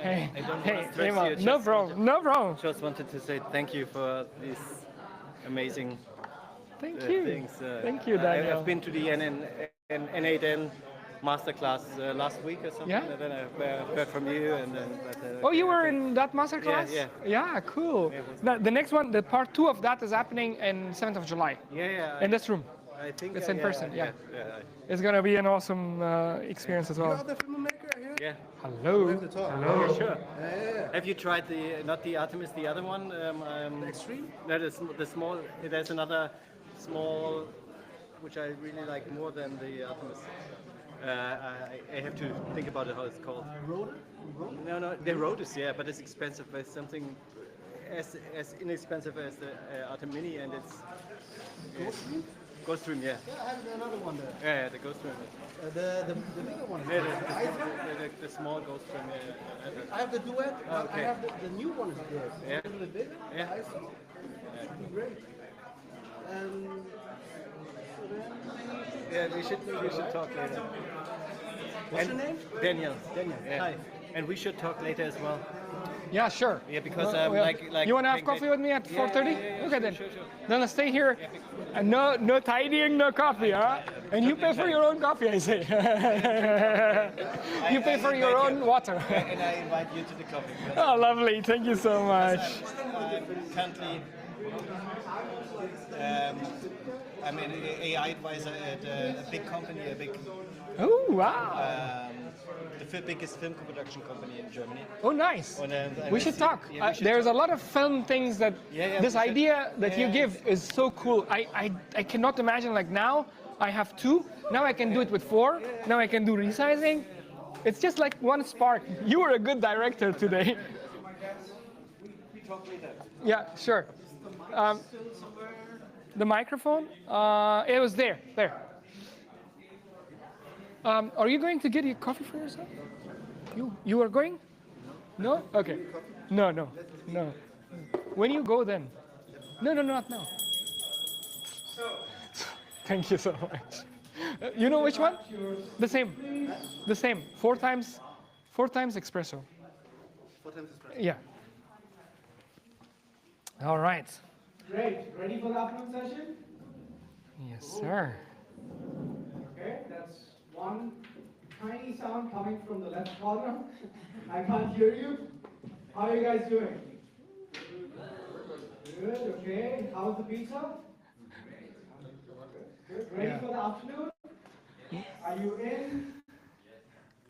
Hey, I don't hey, want to stress Emma, you. no problem, no problem. Just wanted to say thank you for these amazing Thank you. things. Thank you, Daniel. I've been to the N8N masterclass last week or something, Yeah? and then I've heard from you, and then. Oh, you were I think- in that masterclass? Yeah. Yeah, cool. Yeah, it was- The next one, the part 2 of that is happening in 7th of July. Yeah. In this room. I think It's in person, yeah. Yeah. It's gonna be an awesome experience as You well. are the filmmaker here? Yeah. Hello. have to talk. Hello. Sure. Yeah. Have you tried not the Artemis, the other one? Extreme? No, the small. There's another small, which I really like more than the Artemis. I have to think about it, how it's called. Rotor? No, the Rhodes, yeah, but it's expensive. It's something as inexpensive as the Artemini, and it's Ghost? Ghost Room, yeah. Yeah, I have another one there. Yeah, the Ghost Room. The bigger one is Yeah, good. the small Ghost Room. Yeah. I have the duet. Okay. I have the new one is good. Yeah. A little bit bigger. Yeah. I see. Should be great. So then, Yeah, we should talk later. what's your name? Daniel. Yeah. Hi. And we should talk later as well. Yeah, sure. Yeah, because Well, like you wanna have Pink coffee Pit- with me at 4:30? Yeah, Okay then. Sure. Then let's stay here. And no tidying, no coffee, huh? And you pay for your own coffee, I say. You pay for your own water. And I invite you to the coffee. Oh, lovely. Thank you so much. I'm currently I'm an AI advisor at a big company, Oh, wow. the biggest film production company in Germany. Oh, nice. And We I should see- talk. yeah, we should There's talk. a lot of film things that Yeah, this we should. idea that you Yeah. give is so cool. I cannot imagine, like, now I have 2. Now I can do it with 4. Now I can do resizing. It's just like one spark. You were a good director today. We talk later. Yeah, sure. The microphone? It was there. Are you going to get your coffee for yourself? You are going? No? Okay. No. When you go then? No, not now. Thank you so much. You know which one? The same. 4 times espresso. 4 times espresso. Yeah. All right. Great. Ready for the afternoon session? Yes, sir. Okay, that's one tiny sound coming from the left corner. I can't hear you. How are you guys doing? Good, okay. How's the pizza? Good. Ready Yeah. for the afternoon? Are you in?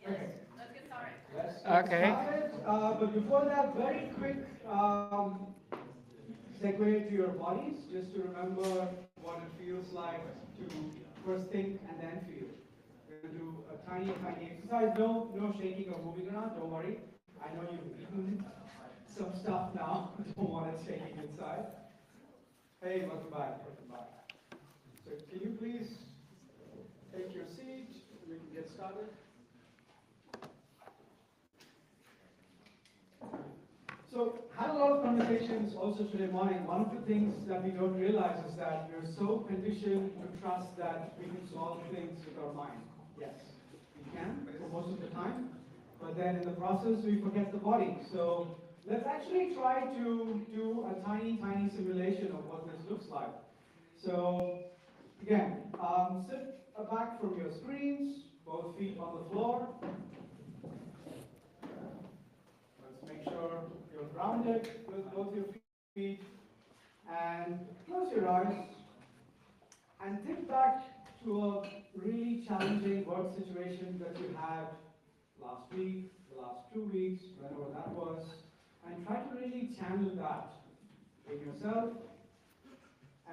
Okay. Let's get Okay. started. But before that, very quick segue to your bodies, just to remember what it feels like to first think and then feel. We're going to do a tiny exercise. No shaking or moving around, don't worry. I know you've eaten some stuff now. Don't want it shaking inside. Hey, welcome back. So can you please take your seat and we can get started? So, had a lot of conversations also today morning. One of the things that we don't realize is that we're so conditioned to trust that we can solve things with our mind. Yes, we can for most of the time, but then in the process we forget the body. So let's actually try to do a tiny simulation of what this looks like. So again, sit back from your screens, both feet on the floor. Let's make sure you're grounded with both your feet, and close your eyes and think back to a really challenging work situation that you had last week, the last 2 weeks, whenever that was, and try to really channel that in yourself.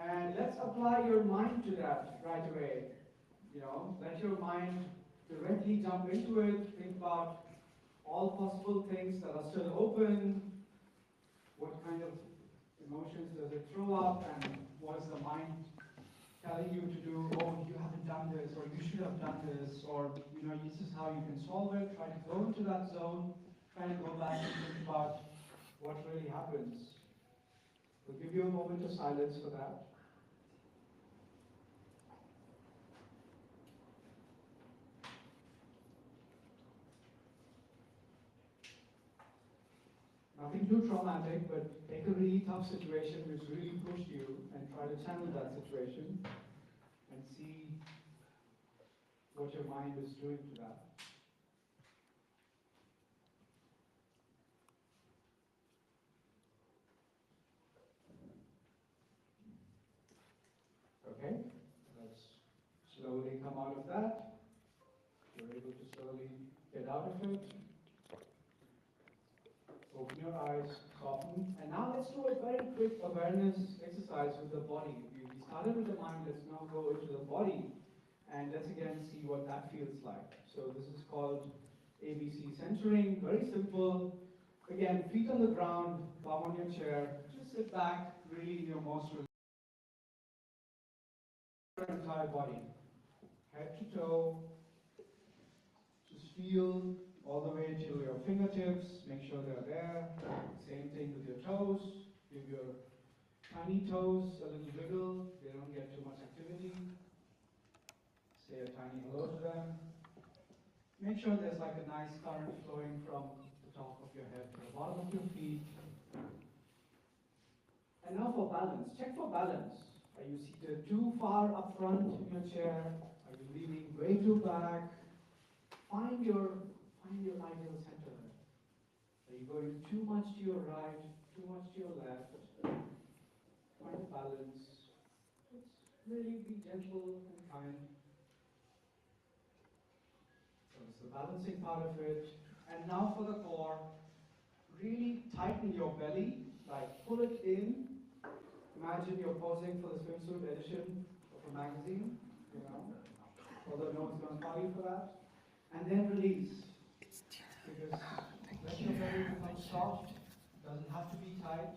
And let's apply your mind to that right away. Let your mind directly jump into it. Think about all possible things that are still open. What kind of emotions does it throw up, and what is the mind telling you to do? Oh, you haven't done this, or you should have done this, or this is how you can solve it. Try to go into that zone, try to go back and think about what really happens. We'll give you a moment of silence for that. nothing too traumatic, but take a really tough situation which really pushed you and try to channel that situation and see what your mind is doing to that. Okay, let's slowly come out of that. You're able to slowly get out of it. Open your eyes, soften. And now let's do a very quick awareness exercise with the body. We started with the mind, let's now go into the body. And let's again see what that feels like. So this is called ABC centering, very simple. Again, feet on the ground, palm on your chair. Just sit back, really in your most relaxed. Your entire body, head to toe. Just feel all the way to your fingertips. Make sure they're there. Same thing with your toes. Give your tiny toes a little wiggle. They don't get too much activity. Say a tiny hello to them. Make sure there's like a nice current flowing from the top of your head to the bottom of your feet. And now for balance. Check for balance. Are you seated too far up front in your chair? Are you leaning way too back? Find your ideal center. Are you going too much to your right, too much to your left? Find a balance. Just really be gentle and kind. So it's the balancing part of it. And now for the core, really tighten your belly, like pull it in. Imagine you're posing for the swimsuit edition of a magazine, you know, although no one's going to call you for that. And then release. Because let your belly become soft. Doesn't have to be tight.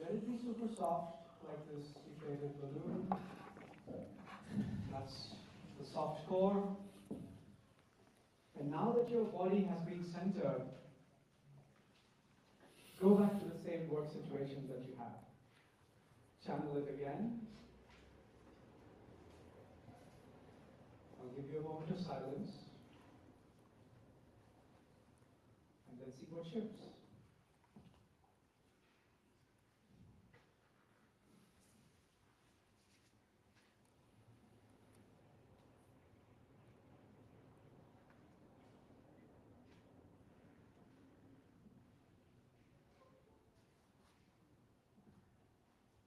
Let it be super soft, like this inflated balloon. That's the soft core. And now that your body has been centered, go back to the same work situation that you had. Channel it again. I'll give you a moment of silence. And then see what shifts.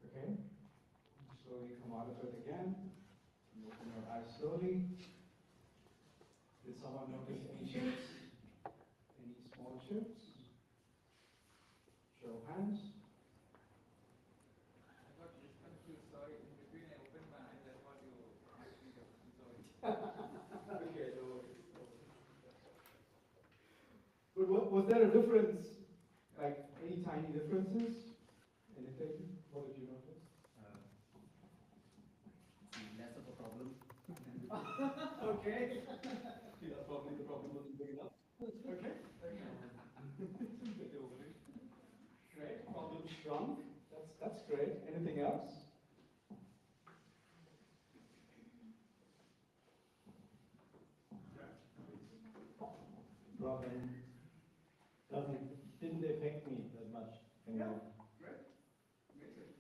Okay. Slowly come out of it again. And open your eyes slowly. Did someone notice any shifts? Any small shifts? Show of hands. I got this confused, sorry. In between I opened my eyes, I thought you actually got sorry. Okay, no worries. But was there a difference? Like any tiny differences? Anything? What did you notice? Less of a problem. Okay. Yeah, probably the problem wasn't big enough. Okay. Great. Problem shrunk. That's great. Anything else? Problem didn't affect me that much anymore. Great. Amazing.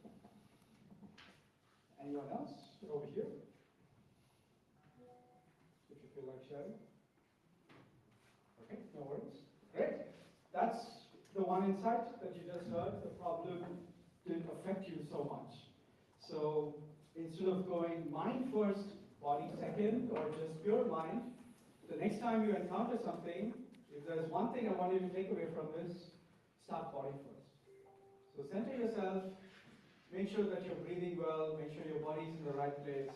Anyone else over here? If you feel like sharing. Okay, no worries. Great. That's the one insight that you just heard. The problem didn't affect you so much. So instead of going mind first, body second, or just pure mind, the next time you encounter something, if there's one thing I want you to take away from this, start body first. So center yourself, make sure that you're breathing well, make sure your body's in the right place,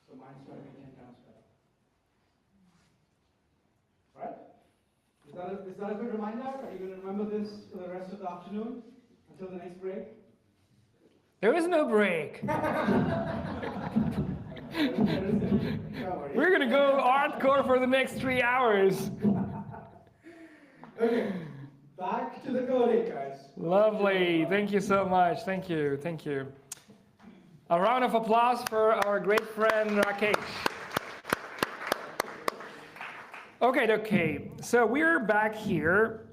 so mind's going to be 10 times better. Right? Is that a good reminder? Are you going to remember this for the rest of the afternoon, until the next break? There is no break. We're gonna go hardcore for the next 3 hours. Okay, back to the coding, guys. Lovely. Thank you so much. Thank you. Thank you. A round of applause for our great friend Rakesh. Okay. So we're back here.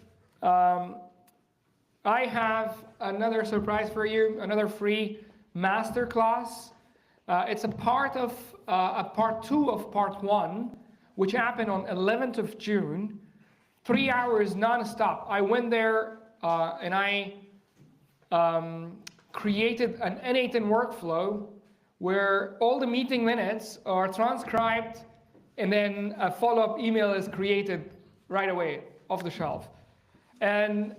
I have another surprise for you, another free masterclass. It's a part of a part 2 of part 1, which happened on 11th of June, 3 hours non-stop. I went there and I created an N8N workflow where all the meeting minutes are transcribed and then a follow-up email is created right away off the shelf. And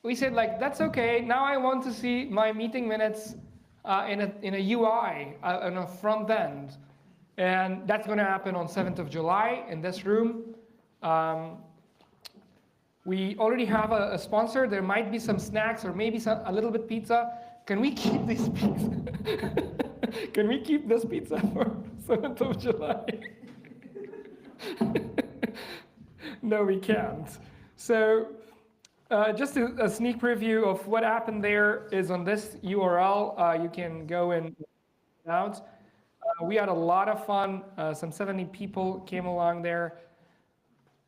we said, like, that's okay. Now I want to see my meeting minutes in a UI, on a front end. And that's going to happen on 7th of July in this room. We already have a sponsor. There might be some snacks or maybe a little bit pizza. Can we keep this pizza? Can we keep this pizza for 7th of July? No, we can't. So just a sneak preview of what happened there is on this URL. You can go and check it out. We had a lot of fun. Some 70 people came along there.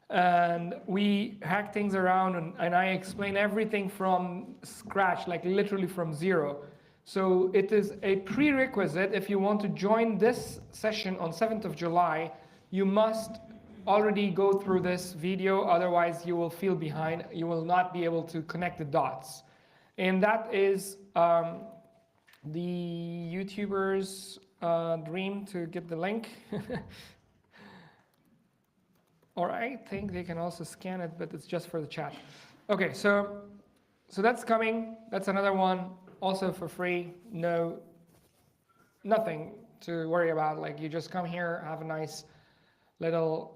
And we hacked things around, and I explained everything from scratch, like literally from zero. So it is a prerequisite. If you want to join this session on 7th of July, you must already go through this video, otherwise you will feel behind. You will not be able to connect the dots. And that is the YouTuber's dream to get the link. Or I think they can also scan it, but it's just for the chat. Okay, so that's coming. That's another one, also for free. Nothing to worry about. Like, you just come here, have a nice little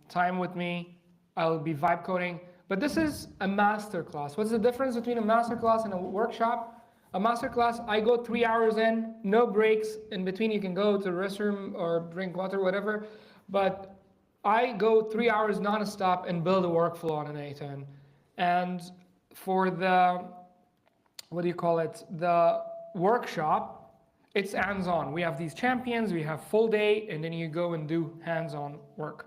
time with me. I'll be vibe coding. But this is a masterclass. What's the difference between a masterclass and a workshop? A masterclass, I go 3 hours in, no breaks. In between, you can go to the restroom or drink water, whatever. But I go 3 hours non-stop and build a workflow on an N8N. And for the, what do you call it? The workshop, it's hands-on. We have these champions, we have full day, and then you go and do hands-on work.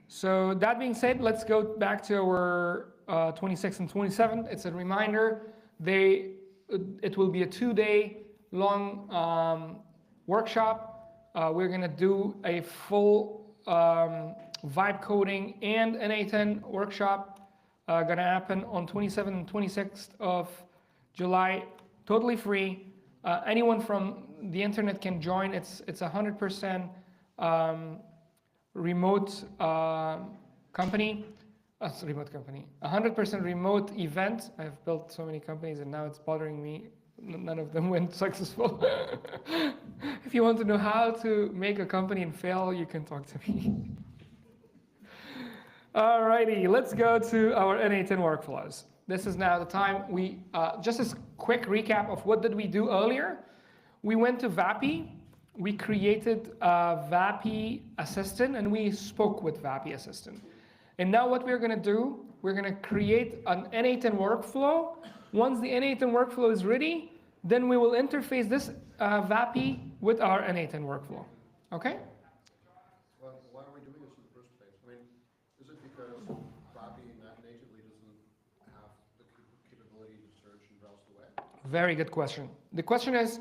So that being said, let's go back to our 26th and 27th. It's a reminder. It will be a 2-day long workshop. We're gonna do a full vibe coding and an N8N workshop gonna happen on 27th and 26th of July, totally free. Anyone from the internet can join. It's 100% remote company. Remote company. 100% remote event. I've built so many companies and now it's bothering me. None of them went successful. If you want to know how to make a company and fail, you can talk to me. Alrighty, let's go to our N8N workflows. This is now the time. We just a quick recap of what did we do earlier. We went to VAPI. We created a VAPI assistant and we spoke with VAPI assistant. And now what we're gonna do, we're gonna create an N8N workflow. Once the N8N workflow is ready, then we will interface this VAPI with our N8N workflow. Okay? Well, why are we doing this in the first place? I mean, is it because VAPI natively doesn't have the capability to search and browse the web? Very good question. The question is,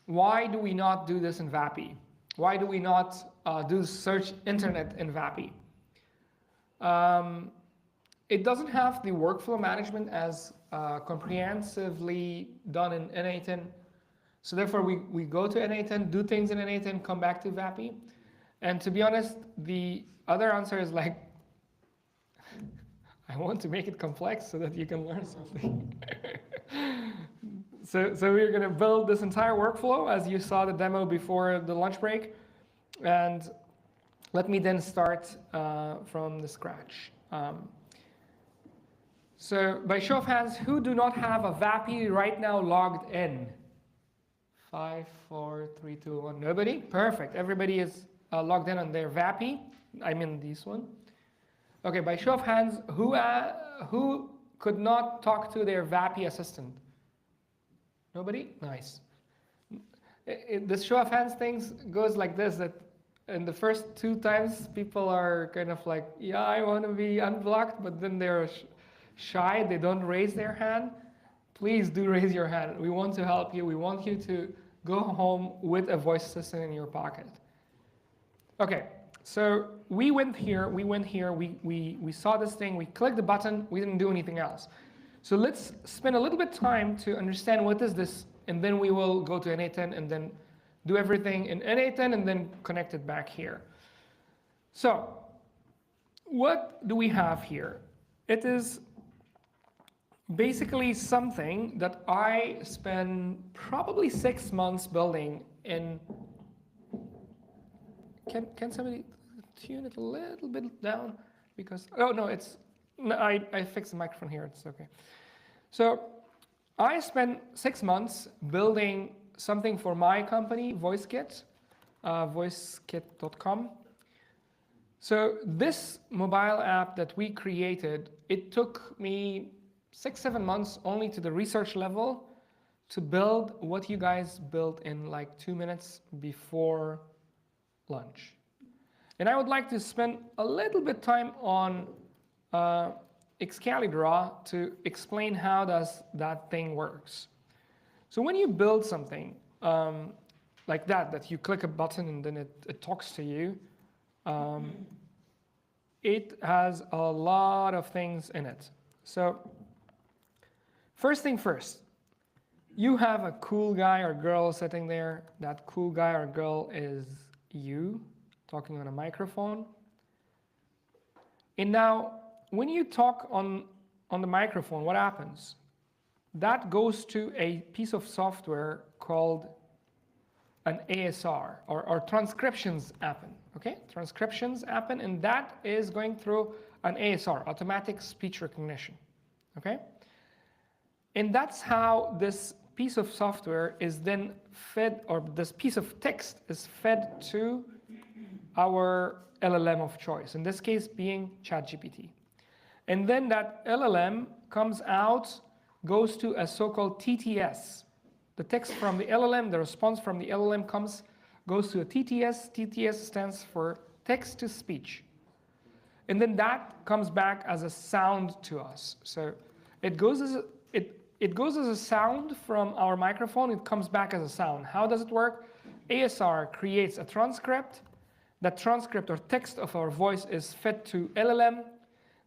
why do we not do this in VAPI? Why do we not do search internet in VAPI? It doesn't have the workflow management as comprehensively done in N8N. So therefore, we go to N8N, do things in N8N, come back to VAPI. And to be honest, the other answer is like, I want to make it complex so that you can learn something. So we're going to build this entire workflow, as you saw the demo before the lunch break. And let me then start from the scratch. So by show of hands, who do not have a VAPI right now logged in? 5, 4, 3, 2, 1. Nobody? Perfect. Everybody is logged in on their VAPI. I mean this one. Okay, by show of hands, who could not talk to their VAPI assistant? Nobody? Nice. The show of hands things goes like this, that in the first 2 times, people are kind of like, yeah, I want to be unblocked, but then they're shy, they don't raise their hand. please do raise your hand. We want to help you. We want you to go home with a voice assistant in your pocket. Okay, so we went here, we saw this thing, we clicked the button, we didn't do anything else. So let's spend a little bit of time to understand what is this, and then we will go to n8n and then do everything in n8n and then connect it back here. So what do we have here? It is basically something that I spent probably 6 months building in. Can somebody tune it a little bit down? Because, oh no, I fixed the microphone here, it's okay. So I spent 6 months building something for my company, VoiceKit, voicekit.com. So this mobile app that we created, it took me 6-7 months only to the research level to build what you guys built in like 2 minutes before lunch. And I would like to spend a little bit time on Excalidraw to explain how does that thing works. So when you build something like that you click a button and then it talks to you, it has a lot of things in it. So first thing first, you have a cool guy or girl sitting there. That cool guy or girl is you talking on a microphone. And now, when you talk on the microphone, what happens? That goes to a piece of software called an ASR, or transcriptions happen, okay? Transcriptions happen, and that is going through an ASR, automatic speech recognition, okay? And that's how this piece of software is then fed, or this piece of text is fed to our LLM of choice, in this case being ChatGPT. And then that LLM comes out, goes to a so-called TTS. The text from the LLM, the response from the LLM goes to a TTS. TTS stands for text to speech. And then that comes back as a sound to us. So it goes as a sound from our microphone, it comes back as a sound. How does it work? ASR creates a transcript. That transcript or text of our voice is fed to LLM.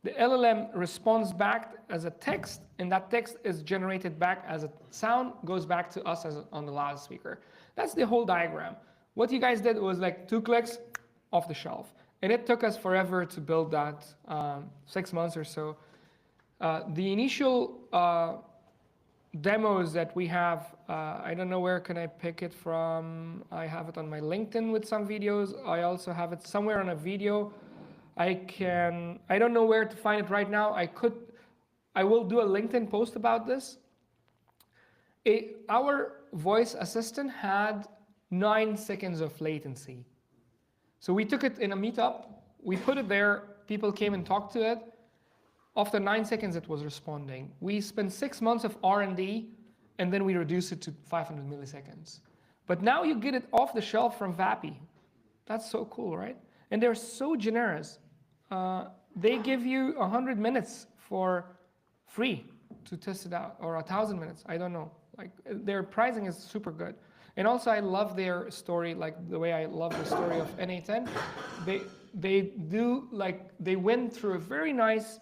The LLM responds back as a text, and that text is generated back as a sound, goes back to us on the loudspeaker. That's the whole diagram. What you guys did was like 2 clicks off the shelf. And it took us forever to build that, 6 months or so. The initial demos that we have, I don't know where can I pick it from. I have it on my LinkedIn with some videos. I also have it somewhere on a video. I don't know where to find it right now. I will do a LinkedIn post about this. Our voice assistant had 9 seconds of latency. So we took it in a meetup, we put it there, people came and talked to it. After 9 seconds, it was responding. We spent 6 months of R&D, and then we reduced it to 500 milliseconds. But now you get it off the shelf from Vappy. That's so cool, right? And they're so generous. They give you 100 minutes for free to test it out, or 1,000 minutes, I don't know. Like, their pricing is super good. And also, I love their story, like the way I love the story of n8n. They went through a very nice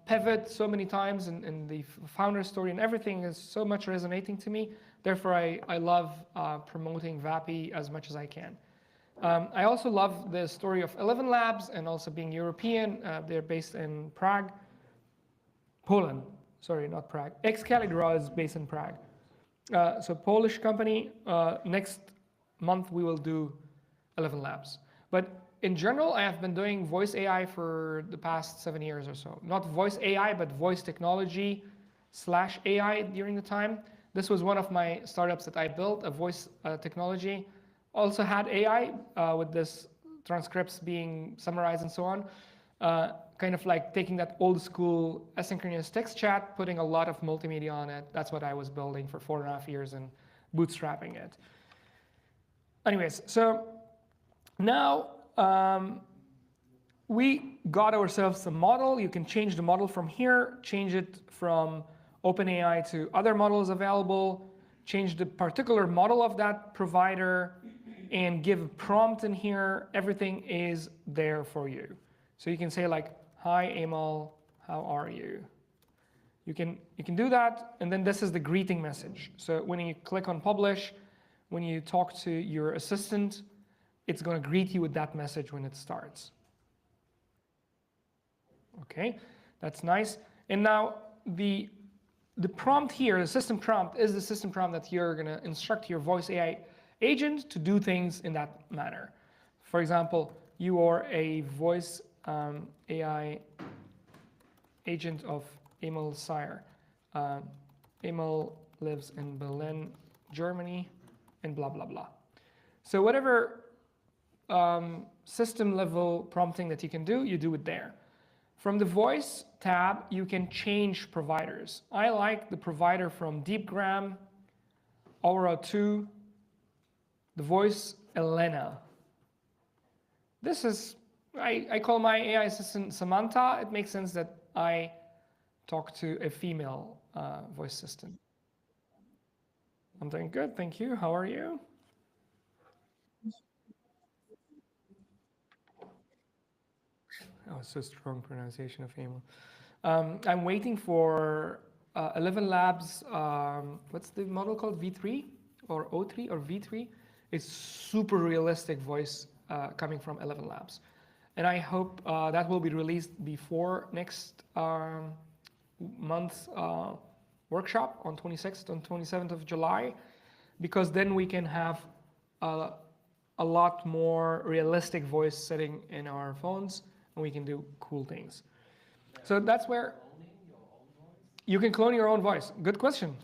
pivot so many times, and the founder story and everything is so much resonating to me. Therefore, I love promoting Vappy as much as I can. I also love the story of ElevenLabs and also being European. They're based in Prague, Poland. Sorry, not Prague. Excalidraw is based in Prague. So Polish company. Next month we will do ElevenLabs. But in general, I have been doing voice AI for the past 7 years or so. Not voice AI, but voice technology / AI during the time. This was one of my startups that I built, a voice technology. Also had AI with this transcripts being summarized and so on. Kind of like taking that old school asynchronous text chat, putting a lot of multimedia on it. That's what I was building for 4.5 years and bootstrapping it. Anyways, so now we got ourselves a model. You can change the model from here, change it from OpenAI to other models available, change the particular model of that provider, and give a prompt in here. Everything is there for you. So you can say like, hi Amal, how are you? You can do that, and then this is the greeting message. So when you click on publish, when you talk to your assistant, it's going to greet you with that message when it starts. Okay, that's nice. And now the prompt here, the system prompt, is the system prompt that you're going to instruct your voice AI agent to do things in that manner. For example, you are a voice AI agent of Emil Sire. Emil lives in Berlin, Germany, and blah, blah, blah. So whatever system level prompting that you can do, you do it there. From the voice tab, you can change providers. I like the provider from DeepGram, Aura 2, the voice Elena. This is, I call my AI assistant Samantha. It makes sense that I talk to a female voice assistant. I'm doing good, thank you. How are you? Oh, so strong pronunciation of Emil. I'm waiting for 11 Labs, what's the model called? V3 or O3 or V3? It's super realistic voice coming from 11 Labs. And I hope that will be released before next month's workshop on 26th and 27th of July, because then we can have a lot more realistic voice setting in our phones, and we can do cool things. So that's where you can clone your own voice. Good question.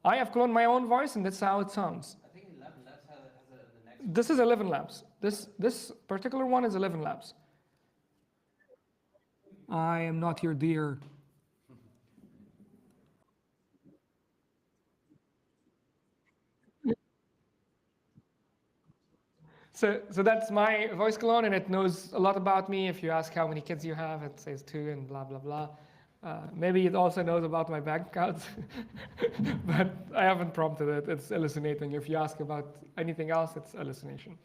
I have cloned my own voice, and that's how it sounds. I think 11 Labs has the next. This is 11 Labs. This particular one is 11 Labs. I am not your dear. So that's my voice clone, and it knows a lot about me. If you ask how many kids you have, it says 2 and blah, blah, blah. Maybe it also knows about my bank accounts, but I haven't prompted it. It's hallucinating. If you ask about anything else, it's hallucination.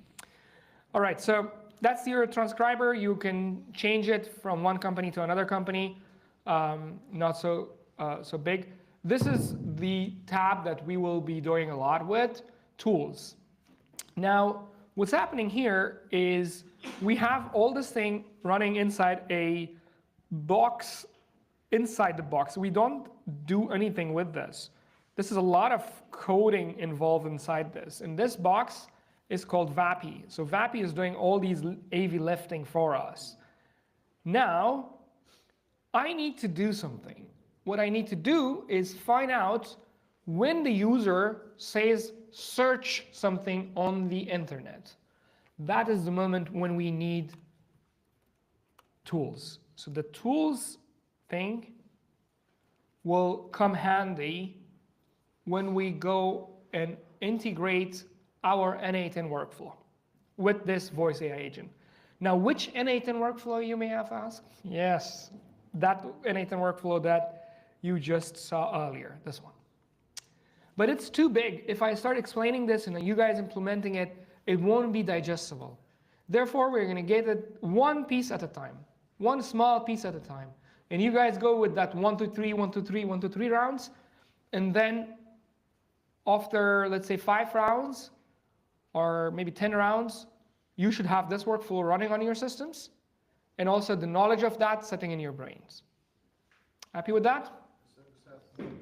All right, so that's your transcriber. You can change it from one company to another company, not so big. This is the tab that we will be doing a lot with, tools. Now, what's happening here is we have all this thing running inside a box, inside the box. We don't do anything with this. This is a lot of coding involved inside this. And this box is called VAPI. So VAPI is doing all these AV lifting for us. Now, I need to do something. What I need to do is find out when the user says search something on the internet. That is the moment when we need tools. So the tools thing will come handy when we go and integrate our N8N workflow with this voice AI agent. Now, which N8N workflow, you may have asked? Yes, that N8N workflow that you just saw earlier, this one. But it's too big. If I start explaining this and you guys implementing it, it won't be digestible. Therefore, we're going to get it one piece at a time, one small piece at a time. And you guys go with that 1, 2, 3, 1, 2, 3, 1, 2, 3 rounds. And then after, let's say, 5 rounds or maybe 10 rounds, you should have this workflow running on your systems and also the knowledge of that sitting in your brains. Happy with that? Available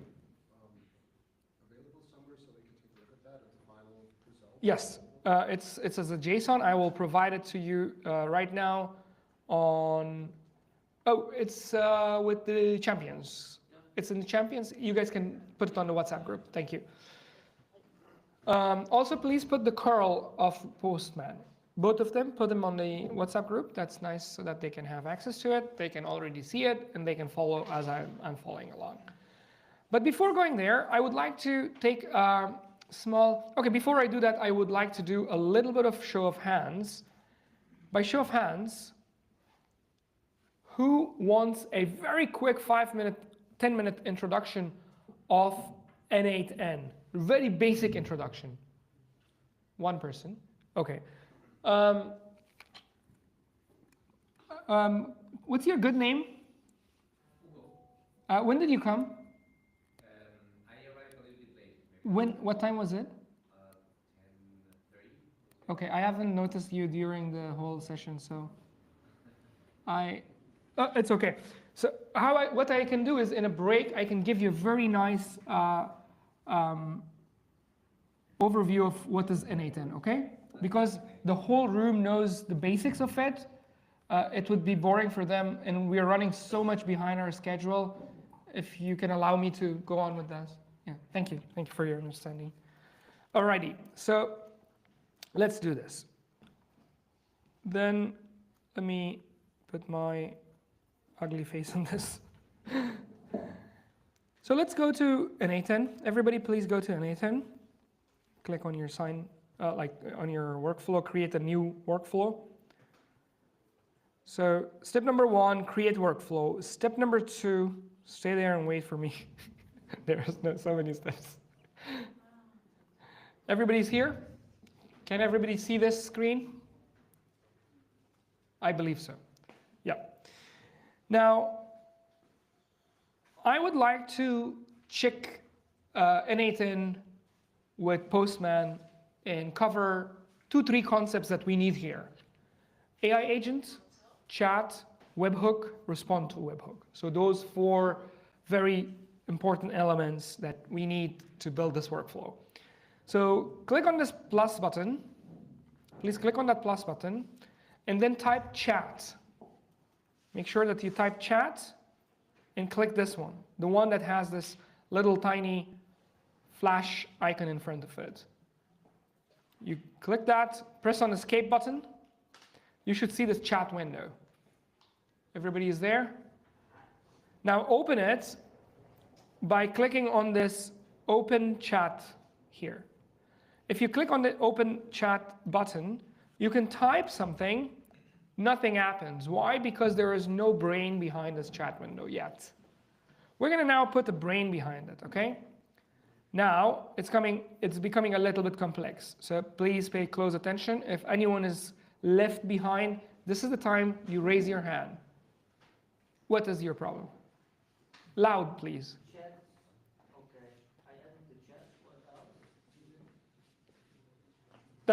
somewhere so they can take a look at that as a final result? Yes, it's as a JSON. I will provide it to you right now on, it's with the champions. It's in the champions. You guys can put it on the WhatsApp group. Thank you. Also, please put the curl of Postman. Both of them, put them on the WhatsApp group. That's nice so that they can have access to it. They can already see it, and they can follow as I'm following along. But before going there, I would like to take a small, okay, before I do that, I would like to do a little bit of show of hands. By show of hands, who wants a very quick 5-minute, 10-minute introduction of N8N? Very basic introduction. One person. Okay. What's your good name? When did you come? I arrived a little bit late, When? What time was it? 10:30. Okay, I haven't noticed you during the whole session, so it's okay. So what I can do is in a break, I can give you a very nice overview of what is N8N, okay? Because the whole room knows the basics of it. It would be boring for them, and we are running so much behind our schedule. If you can allow me to go on with that. Yeah, thank you. Thank you for your understanding. Alrighty, so let's do this. Then let me put my ugly face on this. So let's go to N8N. Everybody please go to N8N. Click on your sign, on your workflow, create a new workflow. So step number 1, create workflow. Step number 2, stay there and wait for me. There's so many steps. Everybody's here? Can everybody see this screen? I believe so. Yeah. Now, I would like to check N8N with Postman and cover 2-3 concepts that we need here. AI agent, chat, webhook, respond to webhook. So those 4 very important elements that we need to build this workflow. So click on this plus button. Please click on that plus button and then type chat. Make sure that you type chat and click this one, the one that has this little tiny flash icon in front of it. You click that, press on the escape button. You should see this chat window. Everybody is there? Now open it by clicking on this open chat here. If you click on the open chat button, you can type something, nothing happens. Why? Because there is no brain behind this chat window yet. We're going to now put a brain behind it, okay? Now, it's becoming a little bit complex. So please pay close attention. If anyone is left behind, this is the time you raise your hand. What is your problem? Loud, please. Chat. Okay. I added the chat. What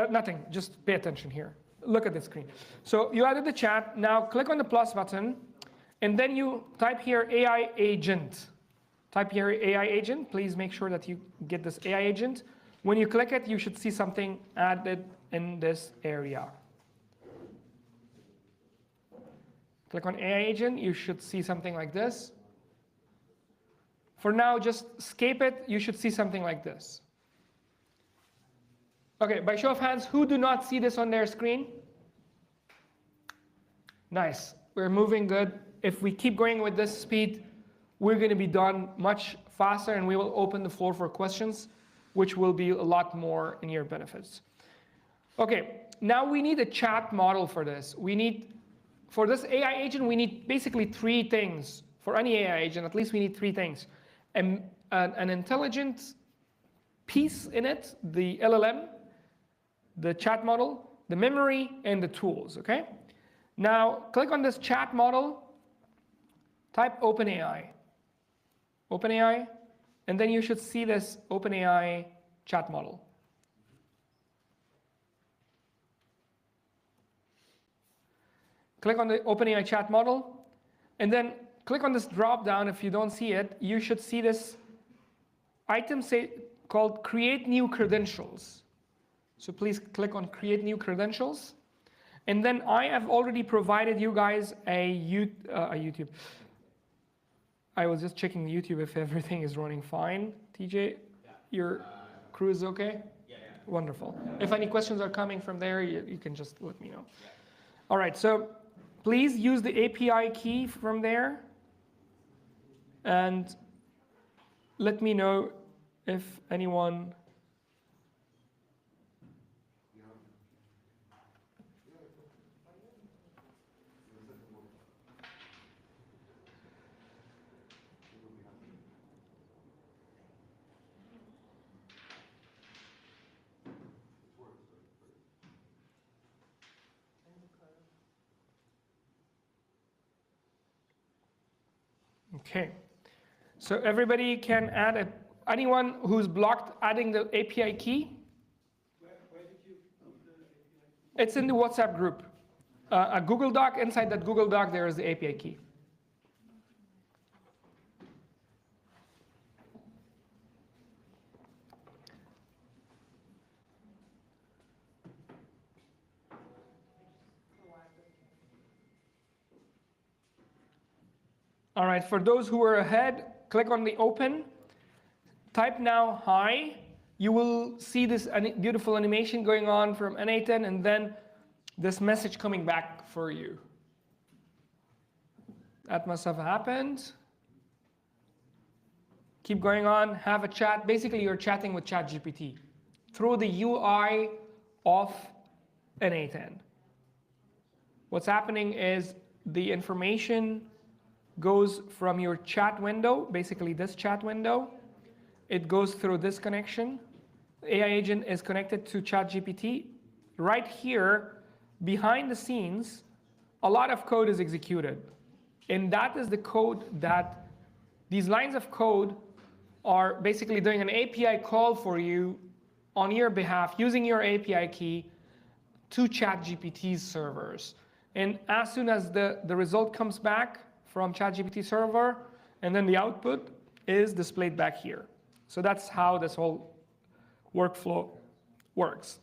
else? Nothing, just pay attention here. Look at the screen. So you added the chat. Now click on the plus button, and then you type here AI agent. Type here AI agent. Please make sure that you get this AI agent. When you click it, you should see something added in this area. Click on AI agent. You should see something like this. For now, just escape it. You should see something like this. Okay, by show of hands, who do not see this on their screen? Nice, we're moving good. If we keep going with this speed, we're going to be done much faster, and we will open the floor for questions, which will be a lot more in your benefits. Okay, now we need a chat model for this. For this AI agent, we need basically 3 things. For any AI agent, at least we need 3 things. An intelligent piece in it, the LLM, the chat model, the memory, and the tools, okay? Now, click on this chat model, type OpenAI. OpenAI, and then you should see this OpenAI chat model. Click on the OpenAI chat model, and then click on this drop down. If you don't see it, you should see this item called Create New Credentials. So please click on Create New Credentials. And then I have already provided you guys a YouTube. I was just checking YouTube if everything is running fine. TJ, your crew is okay? Yeah. Wonderful. If any questions are coming from there, you can just let me know. All right, so please use the API key from there. And let me know if anyone... Okay. So everybody can add anyone who's blocked adding the API key? It's in the WhatsApp group. A Google Doc, inside that Google Doc, there is the API key. All right, for those who are ahead, click on the open, type now hi. You will see this beautiful animation going on from n8n and then this message coming back for you. That must have happened. Keep going on, have a chat. Basically, you're chatting with ChatGPT through the UI of n8n. What's happening is the information goes from your chat window, basically this chat window. It goes through this connection. The AI agent is connected to ChatGPT. Right here, behind the scenes, a lot of code is executed. And that is the code that, these lines of code are basically doing an API call for you on your behalf, using your API key to ChatGPT's servers. And as soon as the result comes back from ChatGPT server, and then the output is displayed back here. So that's how this whole workflow works.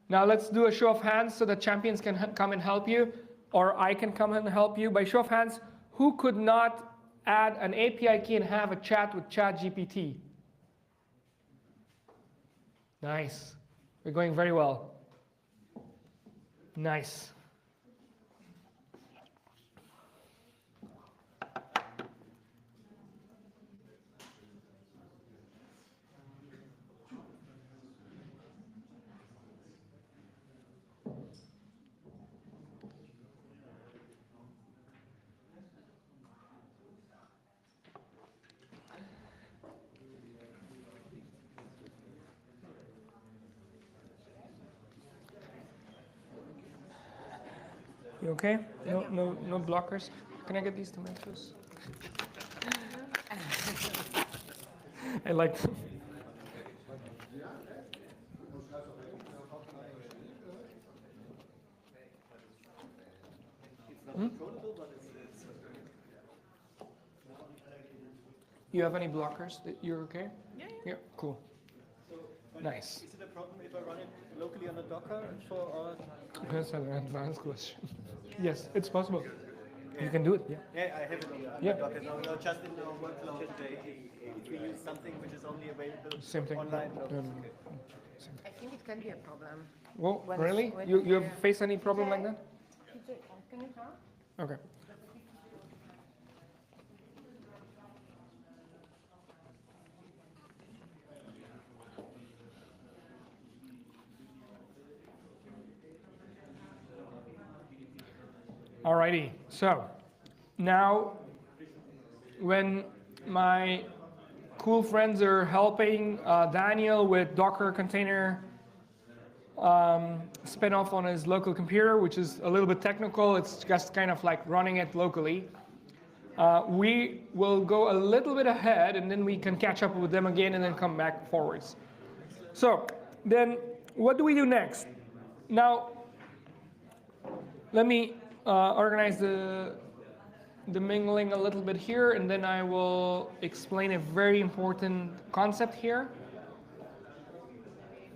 Now let's do a show of hands so that champions can come and help you, or I can come and help you. By show of hands, who could not add an API key and have a chat with ChatGPT? Nice. We're going very well. Nice. You okay? No blockers. Can I get these tomatoes? I like them. You have any blockers that you're okay? Yeah, cool. Nice. Is it a problem if I run it locally on a Docker for That's an advanced question. Yes, it's possible. You can do it, yeah. Yeah, I have it on Yeah. Docker. No, just in our workflow today, if we use something which is only available Same thing. online. I think it can be a problem. Well, When- really? when You have you're- faced any problem like that? Can you talk? Okay. Alrighty, so now when my cool friends are helping Daniel with Docker container spin off on his local computer, which is a little bit technical, it's just kind of like running it locally. We will go a little bit ahead and then we can catch up with them again and then come back forwards. So then what do we do next? Now, let me organize the mingling a little bit here, and then I will explain a very important concept here.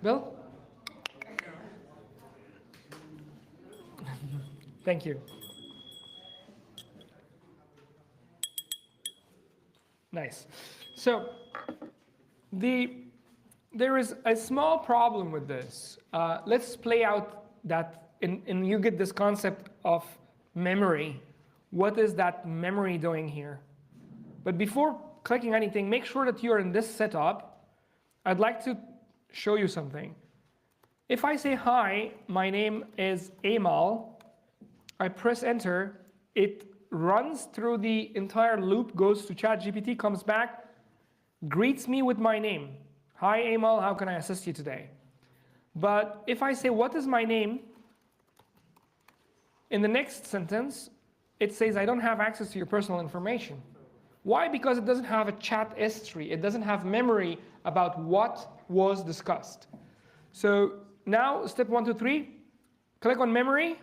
Bill? Thank you. Nice. So there is a small problem with this. Let's play out that, and you get this concept of memory. What is that memory doing here? But before clicking anything, make sure that you're in this setup. I'd like to show you something. If I say, hi, my name is Amal, I press enter, it runs through the entire loop, goes to ChatGPT, comes back, greets me with my name. Hi, Amal, how can I assist you today? But if I say, what is my name? In the next sentence, it says I don't have access to your personal information. Why? Because it doesn't have a chat history. It doesn't have memory about what was discussed. So now, step 1, 2, 3, click on memory,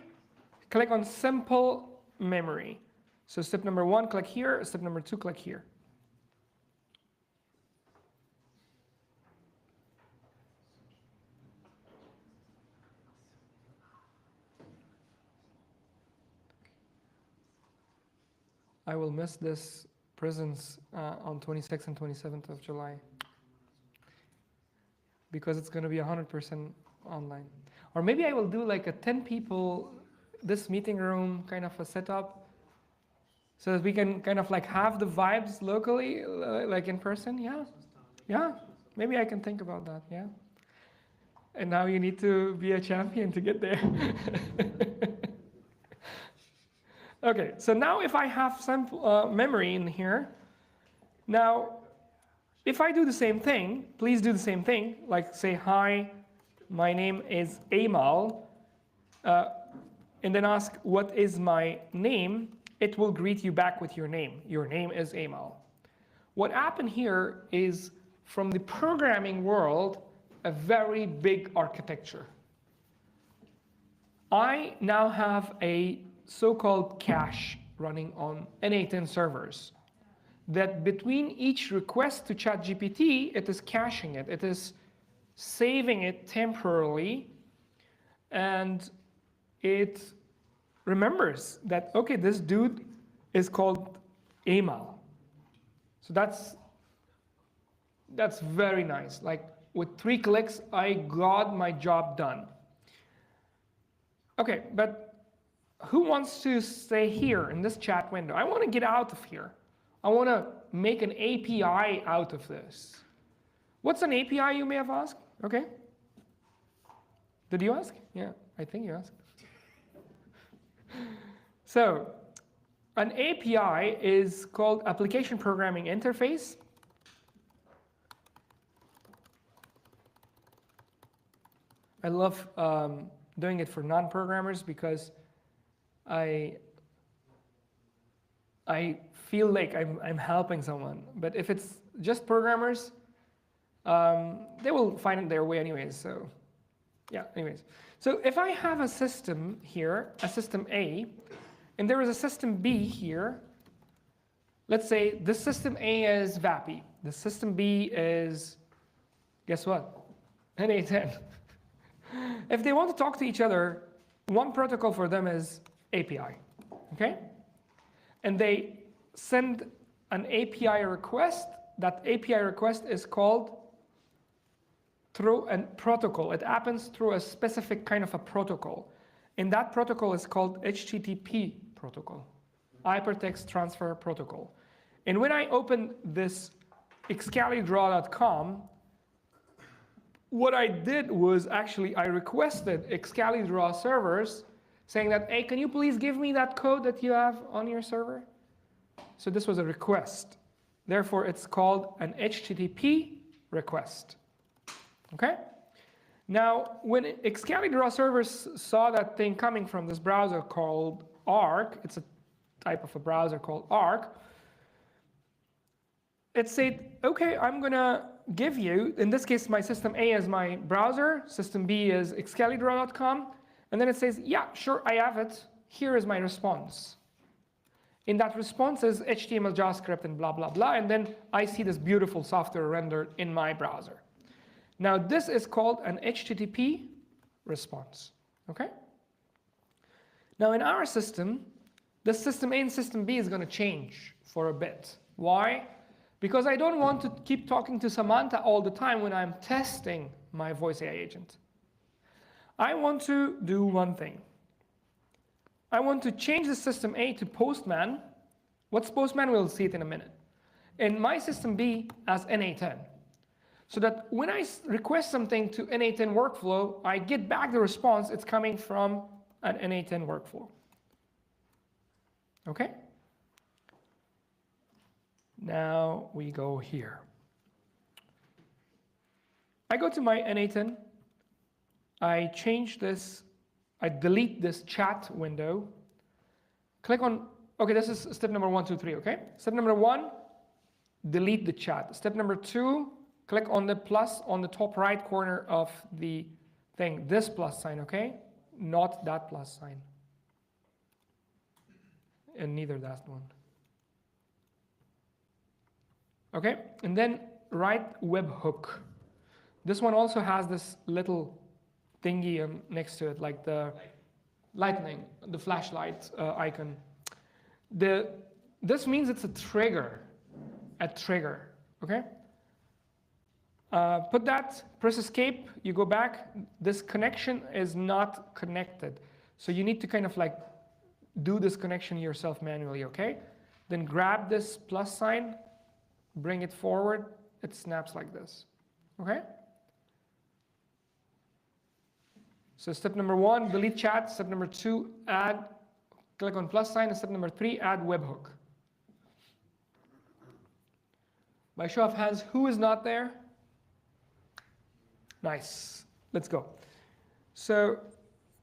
click on simple memory. So step number 1, click here. Step number 2, click here. I will miss this presence on 26th and 27th of July because it's going to be 100% online. Or maybe I will do like a 10 people, this meeting room kind of a setup so that we can kind of like have the vibes locally, like in person. Yeah. Yeah. Maybe I can think about that. Yeah. And now you need to be a champion to get there. Okay, so now if I have some memory in here, now if I do the same thing, please do the same thing, like say, hi, my name is Amal, and then ask, what is my name? It will greet you back with your name. Your name is Amal. What happened here is, from the programming world, a very big architecture. I now have a so-called cache running on n8n servers, that between each request to ChatGPT, it is caching it. It is saving it temporarily, and it remembers that, okay, this dude is called Amal. So that's very nice. Like with 3 clicks, I got my job done. Okay, but who wants to stay here in this chat window? I want to get out of here. I want to make an API out of this. What's an API, you may have asked? Okay. Did you ask? Yeah, I think you asked. So, an API is called Application Programming Interface. I love doing it for non-programmers because I feel like I'm helping someone. But if it's just programmers, they will find their way anyways. So yeah, anyways. So if I have a system here, a system A, and there is a system B here, let's say this system A is VAPI. The system B is, guess what? n8n. If they want to talk to each other, one protocol for them is API, okay? And they send an API request. That API request is called through a protocol. It happens through a specific kind of a protocol. And that protocol is called HTTP protocol, Hypertext Transfer Protocol. And when I open this excalidraw.com, what I did was actually I requested Excalidraw servers saying that, hey, can you please give me that code that you have on your server? So this was a request. Therefore, it's called an HTTP request. Okay? Now, when Excalidraw servers saw that thing coming from this browser called Arc, it's a type of a browser called Arc, it said, okay, I'm going to give you, in this case, my system A is my browser, system B is excalidraw.com, and then it says, yeah, sure, I have it. Here is my response. In that response is HTML, JavaScript, and blah, blah, blah, and then I see this beautiful software rendered in my browser. Now, this is called an HTTP response, okay? Now, in our system, the system A and system B is going to change for a bit. Why? Because I don't want to keep talking to Samantha all the time when I'm testing my voice AI agent. I want to do one thing. I want to change the system A to Postman. What's Postman? We'll see it in a minute. And my system B as n8n. So that when I request something to n8n workflow, I get back the response. It's coming from an n8n workflow. Okay? Now we go here. I go to my n8n. I change this. I delete this chat window. Click on okay, this is step number 1, 2, 3, okay? Step number 1, delete the chat. Step number 2, click on the plus on the top right corner of the thing, this plus sign, okay? Not that plus sign. And neither that one. Okay, and then write webhook. This one also has this little thingy next to it, like the lightning, the flashlight icon. This means it's a trigger, okay? Put that, press escape, you go back. This connection is not connected. So you need to kind of like do this connection yourself manually, okay? Then grab this plus sign, bring it forward, it snaps like this, okay? So step number 1, delete chat. Step number 2, add, click on plus sign. And step number 3, add webhook. By show of hands, who is not there? Nice, let's go. So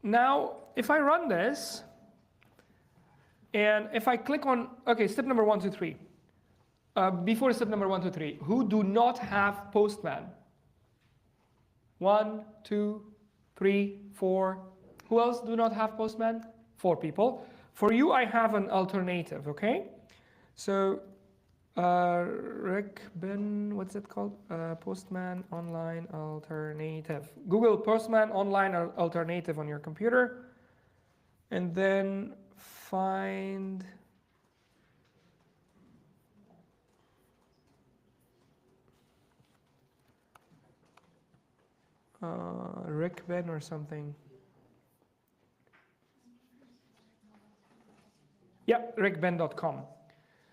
now if I run this, and if I click on, okay, step number 1, 2, 3. Before step number 1, 2, 3, who do not have Postman? 1, 2, 3, 4. Who else do not have Postman? 4 people. For you, I have an alternative, okay? So, Rick Ben, what's it called? Postman Online Alternative. Google Postman Online Alternative on your computer. And then find Rick Ben or something. Yeah, rickben.com.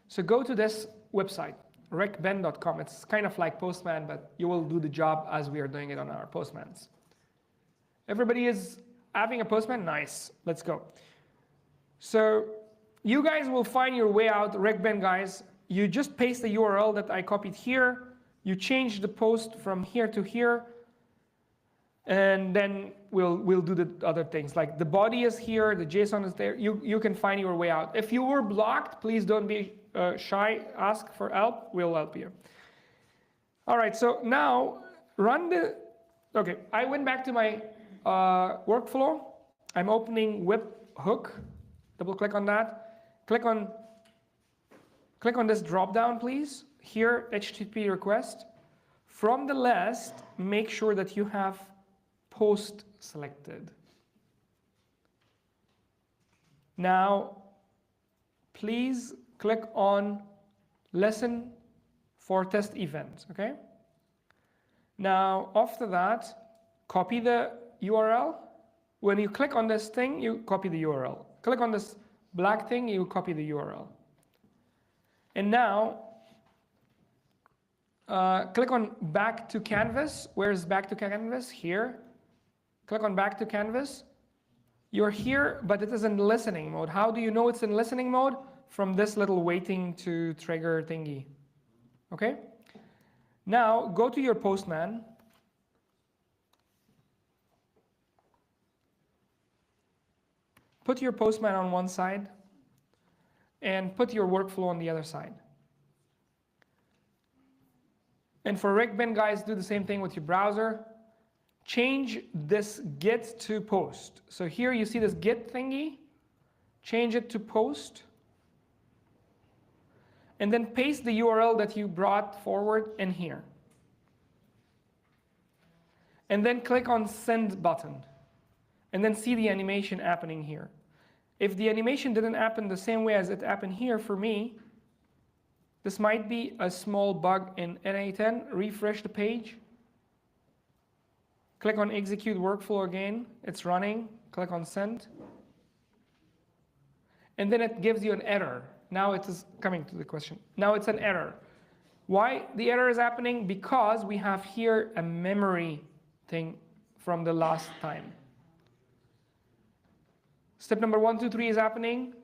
So go to this website, rickben.com. It's kind of like Postman, but you will do the job as we are doing it on our Postmans. Everybody is having a Postman? Nice. Let's go. So you guys will find your way out, RecBen guys. You just paste the URL that I copied here. You change the post from here to here. And then we'll do the other things. Like the body is here, the JSON is there. You can find your way out. If you were blocked, please don't be shy. Ask for help. We'll help you. All right, so now run the, okay, I went back to my workflow. I'm opening webhook. Double click on that. Click on this drop down, please. Here, HTTP request. From the list, make sure that you have post selected. Now, please click on listen for test event, okay? Now, after that, copy the URL. When you click on this thing, you copy the URL. Click on this black thing, you copy the URL. And now, click on back to canvas. Where is back to canvas? Here. Click on back to canvas. You're here, but it is in listening mode. How do you know it's in listening mode? From this little waiting to trigger thingy. Okay? Now, go to your Postman. Put your Postman on one side and put your workflow on the other side. And for RecBen guys, do the same thing with your browser. Change this get to post. So here you see this get thingy. Change it to post. And then paste the URL that you brought forward in here. And then click on send button. And then see the animation happening here. If the animation didn't happen the same way as it happened here for me, this might be a small bug in NA10. Refresh the page. Click on execute workflow again. It's running. Click on send. And then it gives you an error. Now it is coming to the question. Now it's an error. Why the error is happening? Because we have here a memory thing from the last time. Step number 1, 2, 3 is happening.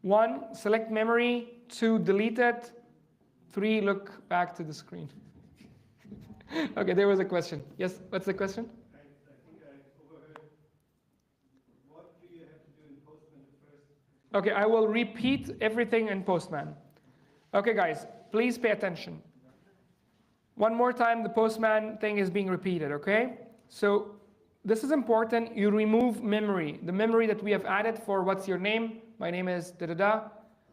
1, select memory. 2, delete it. 3, look back to the screen. Okay, there was a question. Yes, what's the question? I think I overheard. What do you have to do in Postman to first Okay, I will repeat everything in Postman. Okay, guys, please pay attention. One more time, the Postman thing is being repeated, okay? So this is important. You remove memory. The memory that we have added for what's your name, my name is da-da-da.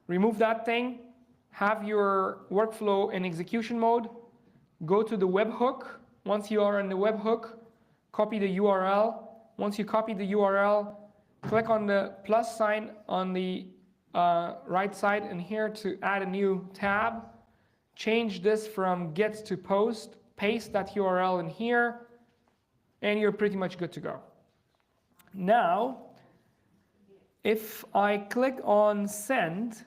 Remove that thing. Have your workflow in execution mode. Go to the webhook. Once you are on the webhook, copy the URL. Once you copy the URL, click on the plus sign on the right side and here to add a new tab. Change this from get to post. Paste that URL in here, and you're pretty much good to go. Now, if I click on send,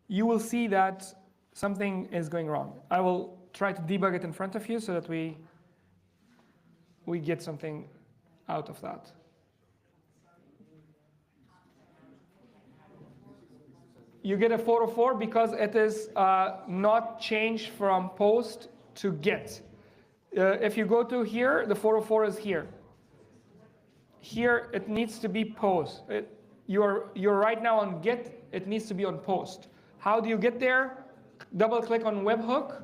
you will see that something is going wrong. I will try to debug it in front of you so that we get something out of that. You get a 404 because it is not changed from post to get. If you go to here, the 404 is here. Here, it needs to be post. You're right now on get, it needs to be on post. How do you get there? Double click on webhook,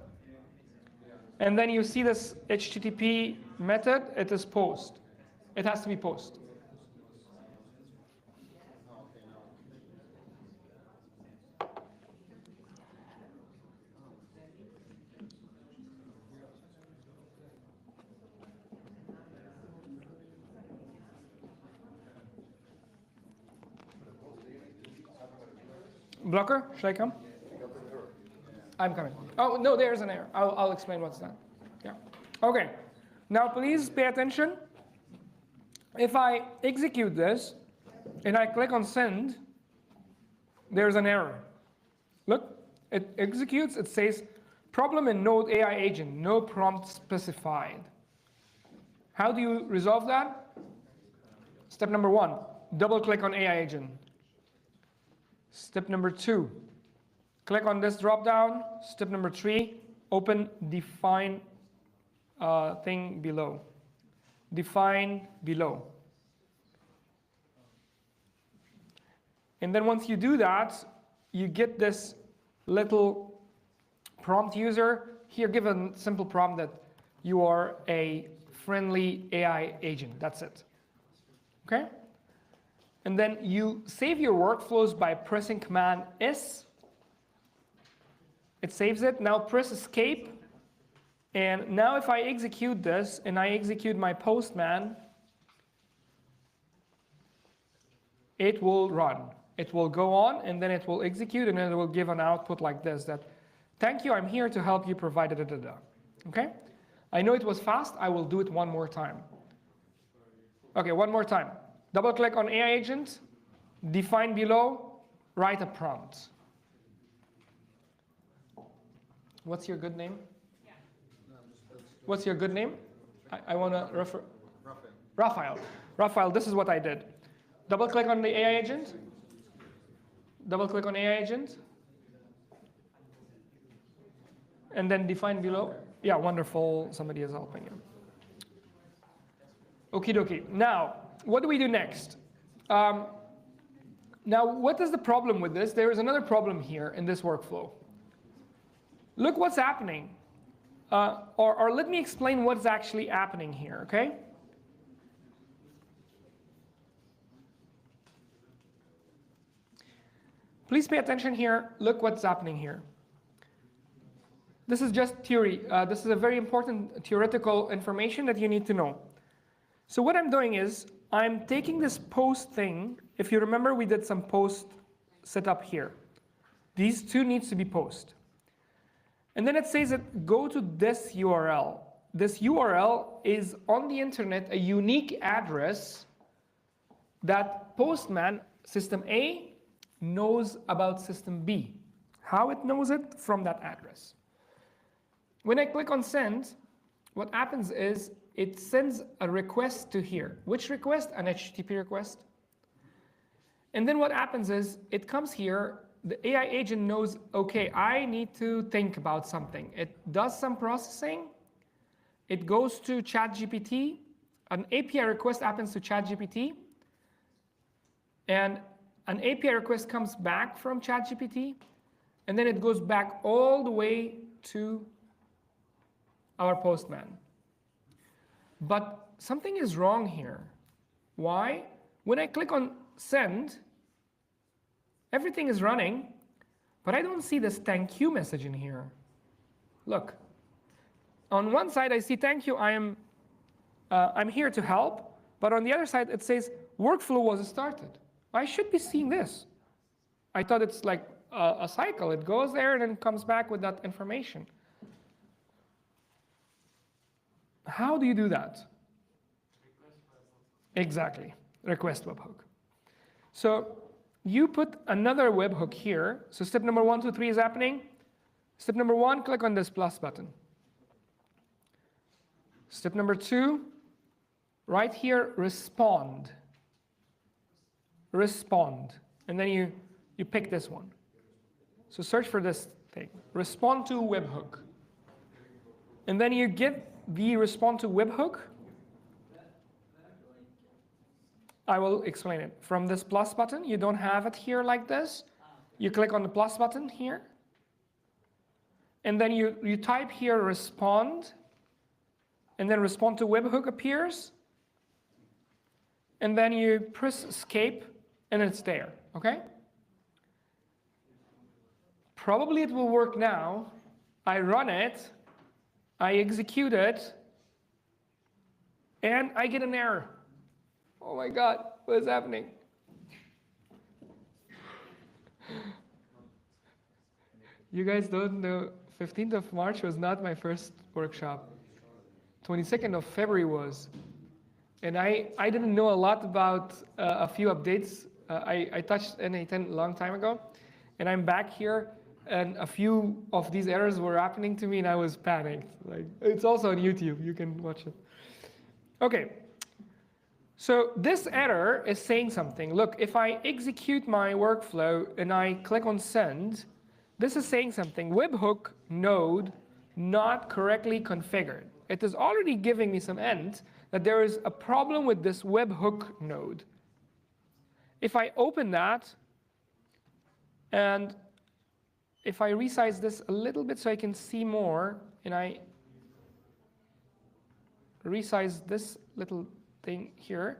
and then you see this HTTP method, it is post. It has to be post. Blocker, should I come? I'm coming. Oh, no, there's an error. I'll explain what's that. Yeah. Okay. Now, please pay attention. If I execute this and I click on send, there's an error. Look, it executes. It says problem in Node AI agent, no prompt specified. How do you resolve that? Step number 1, double click on AI agent. Step number 2, click on this drop down. Step number 3, open define thing below. Define below. And then once you do that, you get this little prompt user. Here, give a simple prompt that you are a friendly AI agent. That's it. Okay? And then you save your workflows by pressing Command S. It saves it. Now press escape. And now if I execute this and I execute my Postman, it will run. It will go on and then it will execute and then it will give an output like this that, thank you, I'm here to help you provide da da da. Okay? I know it was fast. I will do it one more time. Okay, one more time. Double click on AI agent, define below, write a prompt. What's your good name? What's your good name? I want to refer. Raphael. Raphael, this is what I did. Double click on the AI agent. Double click on AI agent. And then define below. Yeah, wonderful. Somebody is helping you. Okie dokie. Now, what do we do next? Now, what is the problem with this? There is another problem here in this workflow. Look what's happening. Or let me explain what's actually happening here, okay? Please pay attention here. Look what's happening here. This is just theory. This is a very important theoretical information that you need to know. So what I'm doing is I'm taking this post thing. If you remember, we did some post setup here. These two needs to be post. And then it says that go to this URL. This URL is on the internet a unique address that Postman system A knows about system B. How it knows it? From that address. When I click on send, what happens is it sends a request to here. Which request? An HTTP request. And then what happens is it comes here. The AI agent knows, okay, I need to think about something. It does some processing. It goes to ChatGPT. An API request happens to ChatGPT. And an API request comes back from ChatGPT, and then it goes back all the way to our Postman. But something is wrong here. Why? When I click on send, everything is running, but I don't see this thank you message in here. Look, on one side I see thank you, I'm here to help, but on the other side it says workflow was started. I should be seeing this. I thought it's like a cycle. It goes there and then comes back with that information. How do you do that? Exactly, request webhook. So you put another webhook here. So step number 1, 2, 3 is happening. Step number 1, click on this plus button. Step number 2, right here, respond. Respond. And then you pick this one. So search for this thing, respond to webhook. And then you get the respond to webhook. I will explain it. From this plus button, you don't have it here like this. You click on the plus button here. And then you type here respond. And then respond to webhook appears. And then you press escape and it's there, okay? Probably it will work now. I run it, I execute it, and I get an error. Oh my God, what is happening? You guys don't know, 15th of March was not my first workshop. 22nd of February was. And I didn't know a lot about a few updates. I touched NA10 a long time ago, and I'm back here, and a few of these errors were happening to me, and I was panicked. Like, it's also on YouTube, you can watch it. Okay, so this error is saying something. Look, if I execute my workflow and I click on send, this is saying something. Webhook node not correctly configured. It is already giving me some hint that there is a problem with this webhook node. If I open that, and if I resize this a little bit so I can see more, and I resize this little thing here,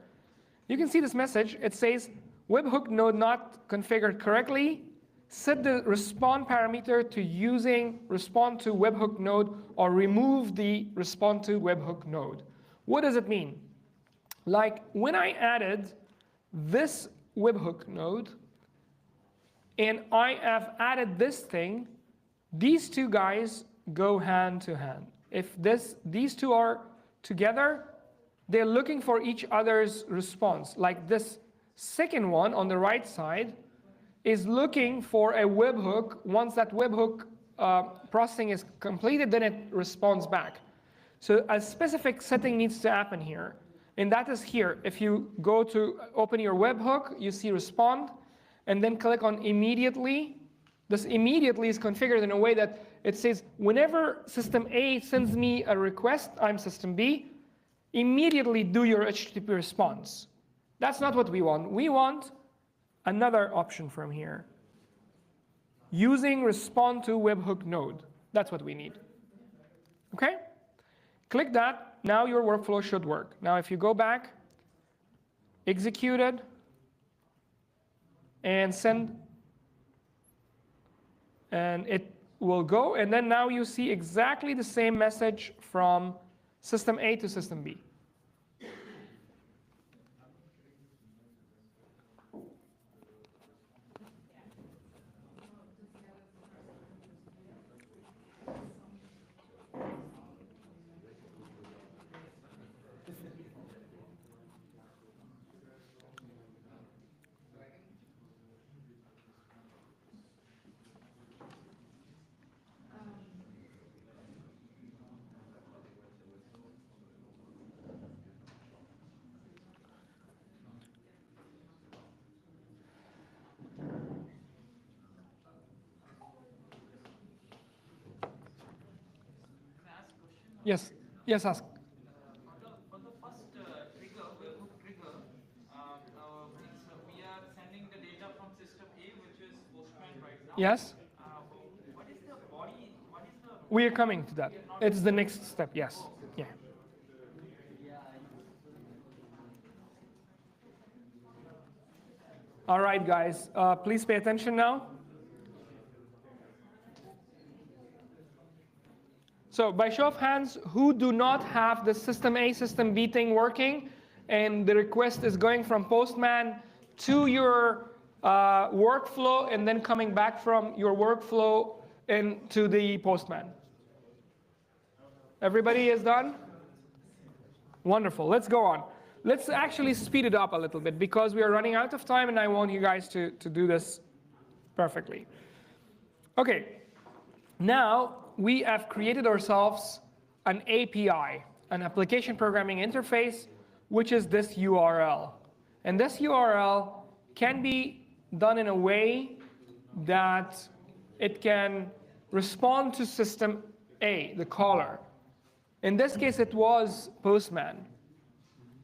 you can see this message. It says, webhook node not configured correctly. Set the respond parameter to using respond to webhook node, or remove the respond to webhook node. What does it mean? Like when I added this webhook node and I have added this thing, these two guys go hand to hand. If these two are together, they're looking for each other's response. Like this second one on the right side is looking for a webhook. Once that webhook processing is completed, then it responds back. So a specific setting needs to happen here. And that is here. If you go to open your webhook, you see respond, and then click on immediately. This immediately is configured in a way that it says, whenever system A sends me a request, I'm system B, immediately do your HTTP response. That's not what we want. We want another option from here. Using respond to webhook node. That's what we need. Okay? Click that. Now your workflow should work. Now if you go back, execute it, and send, and it will go. And then now you see exactly the same message from system A to system B. Yes, yes, ask. For the first trigger, webhook trigger, we are sending the data from Yes? We are coming to that. It's the next step, yes. Yeah. All right, guys, please pay attention now. So by show of hands, who do not have the system A, system B thing working, and the request is going from Postman to your workflow and then coming back from your workflow into the Postman? Everybody is done? Wonderful. Let's go on. Let's actually speed it up a little bit because we are running out of time and I want you guys to do this perfectly. Okay. Now we have created ourselves an API, an application programming interface, which is this URL. And this URL can be done in a way that it can respond to system A, the caller. In this case, it was Postman.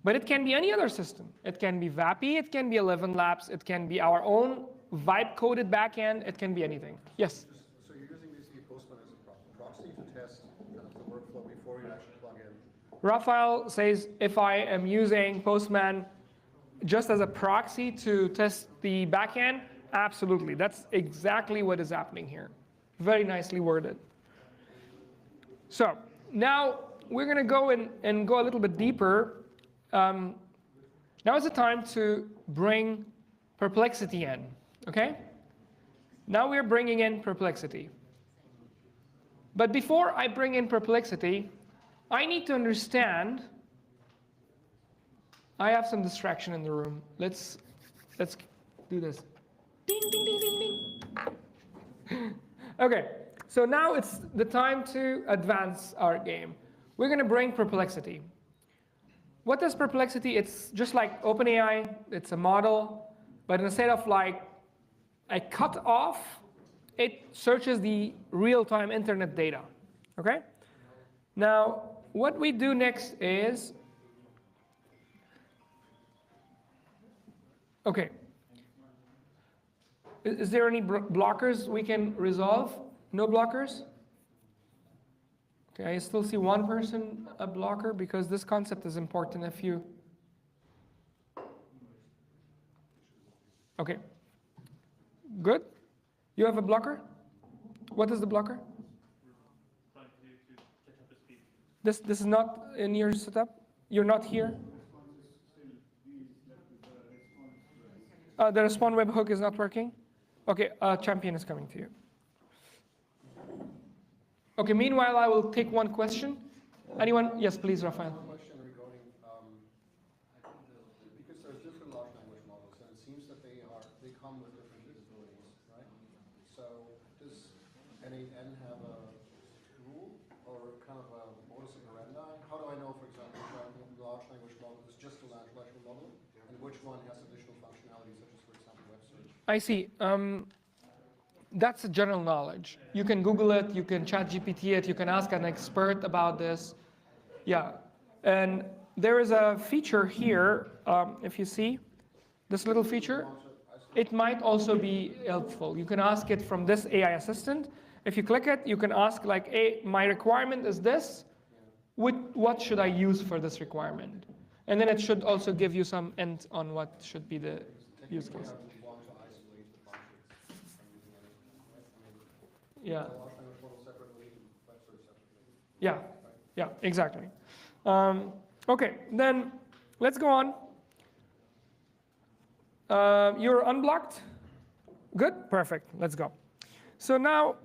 But it can be any other system. It can be VAPI, it can be ElevenLabs, it can be our own vibe-coded backend, it can be anything. Yes? So you're using basically Postman as a proxy to test kind of the workflow before you actually plug in? Raphael says if I am using Postman just as a proxy to test the backend, absolutely. That's exactly what is happening here. Very nicely worded. So now we're going to go and go a little bit deeper. Now is the time to bring Perplexity in, okay? Now we're bringing in Perplexity. But before I bring in Perplexity, I need to understand, I have some distraction in the room. Let's do this. Ding, ding, ding, ding, ding. Okay, so now it's the time to advance our game. We're going to bring Perplexity. What is Perplexity? It's just like OpenAI. It's a model, but instead of like a cutoff, it searches the real-time internet data. Okay? Now, what we do next is, okay. Is there any blockers we can resolve? No blockers? Okay, I still see one person a blocker because this concept is important if you... Okay. Good. You have a blocker? What is the blocker? This is not in your setup? You're not here? The respond webhook is not working? Okay, Champion is coming to you. Okay, meanwhile, I will take one question. Anyone? Yes, please, Raphael. Question regarding, because there's different large language models, and it seems that they come with different capabilities, right? So does NAN have a rule or kind of a modus operandi? How do I know, for example, the large language model is just a large language model, and which one has additional functionality, such as, for example, web search? I see. That's general knowledge. You can Google it, you can chat GPT it, you can ask an expert about this. Yeah, and there is a feature here, if you see, this little feature, it might also be helpful. You can ask it from this AI assistant. If you click it, you can ask like, hey, my requirement is this, what should I use for this requirement? And then it should also give you some hint on what should be the use case. Yeah. Yeah, yeah, exactly. Okay, then let's go on. You're unblocked? Good, perfect, let's go. So now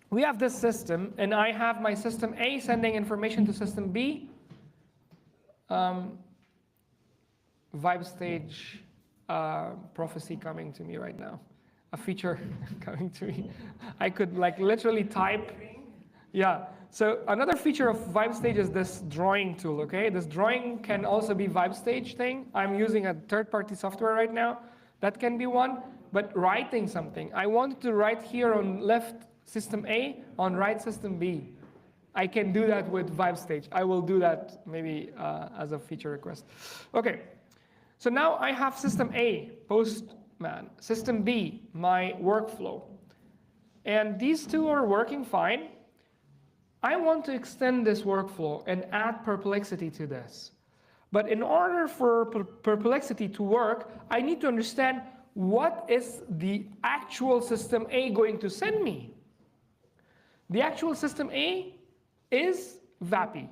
we have this system, and I have my system A sending information to system B. Vibe stage prophecy coming to me right now. A feature coming to me. I could like literally type. Yeah. So another feature of VibeStage is this drawing tool, okay? This drawing can also be VibeStage thing. I'm using a third-party software right now. That can be one. But writing something. I wanted to write here on left system A, on right system B. I can do that with VibeStage. I will do that maybe as a feature request. Okay. So now I have system A, Postman. System B, my workflow. and these two are working fine. I want to extend this workflow and add Perplexity to this. But in order for Perplexity to work, I need to understand what is the actual system A going to send me. The actual system A is VAPI.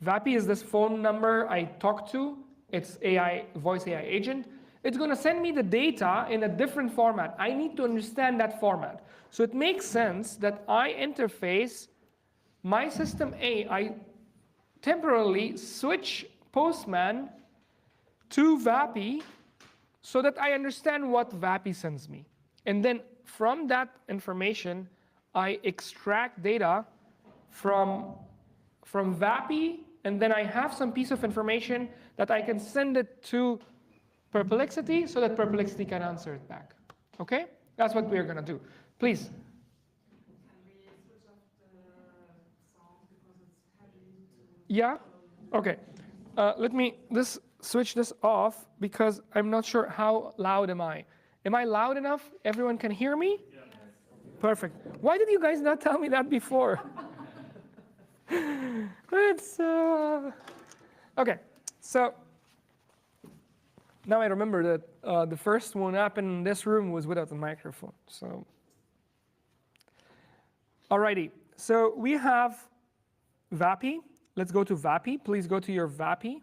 VAPI is this phone number I talk to. It's voice AI agent. It's going to send me the data in a different format. I need to understand that format. So it makes sense that I interface my system A. I temporarily switch Postman to VAPI so that I understand what VAPI sends me. And then from that information, I extract data from VAPI, and then I have some piece of information that I can send it to Perplexity so that Perplexity can answer it back. Okay? That's what we're going to do. Please. Can we switch off the sound because it's heavy to... Yeah? Okay. Let me switch this off because I'm not sure how loud am I. Am I loud enough? Everyone can hear me? Yeah. Perfect. Why did you guys not tell me that before? It's okay. So now I remember that the first one up in this room was without a microphone. So, alrighty. So we have VAPI. Let's go to VAPI. Please go to your VAPI.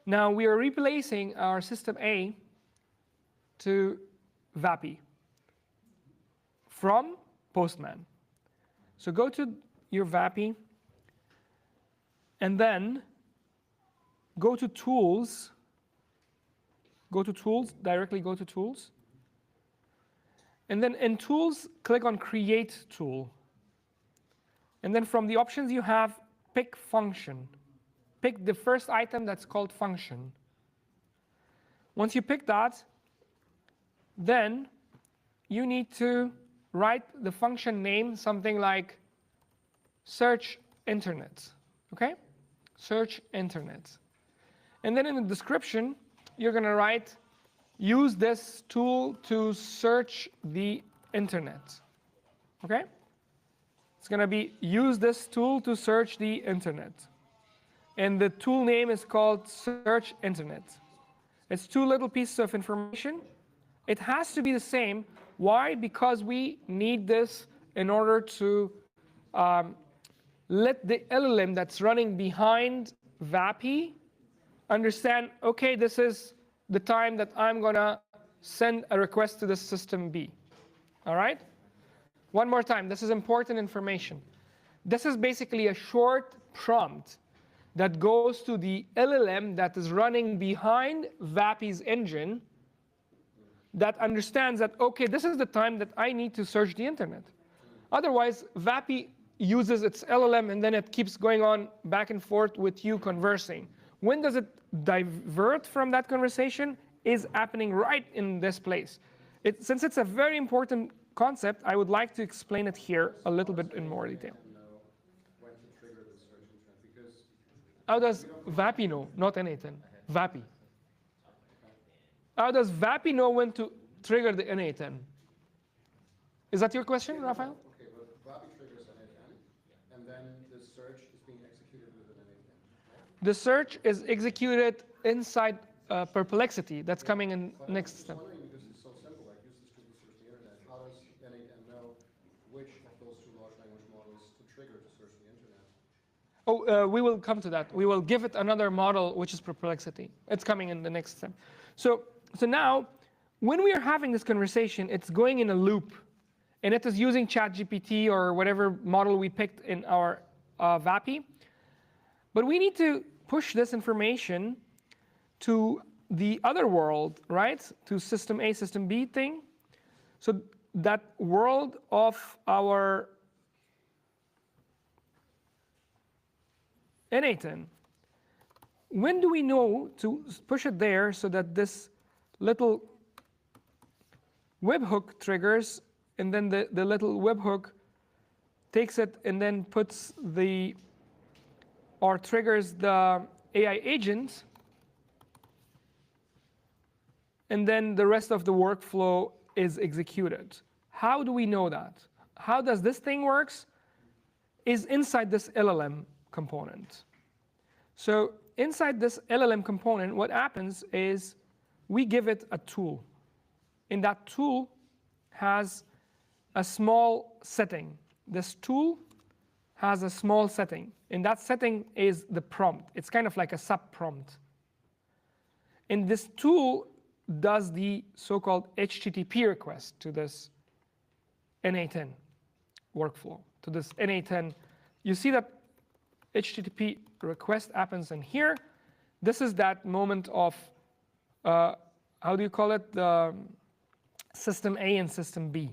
Now we are replacing our system A to VAPI from Postman. So go to your VAPI and then go to Tools. Go to Tools, directly go to Tools. And then in Tools, click on Create Tool. And then from the options you have, pick Function. Pick the first item that's called Function. Once you pick that, then you need to write the function name, something like search internet, okay? Search internet. And then in the description, you're going to write, use this tool to search the internet, okay? It's going to be, use this tool to search the internet. And the tool name is called search internet. It's two little pieces of information. It has to be the same. Why? Because we need this in order to let the LLM that's running behind VAPI understand, okay, this is the time that I'm going to send a request to the system B. All right? One more time. This is important information. This is basically a short prompt that goes to the LLM that is running behind VAPI's engine that understands that, okay, this is the time that I need to search the internet. Otherwise, VAPI uses its LLM and then it keeps going on back and forth with you conversing. When does it divert from that conversation is happening right in this place. Since it's a very important concept, I would like to explain it here a little bit in more detail. How does VAPI know? Not N8N. VAPI. How does VAPI know when to trigger the N8N? Is that your question, Raphael? Okay, but VAPI triggers N8N, and then the search is being executed with an N8N. The search is executed inside Perplexity. That's coming in next step. I'm wondering, this is so simple, like use this tool to search the internet. How does N8N know which of those two large language models to trigger to search the internet? Oh, we will come to that. We will give it another model, which is Perplexity. It's coming in the next step. So now, when we are having this conversation, it's going in a loop. And it is using ChatGPT or whatever model we picked in our VAPI. But we need to push this information to the other world, right? To system A, system B thing. So that world of our N8N. When do we know to push it there so that this little webhook triggers, and then the little webhook takes it and then puts or triggers the AI agent and then the rest of the workflow is executed. How do we know that? How does this thing works? Is inside this LLM component. So inside this LLM component, what happens is we give it a tool. And that tool has a small setting. This tool has a small setting. And that setting is the prompt. It's kind of like a sub-prompt. And this tool does the so-called HTTP request to this NA10 workflow, to this NA10. You see that HTTP request happens in here. This is that moment of, how do you call it, the system A and system B.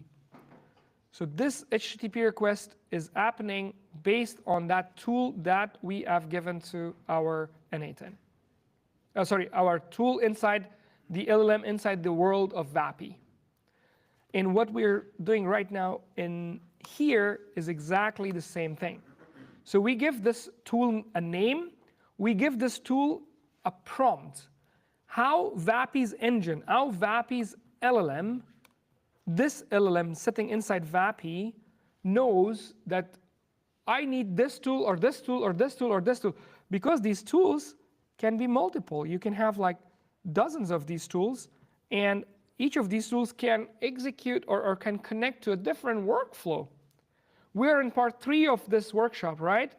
So this HTTP request is happening based on that tool that we have given to our NA10. Our tool inside the LLM inside the world of VAPI. And what we're doing right now in here is exactly the same thing. So we give this tool a name. We give this tool a prompt. How VAPI's engine, how VAPI's LLM, this LLM sitting inside VAPI knows that I need this tool or this tool or this tool or this tool, because these tools can be multiple. You can have like dozens of these tools, and each of these tools can execute or can connect to a different workflow. We're in part 3 of this workshop, right?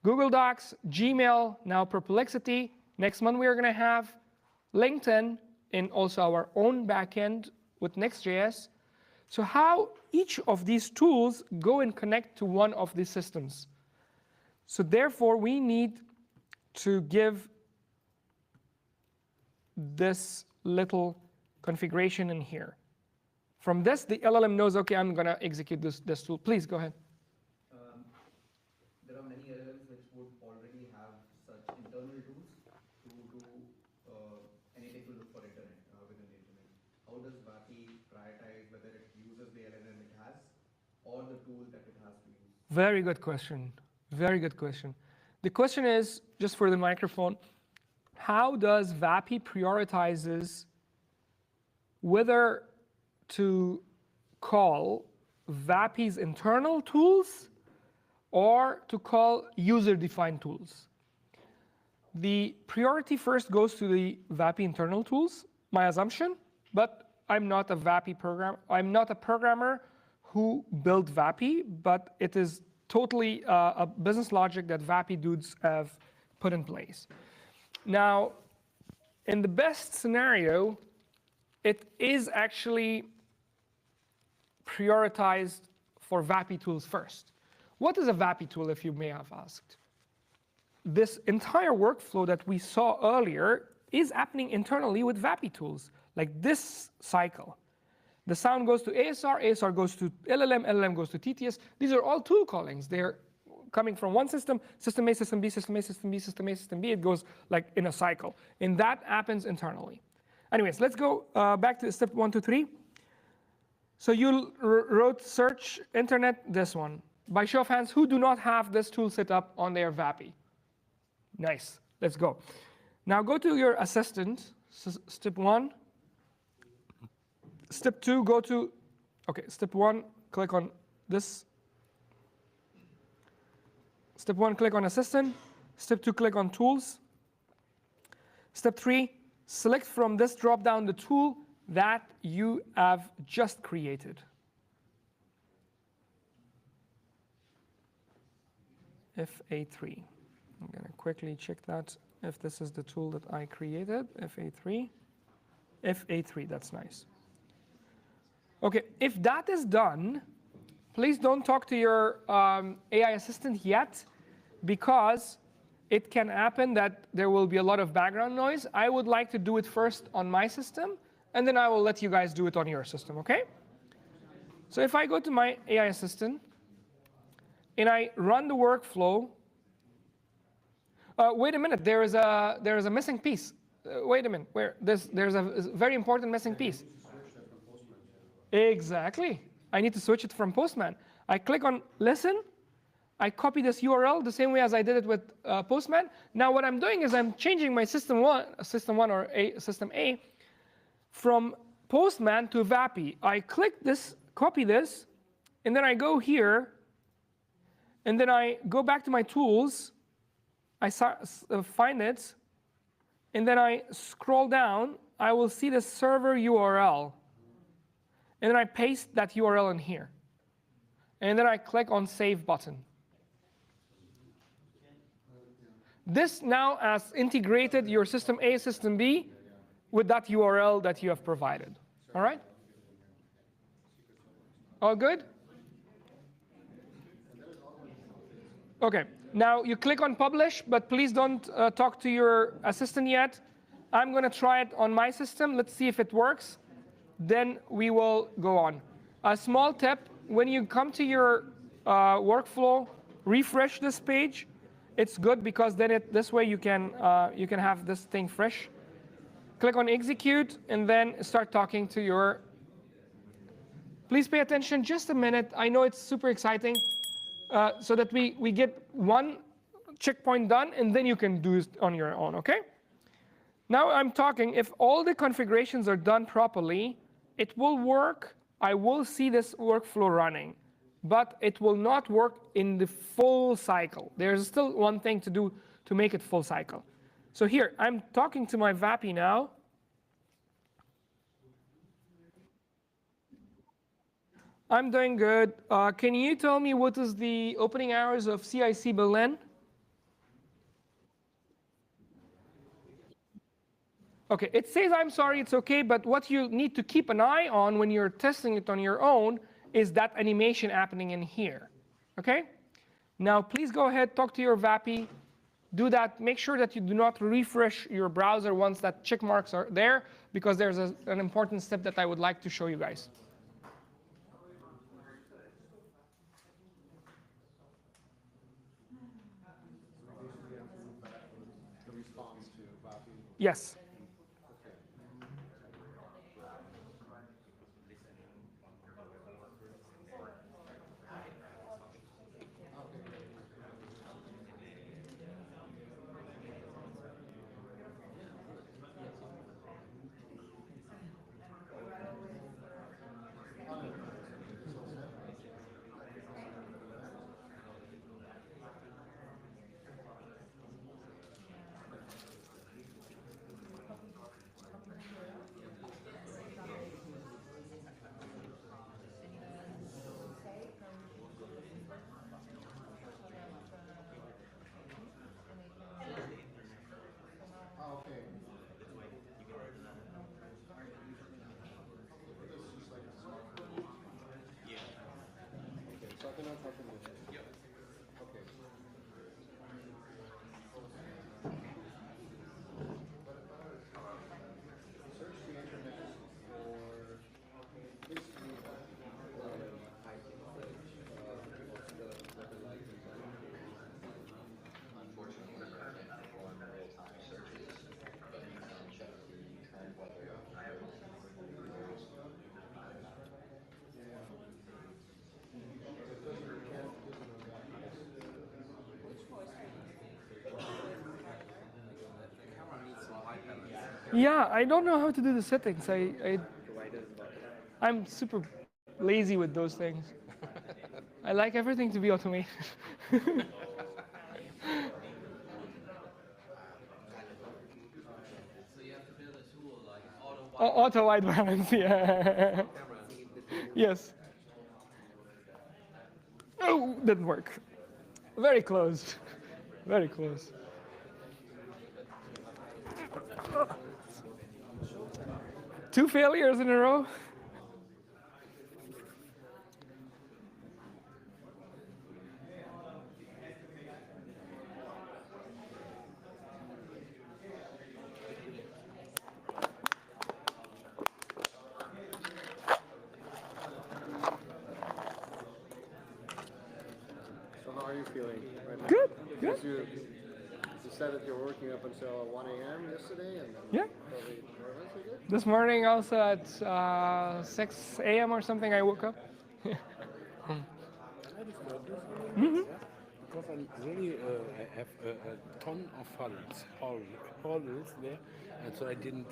Google Docs, Gmail, now Perplexity. Next month we are going to have LinkedIn and also our own backend with Next.js. So how each of these tools go and connect to one of these systems. So therefore, we need to give this little configuration in here. From this, the LLM knows, OK, I'm going to execute this tool. Please go ahead. There are many LLMs which would already have such internal tools to do anything to look for internet within the internet. How does VAPI prioritize whether it uses the LLM it has or the tool that it has to use? Very good question. Very good question. The question is, just for the microphone, how does VAPI prioritizes whether to call VAPI's internal tools or to call user-defined tools? The priority first goes to the VAPI internal tools, my assumption, but I'm not a VAPI programmer. I'm not a programmer who built VAPI, but it is totally a business logic that VAPI dudes have put in place. Now, in the best scenario, it is actually prioritized for VAPI tools first. What is a VAPI tool, if you may have asked? This entire workflow that we saw earlier is happening internally with VAPI tools, like this cycle. The sound goes to ASR, ASR goes to LLM, LLM goes to TTS. These are all tool callings. They're coming from one system, system A, system B, system A, system B, system A, system B. It goes like in a cycle. And that happens internally. Anyways, let's go back to step 1, 2, 3. So you wrote search internet, this one. By show of hands, who do not have this tool set up on their VAPI? Nice. Let's go. Now go to your assistant, step 1. Step 2, go to, OK, step 1, click on this. Step 1, click on assistant. Step 2, click on tools. Step 3, select from this drop-down the tool that you have just created. FA3. I'm going to quickly check that if this is the tool that I created, FA3. FA3, that's nice. OK, if that is done, please don't talk to your AI assistant yet, because it can happen that there will be a lot of background noise. I would like to do it first on my system, and then I will let you guys do it on your system, OK? So if I go to my AI assistant, and I run the workflow, wait a minute, there is a missing piece. Wait a minute, there's a very important missing piece. Exactly. I need to switch it from Postman. I click on listen. I copy this URL the same way as I did it with Postman. Now what I'm doing is I'm changing my system one or system A from Postman to Vapi. I click this, copy this, and then I go here, and then I go back to my tools. I find it, and then I scroll down. I will see the server URL, and then I paste that URL in here. And then I click on Save button. This now has integrated your system A, system B with that URL that you have provided. All right? All good? OK. Now you click on Publish, but please don't talk to your assistant yet. I'm going to try it on my system. Let's see if it works. Then we will go on. A small tip, when you come to your workflow, refresh this page. It's good because then this way you can have this thing fresh. Click on Execute, and then start talking to your. Please pay attention just a minute. I know it's super exciting, so that we get one checkpoint done, and then you can do it on your own, OK? Now I'm talking. If all the configurations are done properly, it will work. I will see this workflow running. But it will not work in the full cycle. There's still one thing to do to make it full cycle. So here, I'm talking to my Vapi now. I'm doing good. Can you tell me what is the opening hours of CIC Berlin? OK, it says I'm sorry, it's OK. But what you need to keep an eye on when you're testing it on your own is that animation happening in here. OK? Now, please go ahead, talk to your Vapi. Do that. Make sure that you do not refresh your browser once that check marks are there, because there's an important step that I would like to show you guys. The response to Vapi. Yes. Yeah, I don't know how to do the settings. I'm super lazy with those things. I like everything to be automated. Auto white balance, yeah. Yes. Oh, didn't work. Very close. Very close. Two failures in a row. So how are you feeling right now? Good, good. You said that you were working up until 1 a.m. yesterday, and then Yeah. probably more or less you did? This morning also at 6 a.m. or something I woke up. because I really I have a ton of holes there, and so I didn't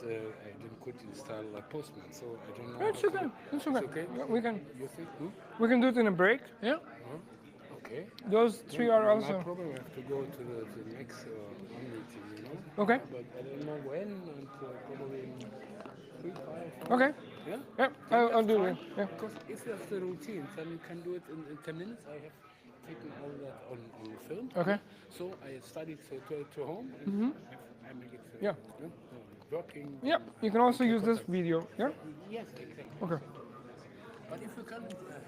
could install a Postman. So I don't know. It's how okay. to- It's okay. okay. We can You think? Hmm? we can do it in a break. Yeah. Okay. Those three are My also problem. I have to go to the next one meeting. You know. okay. But I don't know when. And probably in 3, 5. 4. Okay. Yeah. Yeah. I'll do it. Yeah. Because if that's the routine, then you can do it in 10 minutes. I have taken all that on film. Okay. So I studied to home and I make it Yeah. working. Yeah. You can also use this video. Yeah. Yes, exactly. Okay. But if you can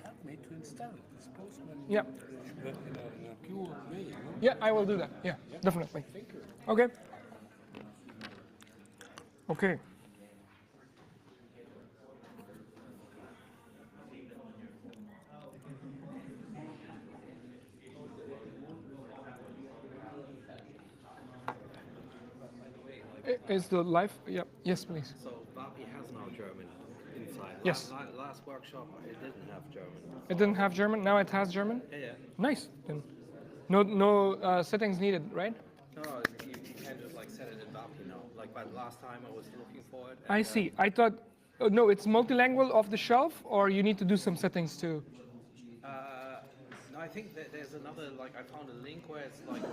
help me to install this Postman Yeah. in a pure way, you know? Yeah, I will do that. Yeah, definitely. Thank you. Okay. Okay. Is the live? Yeah. Yes, please. So Vapi has now German inside. Yes. Last workshop it didn't have German. It didn't have German. Now it has German. Yeah. Nice. Then, no settings needed, right? No, you can just like set it in Vapi now. Like, but last time I was looking for it. I see. I thought. No, it's multilingual off the shelf, or you need to do some settings too. No, I think that there's another. Like, I found a link where it's like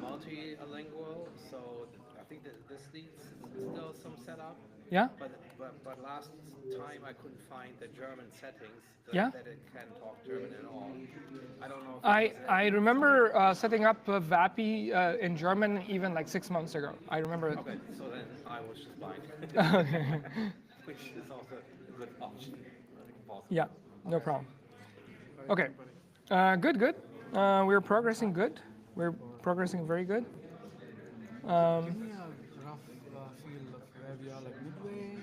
multilingual. So I think that this needs still some setup. Yeah. But last time I couldn't find the German settings Yeah. that it can talk German at all. I don't know. If I remember setting up Vapi in German even like 6 months ago. I remember it. Okay, so then I was just blind. Okay. Which is also a good option. Possible. Yeah, no problem. Okay, good. We're progressing good. We're progressing very good. Give me a rough feel of where we are, like midway.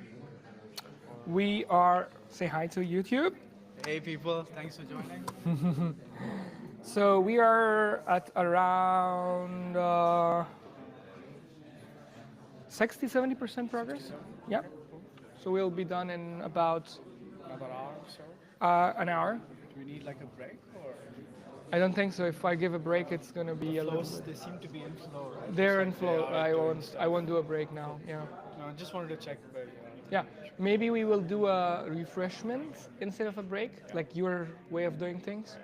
We are, say hi to YouTube. Hey people, thanks for joining. So we are at around 60-70% progress. Yeah. So we'll be done in about Another hour or so. an hour. Do we need like a break or? I don't think so. If I give a break, it's gonna be a little. Flows, they seem to be in flow, right? They're Just in like flow. they are I won't do a break now. Yeah. No, I just wanted to check where you are. Yeah. Maybe we will do a refreshment instead of a break, like your way of doing things.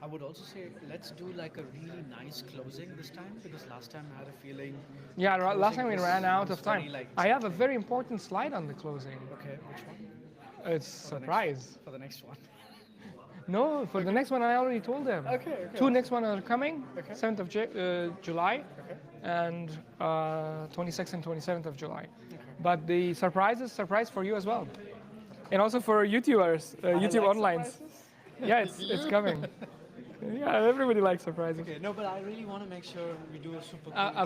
I would also say let's do like a really nice closing this time because last time I had a feeling. Yeah. Last time we closing ran out was of time. very, like, I have a very important slide on the closing. Okay, which one? It's surprise. For the next one. No, for the next one I already told them. Okay. 2 next one are coming. Okay. 7th of July Okay. and 26th and 27th of July. But the surprise is surprise for you as well, and also for YouTubers, YouTube Online. Yeah, it's coming. Yeah, everybody likes surprises. Okay, no, but I really want to make sure we do a super. A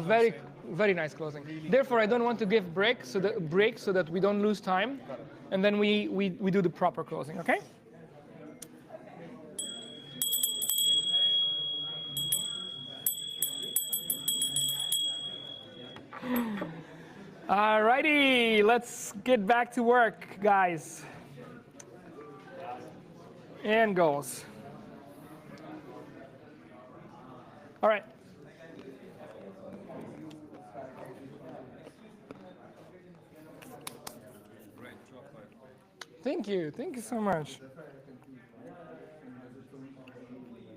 very nice closing. Therefore, I don't want to give break so that we don't lose time, and then we do the proper closing. Okay. Alrighty, let's get back to work, guys. And goals. All right. Thank you so much.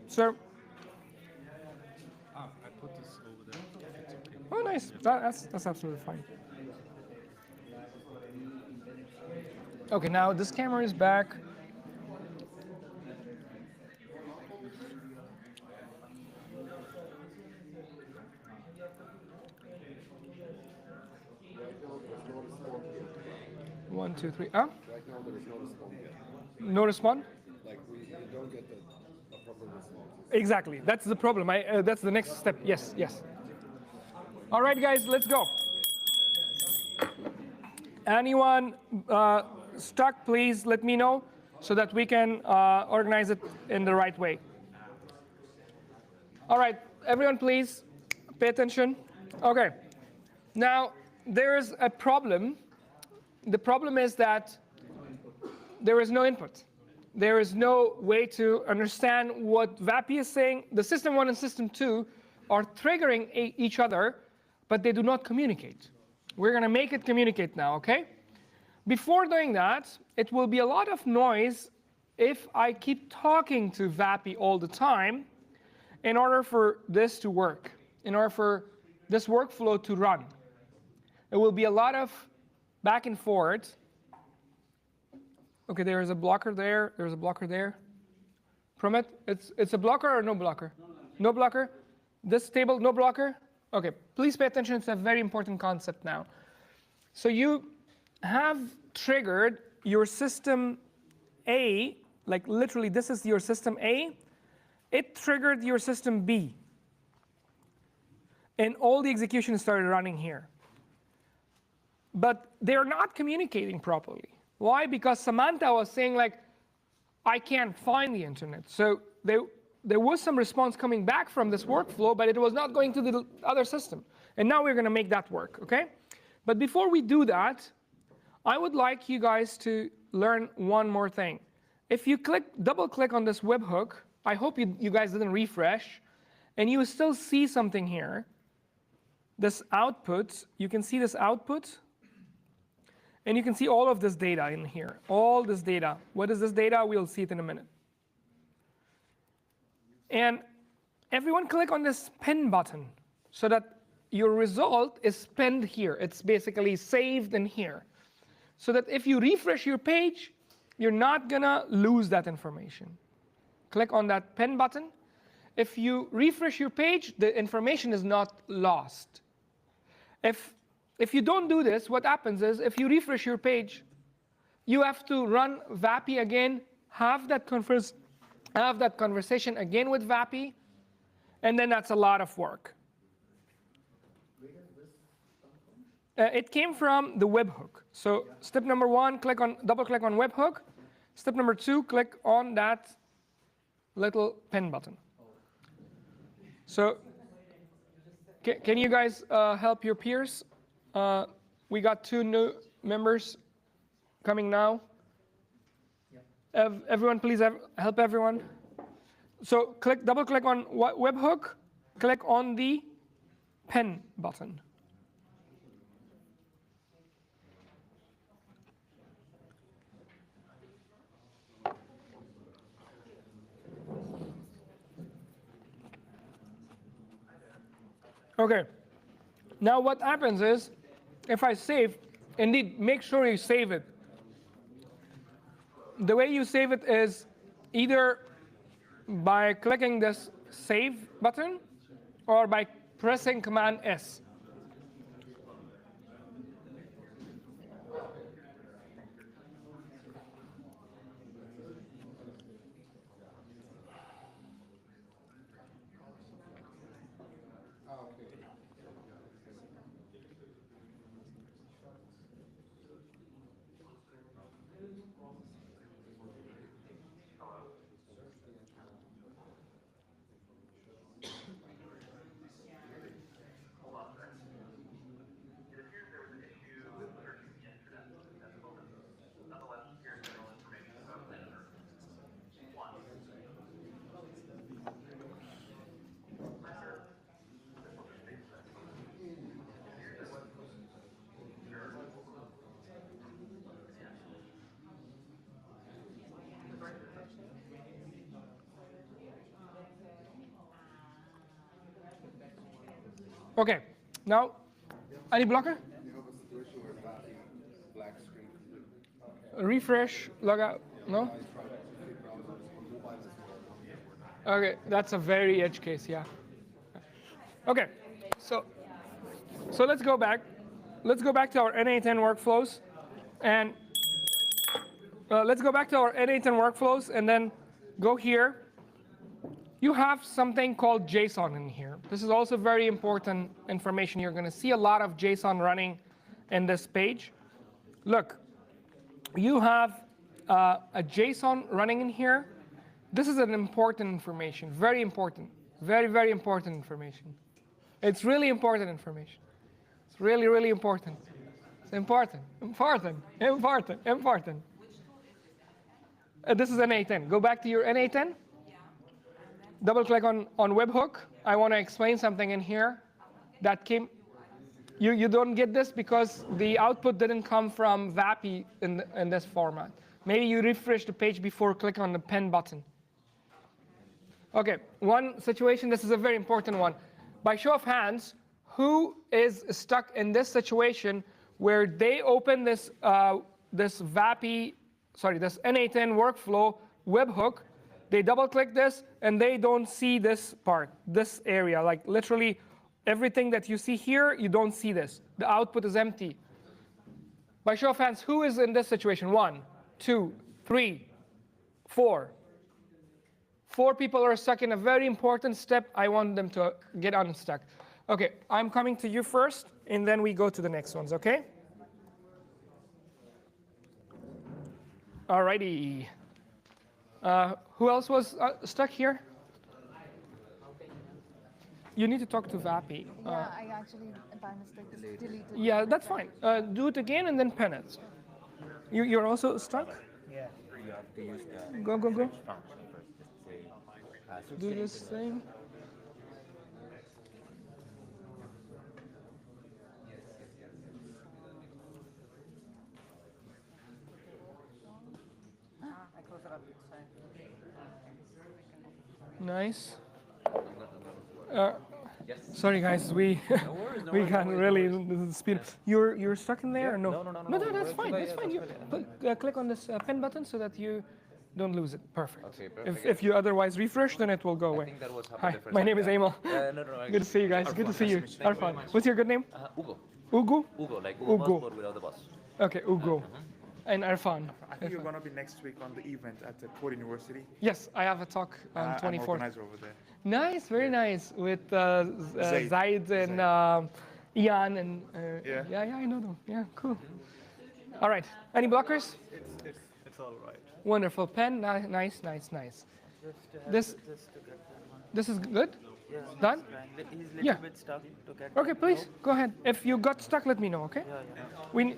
Sir. I put this over there. Oh, nice. That's absolutely fine. Okay, now this camera is back. One, two, three. Right now, there is no response yet. No response? Like, we don't get a proper response. Exactly. That's the problem. That's the next step. Yes. All right, guys, let's go. Anyone stuck, please let me know so that we can organize it in the right way. All right, everyone, please pay attention. Okay. Now, there is a problem. The problem is that there is no input. There is no way to understand what Vapi is saying. The system 1 and system 2 are triggering each other, but they do not communicate. We're going to make it communicate now, okay? Before doing that, it will be a lot of noise if I keep talking to VAPI all the time in order for this to work, in order for this workflow to run. It will be a lot of back and forth. OK, there is a blocker there. There's a blocker there. Promit, it's a blocker or no blocker? No blocker? This table, no blocker? OK, please pay attention. It's a very important concept now. So you have triggered your system A, like literally this is your system A. It triggered your system B. And all the execution started running here. But they're not communicating properly. Why? Because Samantha was saying, like, I can't find the internet. So there was some response coming back from this workflow, but it was not going to the other system. And now we're going to make that work, OK? But before we do that, I would like you guys to learn one more thing. If you double-click on this webhook, I hope you guys didn't refresh, and you still see something here. This output, you can see this output. And you can see all of this data in here, all this data. What is this data? We'll see it in a minute. And everyone click on this pin button so that your result is pinned here. It's basically saved in here. So that if you refresh your page, you're not going to lose that information. Click on that pin button. If you refresh your page, the information is not lost. If you don't do this, what happens is if you refresh your page, you have to run VAPI again, have that conversation again with VAPI, and then that's a lot of work. It came from the webhook. So step number 1, double-click on webhook. Step number 2, click on that little pen button. So can you guys help your peers? We got 2 new members coming now. Everyone, please help everyone. So double-click on webhook. Click on the pen button. OK. Now what happens is, if I save, indeed, make sure you save it. The way you save it is either by clicking this Save button or by pressing Command S. OK. Now, any blocker? Refresh, log out. No? OK, that's a very edge case, yeah. OK, so let's go back. Let's go back to our NA10 workflows. And let's go back to our NA10 workflows and then go here. You have something called JSON in here. This is also very important information. You're going to see a lot of JSON running in this page. Look, you have a JSON running in here. This is an important information, very important, very, very important information. It's really important information. It's really, really important. It's important, important, important, important. This is NA10. Go back to your NA10. Double-click on webhook. I want to explain something in here that came. You don't get this because the output didn't come from VAPI in this format. Maybe you refresh the page before clicking on the pen button. Okay, one situation, this is a very important one. By show of hands, who is stuck in this situation where they open this this VAPI, this N8N workflow webhook, they double click this and they don't see this part, this area, like literally everything that you see here, you don't see this. The output is empty. By show of hands, who is in this situation? 1, 2, 3, 4. 4 people are stuck in a very important step. I want them to get unstuck. Okay, I'm coming to you first, and then we go to the next ones, okay? Alrighty. Who else was stuck here? You need to talk to VAPI. Yeah, I actually, by mistake, deleted. Yeah, that's fine. Do it again and then pen it. You're also stuck? Yeah. You have to use the Go. function first. Do this thing. Nice. Sorry guys, we we can't really speed. You're stuck in there or no? No, that's fine. That's fine. You click on this pen button so that you don't lose it. Perfect. Okay, perfect. If you otherwise refresh, then it will go away. think that was Hi, the first my name is time. Emil. No, Good to see you guys. Good to see you. Arfan. What's your good name? Ugo. Ugo? Ugo, like Ugo. Ugo, but without the boss. Okay, Ugo. And Arfan. I think you're going to be next week on the event at the Port University. Yes, I have a talk on I'm 24th. organizer over there. Nice, very nice. With Zaid and Ian and yeah, I know them. Yeah, cool. All right. Any blockers? It's all right. Wonderful. Pen. Nice. This is good. Yeah. Done. He's little Yeah. bit stuck to get. Okay, please go ahead. If you got stuck, let me know. Okay. We.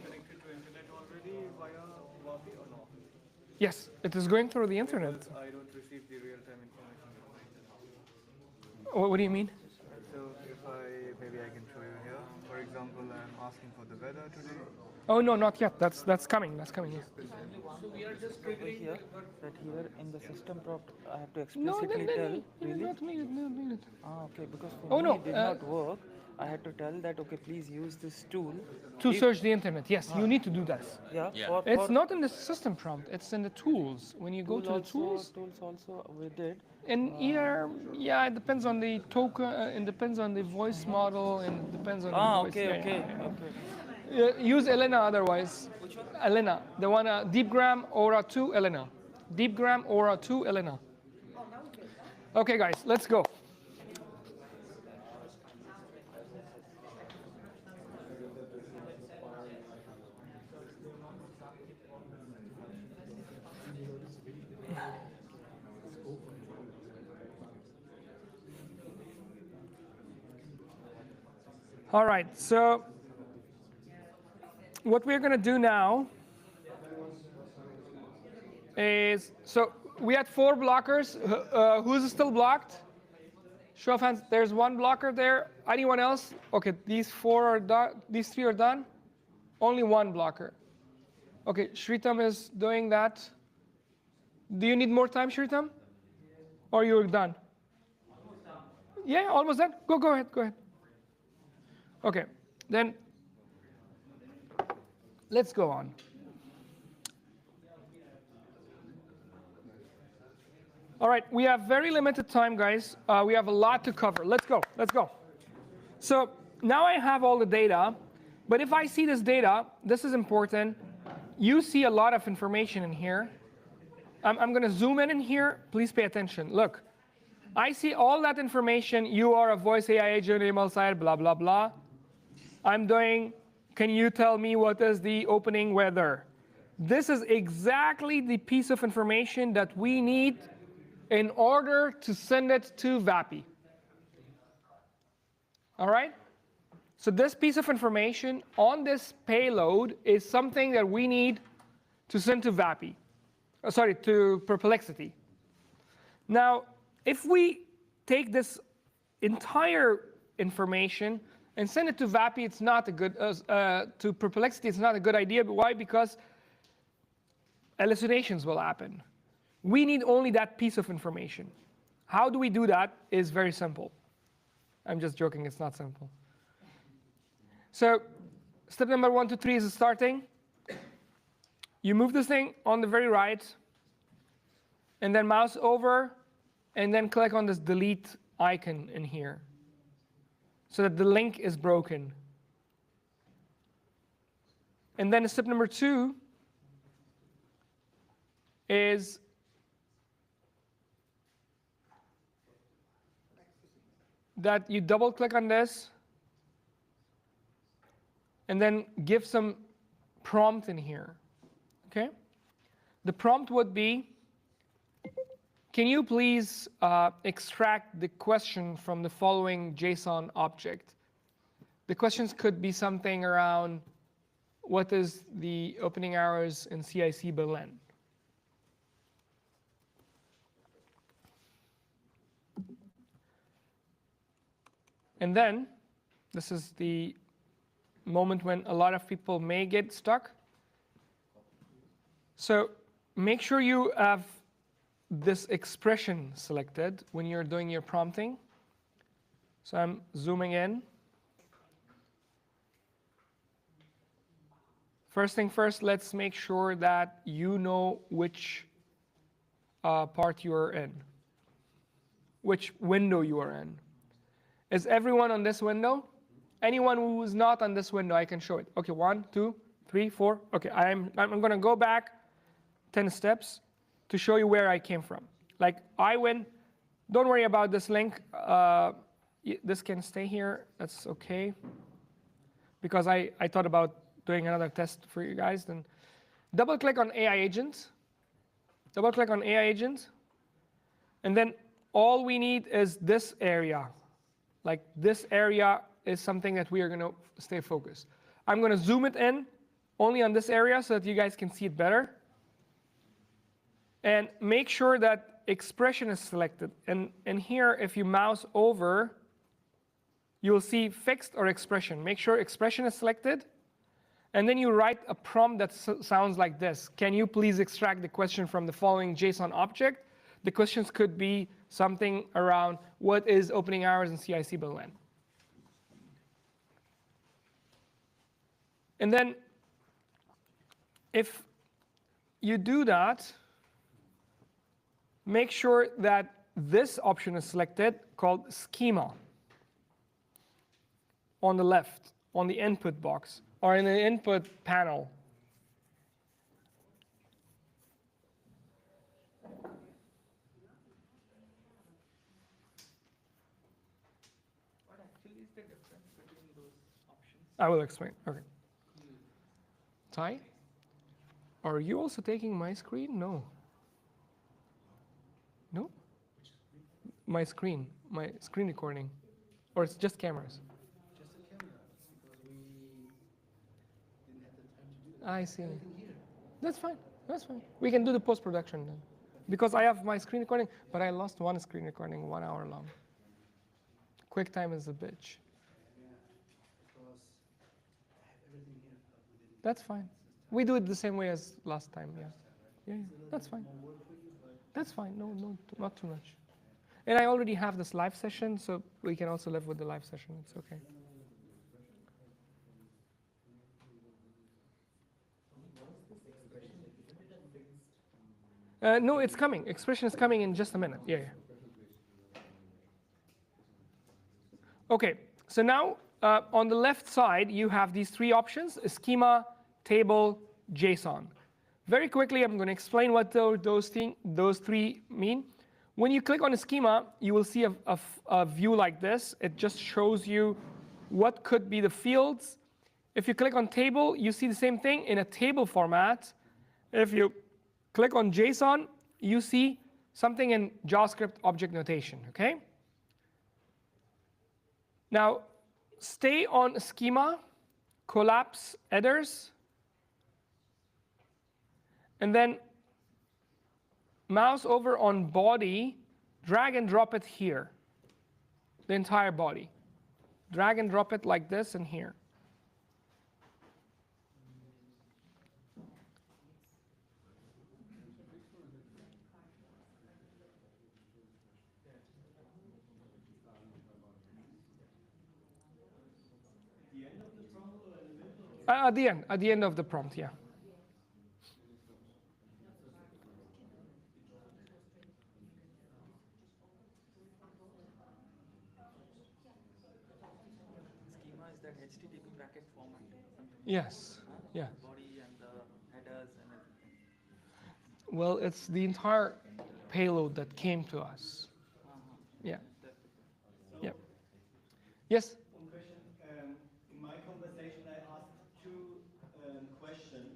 Yes, it is going through the internet. I don't receive the real-time information. What do you mean? So if maybe I can show you here. For example, I'm asking for the weather today. Oh no, not yet. That's coming. That's coming. Yes. So we are just here that here in the system prompt I have to No, explicitly tell. Really? not need it. Ah, okay. Because for Oh, me no, it did not work. I had to tell that okay, please use this tool To search the internet. Yes, you need to do that. Yeah. It's not in the system prompt. It's in the tools. When you go to the tools. Tools also we did. And here, yeah, it depends on the token. It depends on the voice model, and it depends on the voice. Okay. Use Elena otherwise. Which one? Elena, the one Deepgram Aura 2 Elena. Deepgram Aura 2 Elena. Okay, guys, let's go. All right, so what we're going to do now is, so we had 4 blockers. Who's still blocked? Show of hands. There's 1 blocker there. Anyone else? Okay, these 4 are done. These 3 are done. Only 1 blocker. Okay, Shritam is doing that. Do you need more time, Shritam? Or you're done? Yeah, almost done. Go ahead. Okay, then let's go on. All right, we have very limited time, guys. We have a lot to cover. Let's go. So now I have all the data, but if I see this data, this is important. You see a lot of information in here. I'm going to zoom in here. Please pay attention. Look, I see all that information. You are a voice AI agent, email site, blah, blah, blah. I'm doing, can you tell me what is the opening weather? This is exactly the piece of information that we need in order to send it to VAPI. All right? So this piece of information on this payload is something that we need to send to VAPI. To Perplexity. Now, if we take this entire information and send it to VAPI. It's not a good, to Perplexity, it's not a good idea. But why? Because hallucinations will happen. We need only that piece of information. How do we do that is very simple. I'm just joking, it's not simple. So step number 1 to 3 is starting. You move this thing on the very right, and then mouse over, and then click on this delete icon in here, so that the link is broken. And then step number 2 is that you double click on this and then give some prompt in here. Okay? The prompt would be, can you please extract the question from the following JSON object? The questions could be something around, what is the opening hours in CIC Berlin? And then, this is the moment when a lot of people may get stuck. So make sure you have this expression selected when you're doing your prompting. So I'm zooming in. First thing first, let's make sure that you know which part you are in, which window you are in. Is everyone on this window? Anyone who is not on this window, I can show it. Okay, 1, 2, 3, 4. Okay, I'm going to go back 10 steps to show you where I came from. Like I went, don't worry about this link. This can stay here. That's okay. Because I thought about doing another test for you guys. Then double click on AI agent. Double click on AI agent. And then all we need is this area. Like this area is something that we are going to stay focused. I'm going to zoom it in only on this area so that you guys can see it better. And make sure that expression is selected. And here, if you mouse over, you will see fixed or expression. Make sure expression is selected. And then you write a prompt that sounds like this. Can you please extract the question from the following JSON object? The questions could be something around, what is opening hours in CIC Berlin? And then if you do that, make sure that this option is selected called schema on the left, on the input box, or in the input panel. What actually is the difference between those options? I will explain. Okay. Ty, are you also taking my screen? No. No? My screen recording. Or it's just cameras? Just the camera, because we didn't have the time to do that. I see. That's fine. That's fine. We can do the post-production then. Because I have my screen recording, but I lost one screen recording 1 hour long. QuickTime is a bitch. That's fine. We do it the same way as last time, yeah. Yeah, that's fine. That's fine. No, not too much. And I already have this live session, so we can also live with the live session. It's okay. No, it's coming. Expression is coming in just a minute. Yeah. Okay, so now on the left side, you have these 3 options: schema, table, JSON. Very quickly, I'm going to explain what those 3 mean. When you click on a schema, you will see a view like this. It just shows you what could be the fields. If you click on table, you see the same thing in a table format. If you click on JSON, you see something in JavaScript object notation, okay? Now, stay on schema, collapse headers, and then mouse over on body, drag and drop it here. the entire body. Drag and drop it like this and here. At the end of the prompt, yeah. Schema is that HTTP bracket format. Yes. Yeah. Body and the headers and everything. Well, it's the entire payload that came to us. Yeah. Yeah. Yes. One question. In my conversation, I asked two questions,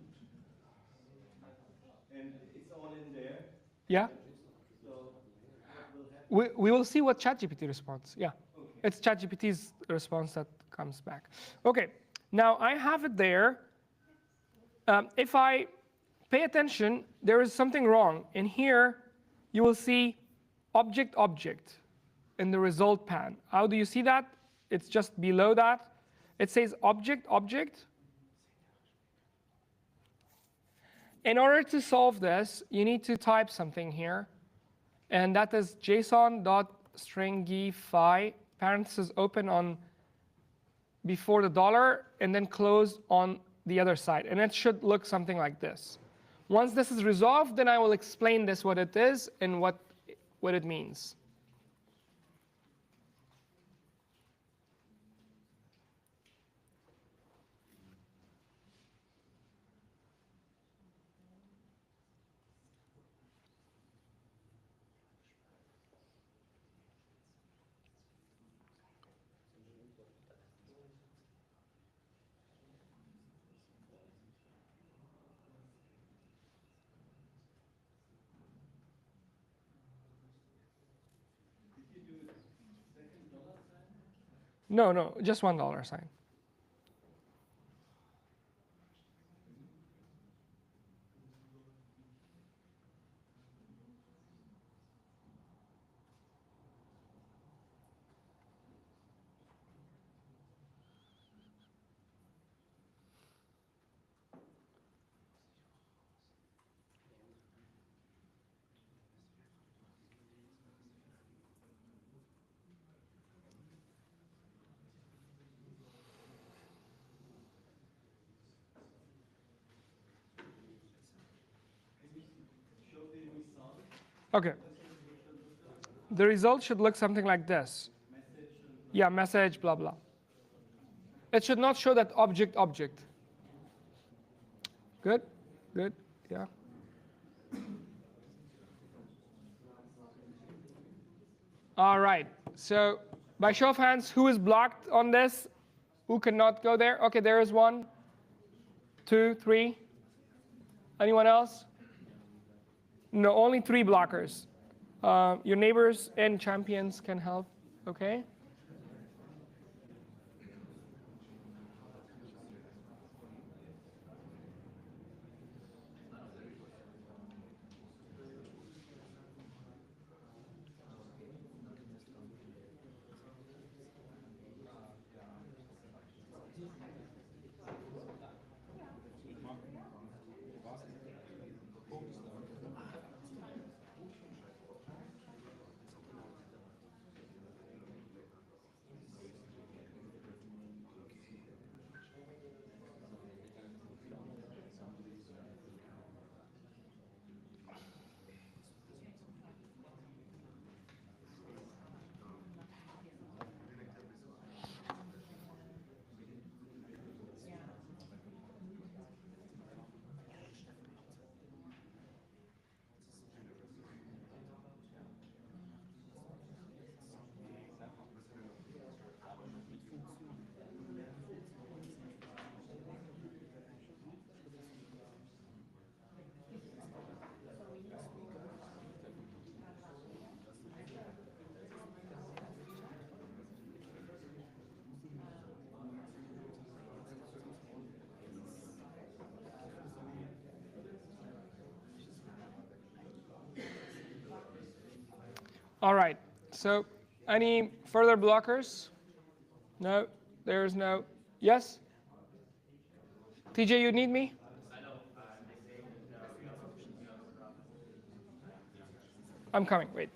and it's all in there. Yeah. So what will happen? We will see what ChatGPT responds. Yeah. Okay. It's ChatGPT's response that comes back. Okay. Now I have it there. If I pay attention, there is something wrong. In here, you will see object, object in the result pan. How do you see that? It's just below that. It says object, object. In order to solve this, you need to type something here. And that is json.stringify, parentheses open on before the dollar, and then close on the other side. And it should look something like this. Once this is resolved, then I will explain this, what it is and what it means. No, no, just $1 sign. Okay. The result should look something like this. Yeah, message, blah, blah. It should not show that object, object. Good? Good? Yeah. All right. So by show of hands, who is blocked on this? Who cannot go there? Okay, there is 1, 2, 3. Anyone else? No, only 3 blockers. Your neighbors and champions can help, okay? All right. So Any further blockers? No, there's no. Yes? TJ, you need me? I'm coming, wait.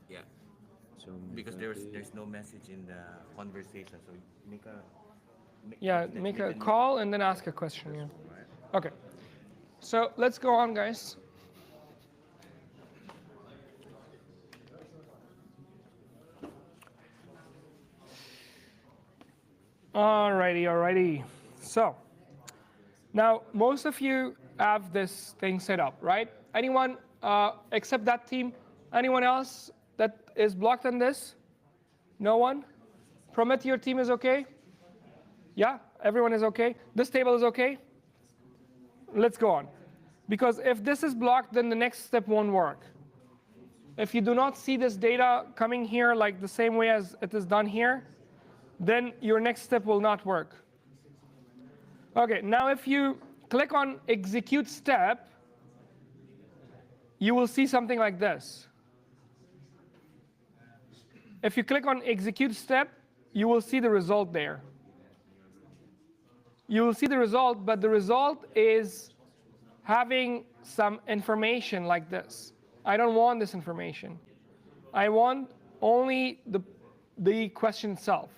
Yeah. So because there's no message in the conversation, so make a Make a call and then ask a question. Yeah. Okay. So let's go on, guys. Alrighty. So now most of you have this thing set up, right? Anyone except that team? Anyone else that is blocked on this? No one? Promit, your team is okay? Yeah, everyone is okay. This table is okay. Let's go on. Because if this is blocked, then the next step won't work. If you do not see this data coming here like the same way as it is done here, then your next step will not work. Okay, now if you click on execute step, you will see something like this. If you click on execute step, you will see the result there. You will see the result, but the result is having some information like this. I don't want this information. I want only the question itself.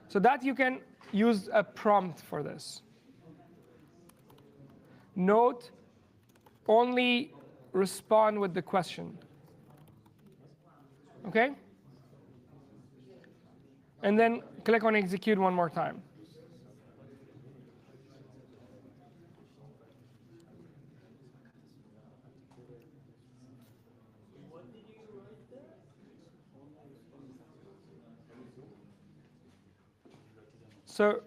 So that you can use a prompt for this. Note, only respond with the question. Okay? And then click on execute one more time. So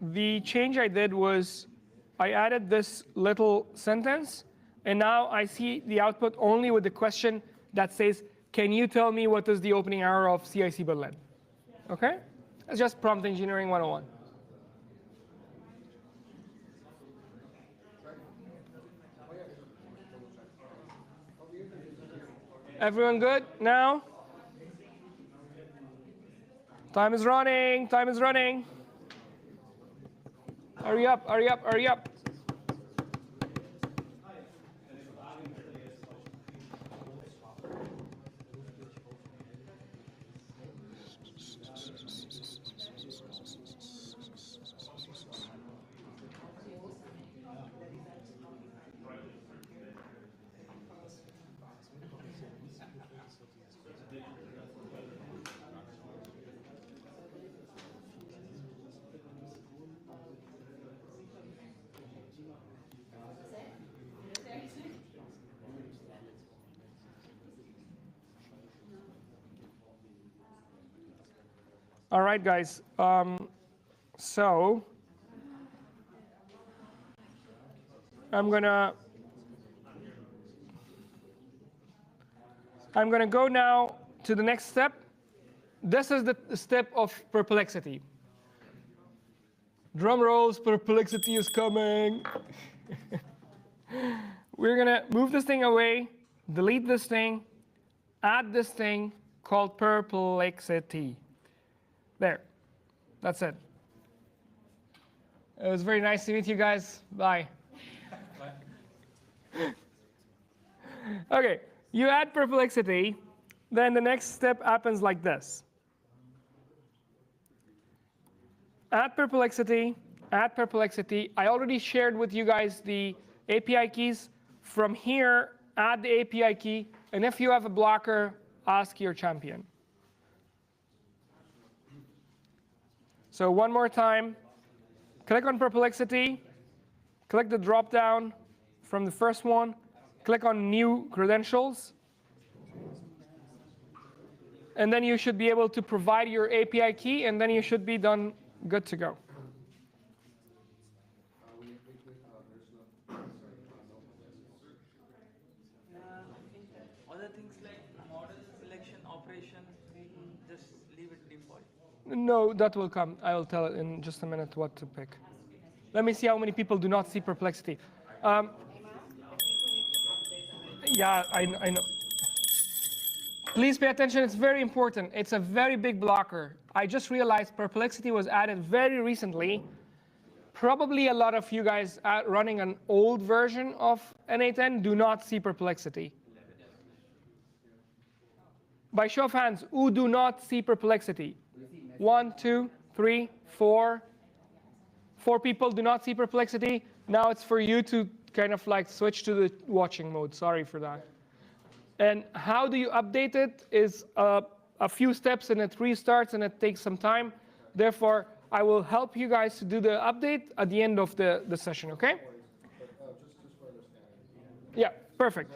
the change I did was I added this little sentence, and now I see the output only with the question that says, can you tell me what is the opening hour of CIC Berlin? Okay? It's just prompt engineering 101. Everyone good now? Time is running. Hurry up. All right, guys. So I'm gonna go now to the next step. This is the step of perplexity. Drum rolls, perplexity is coming. We're gonna move this thing away, delete this thing, add this thing called perplexity. There, that's it. It was very nice to meet you guys. Bye. Okay, you add perplexity, then the next step happens like this. Add perplexity. I already shared with you guys the API keys. From here, add the API key, and if you have a blocker, ask your champion. So one more time, click on perplexity, click the drop down from the first one, click on new credentials, and then you should be able to provide your API key, and then you should be done, good to go. Other things like model selection operation, we'll just leave it default. No, that will come. I will tell it in just a minute what to pick. Let me see how many people do not see Perplexity. Yeah, I know. Please pay attention, it's very important. It's a very big blocker. I just realized Perplexity was added very recently. Probably a lot of you guys running an old version of N8N do not see Perplexity. By show of hands, who do not see Perplexity? 1, 2, 3, 4. 4 people do not see Perplexity. Now it's for you to kind of like switch to the watching mode. Sorry for that. And how do you update it is a few steps and it restarts and it takes some time. Therefore, I will help you guys to do the update at the end of the session, okay? Yeah, perfect.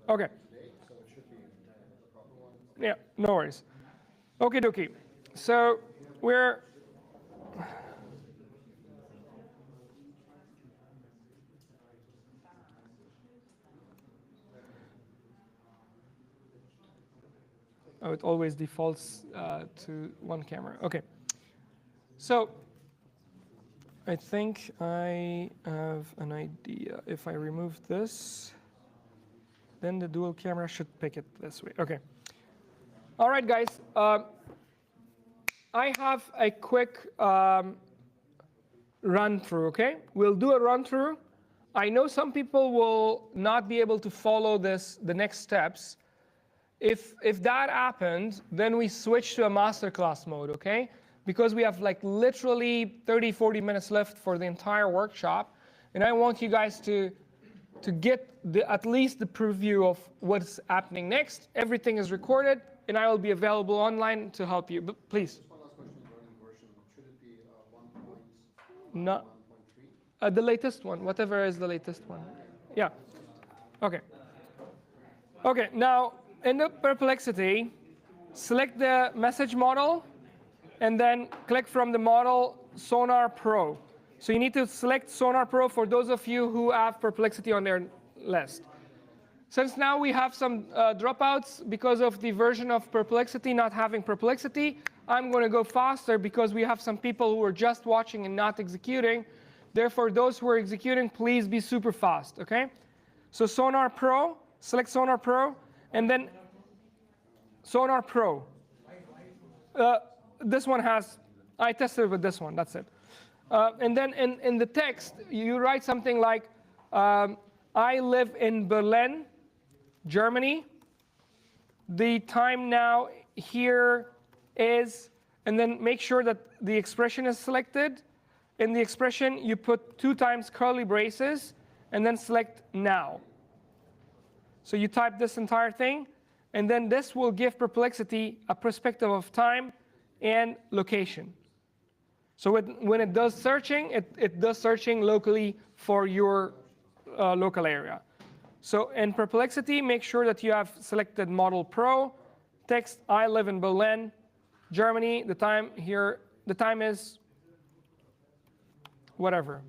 Okay. Yeah, no worries. Okie dokie. So we're oh, it always defaults to one camera. Okay. So I think I have an idea. If I remove this, then the dual camera should pick it this way. Okay. All right, guys. I have a quick run through, okay? We'll do a run through. I know some people will not be able to follow the next steps. If that happened, then we switch to a masterclass mode, okay? Because we have like literally 30, 40 minutes left for the entire workshop. And I want you guys to get at least the preview of what's happening next. Everything is recorded, and I will be available online to help you. But please. One last question, running version. Should it be 1.1? No. The latest one, whatever is the latest one. Yeah. Okay. Okay, now in the Perplexity, select the message model, and then click from the model Sonar Pro. So you need to select Sonar Pro for those of you who have Perplexity on their list. Since now we have some dropouts because of the version of Perplexity not having Perplexity, I'm going to go faster because we have some people who are just watching and not executing. Therefore, those who are executing, please be super fast, okay? So Sonar Pro, select Sonar Pro, and then Sonar Pro. This one has, I tested with this one, that's it. And then in the text, you write something like, I live in Berlin, Germany. The time now here is, and then make sure that the expression is selected. In the expression, you put 2 times curly braces, and then select now. So you type this entire thing, and then this will give Perplexity a perspective of time and location. So when it does searching, it does searching locally for your local area. So in Perplexity, make sure that you have selected Model Pro, text, I live in Berlin, Germany. The time here, the time is whatever.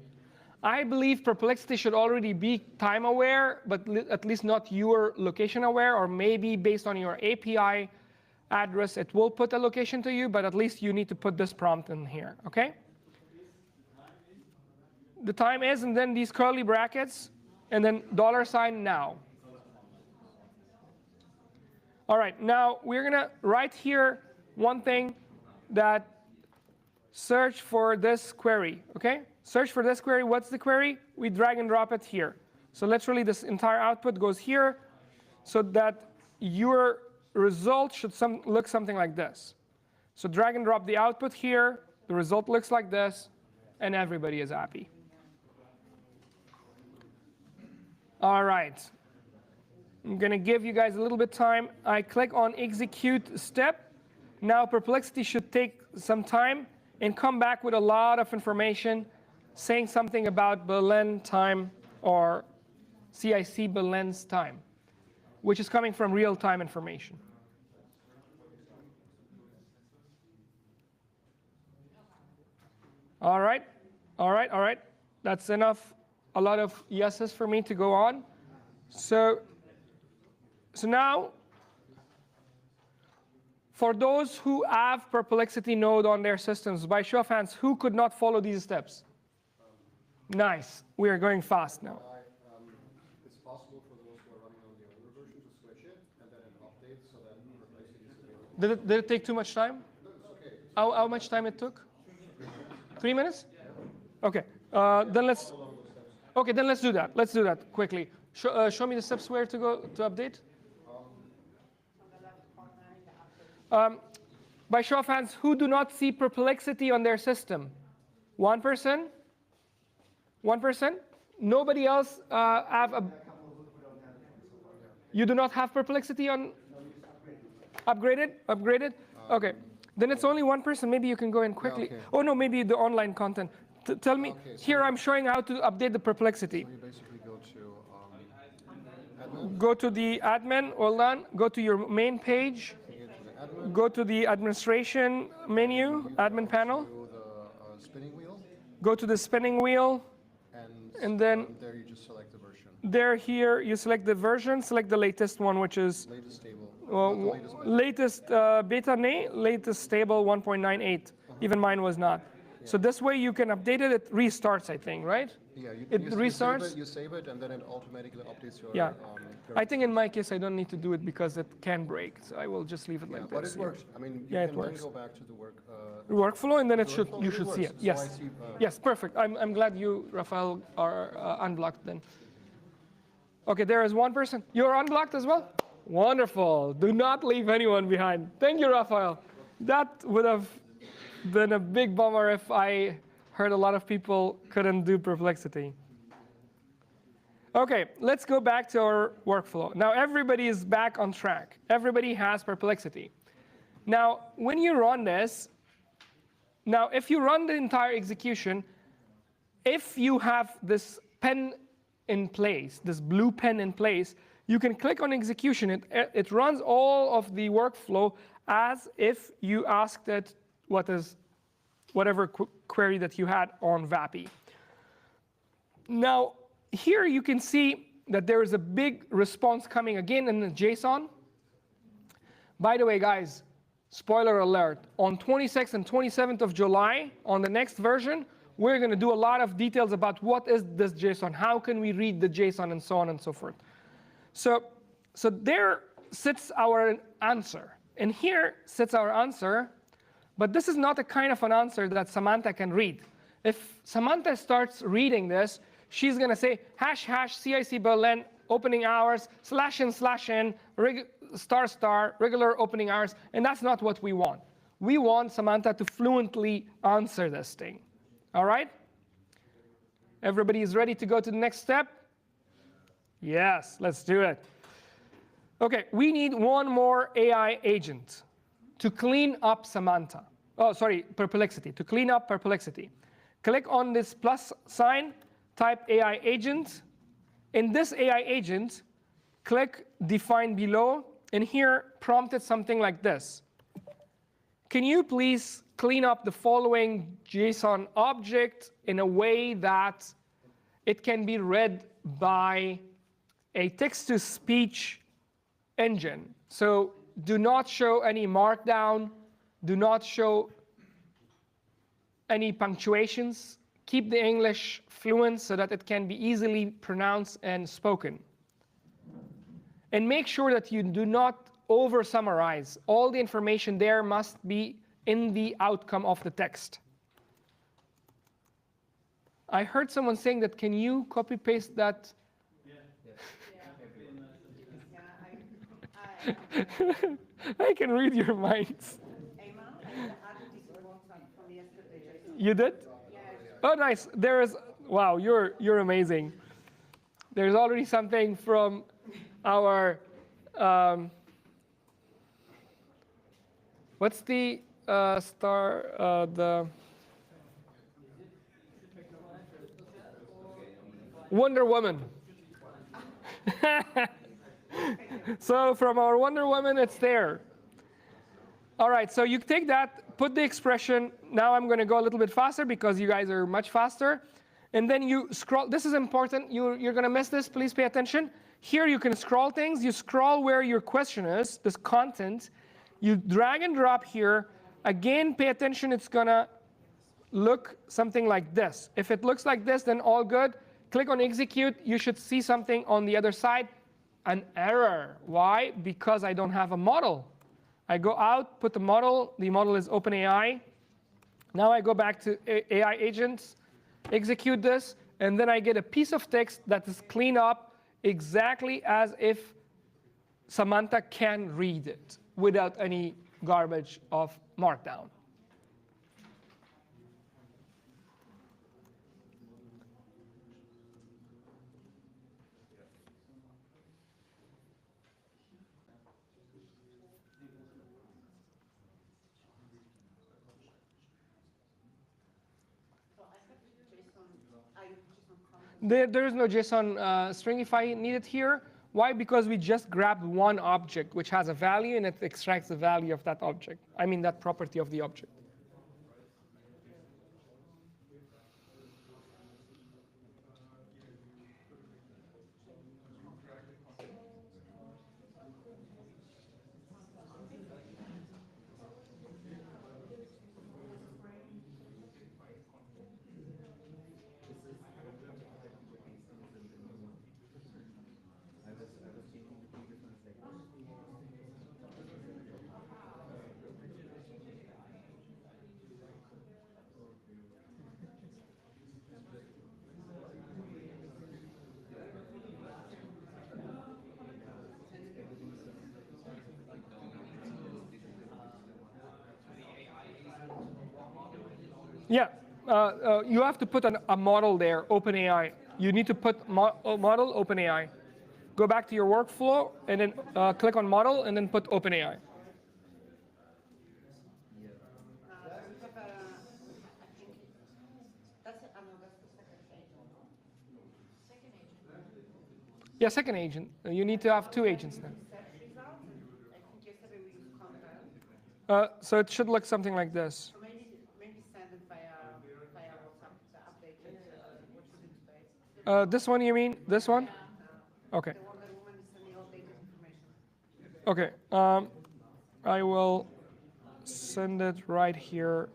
I believe Perplexity should already be time aware, but at least not your location aware, or maybe based on your API address, it will put a location to you, but at least you need to put this prompt in here, okay? The time is, and then these curly brackets, and then $ now. All right, now we're gonna write here one thing that search for this query, okay? Search for this query, what's the query? We drag and drop it here. So literally this entire output goes here so that your result should look something like this. So drag and drop the output here, the result looks like this, and everybody is happy. All right, I'm gonna give you guys a little bit time. I click on execute step. Now Perplexity should take some time and come back with a lot of information saying something about Berlin time or CIC Berlin's time, which is coming from real-time information. All right, all right, all right. That's enough. A lot of yeses for me to go on. So now, For those who have Perplexity node on their systems, by show of hands, who could not follow these steps? Nice. We are going fast now. It's possible for those who are running on the older version to switch it and then an update so that Perplexity is available. Did it take too much time? No, it's okay. How much time it took? 3 minutes? Okay. Then let's. Okay, then let's do that. Let's do that quickly. Show me the steps where to go to update. By show of hands, who do not see Perplexity on their system? One person? One person? Nobody else have a... You do not have Perplexity on... Upgraded? Upgraded? Okay. Then it's only one person. Maybe you can go in quickly. Yeah, okay. Oh, no, maybe the online content. Tell me. Okay, so Here I'm showing how to update the Perplexity. So you basically go to admin. Go to the admin, hold on. Go to your main page. You get to the admin. Go to the administration menu, admin panel. To the spinning wheel. Go to the spinning wheel. And then there you just select the version. there here, you select the version, select the latest one, which is Latest stable. latest beta nay, latest stable 1.98. Even mine was not. So this way you can update it. It restarts, I think, right? Yeah, It restarts. You save it, and then it automatically updates your. Yeah. I think in my case I don't need to do it because it can break. So I will just leave it like But this. it works. I mean, you Yeah, it can works. then go back to the Workflow, and then it should workflow, you it should see works. it. So Yes. I see, Yes, perfect. I'm glad you, Rafael, are unblocked then. Okay, there is one person. You're unblocked as well? Wonderful. Do not leave anyone behind. Thank you, Rafael. That would have been a big bummer if I heard a lot of people couldn't do Perplexity. Okay, let's go back to our workflow. Now everybody is back on track. Everybody has Perplexity. Now, when you run this, now if you run the entire execution, if you have this pen in place, this blue pen in place, you can click on execution. It runs all of the workflow as if you asked it whatever query that you had on VAPI. Now, here you can see that there is a big response coming again in the JSON. By the way, guys, spoiler alert, on 26th and 27th of July, on the next version, we're going to do a lot of details about what is this JSON, how can we read the JSON, and so on and so forth. So there sits our answer. And here sits our answer, but this is not a kind of an answer that Samantha can read. If Samantha starts reading this, she's going to say # CIC Berlin, opening hours, /n/n, **, regular opening hours, and that's not what we want. We want Samantha to fluently answer this thing. All right? Everybody is ready to go to the next step? Yes, let's do it. Okay, we need one more AI agent to clean up Samantha. Oh, sorry, Perplexity, to clean up Perplexity. Click on this plus sign, type AI agent. In this AI agent, click define below, and here prompted something like this. Can you please clean up the following JSON object in a way that it can be read by a text-to-speech engine? So do not show any markdown, do not show any punctuations, keep the English fluent so that it can be easily pronounced and spoken. And make sure that you do not over-summarize. All the information there must be in the outcome of the text. I heard someone saying that, can you copy-paste that? I can read your minds. You did? Oh, nice. There is. Wow, you're amazing. There's already something from our. What's the the Wonder Woman. So from our Wonder Woman, it's there. All right, so you take that, put the expression. Now I'm going to go a little bit faster because you guys are much faster. And then you scroll. This is important. You're going to miss this. Please pay attention. Here you can scroll things. You scroll where your question is, this content. You drag and drop here. Again, pay attention, it's gonna look something like this. If it looks like this, then all good. Click on execute, you should see something on the other side. An error. Why? Because I don't have a model. I go out, put the model is OpenAI. Now I go back to AI agents, execute this, and then I get a piece of text that is cleaned up exactly as if Samantha can read it without any garbage of Markdown. There is no JSON stringify needed here. Why? Because we just grabbed one object which has a value and it extracts the value of that object. I mean that property of the object. Yeah, you have to put a model there, OpenAI. You need to put model OpenAI. Go back to your workflow and then click on model and then put OpenAI. Yeah, second agent. You need to have two agents now. So it should look something like this. This one, you mean? This one? Okay. Okay. I will send it right here.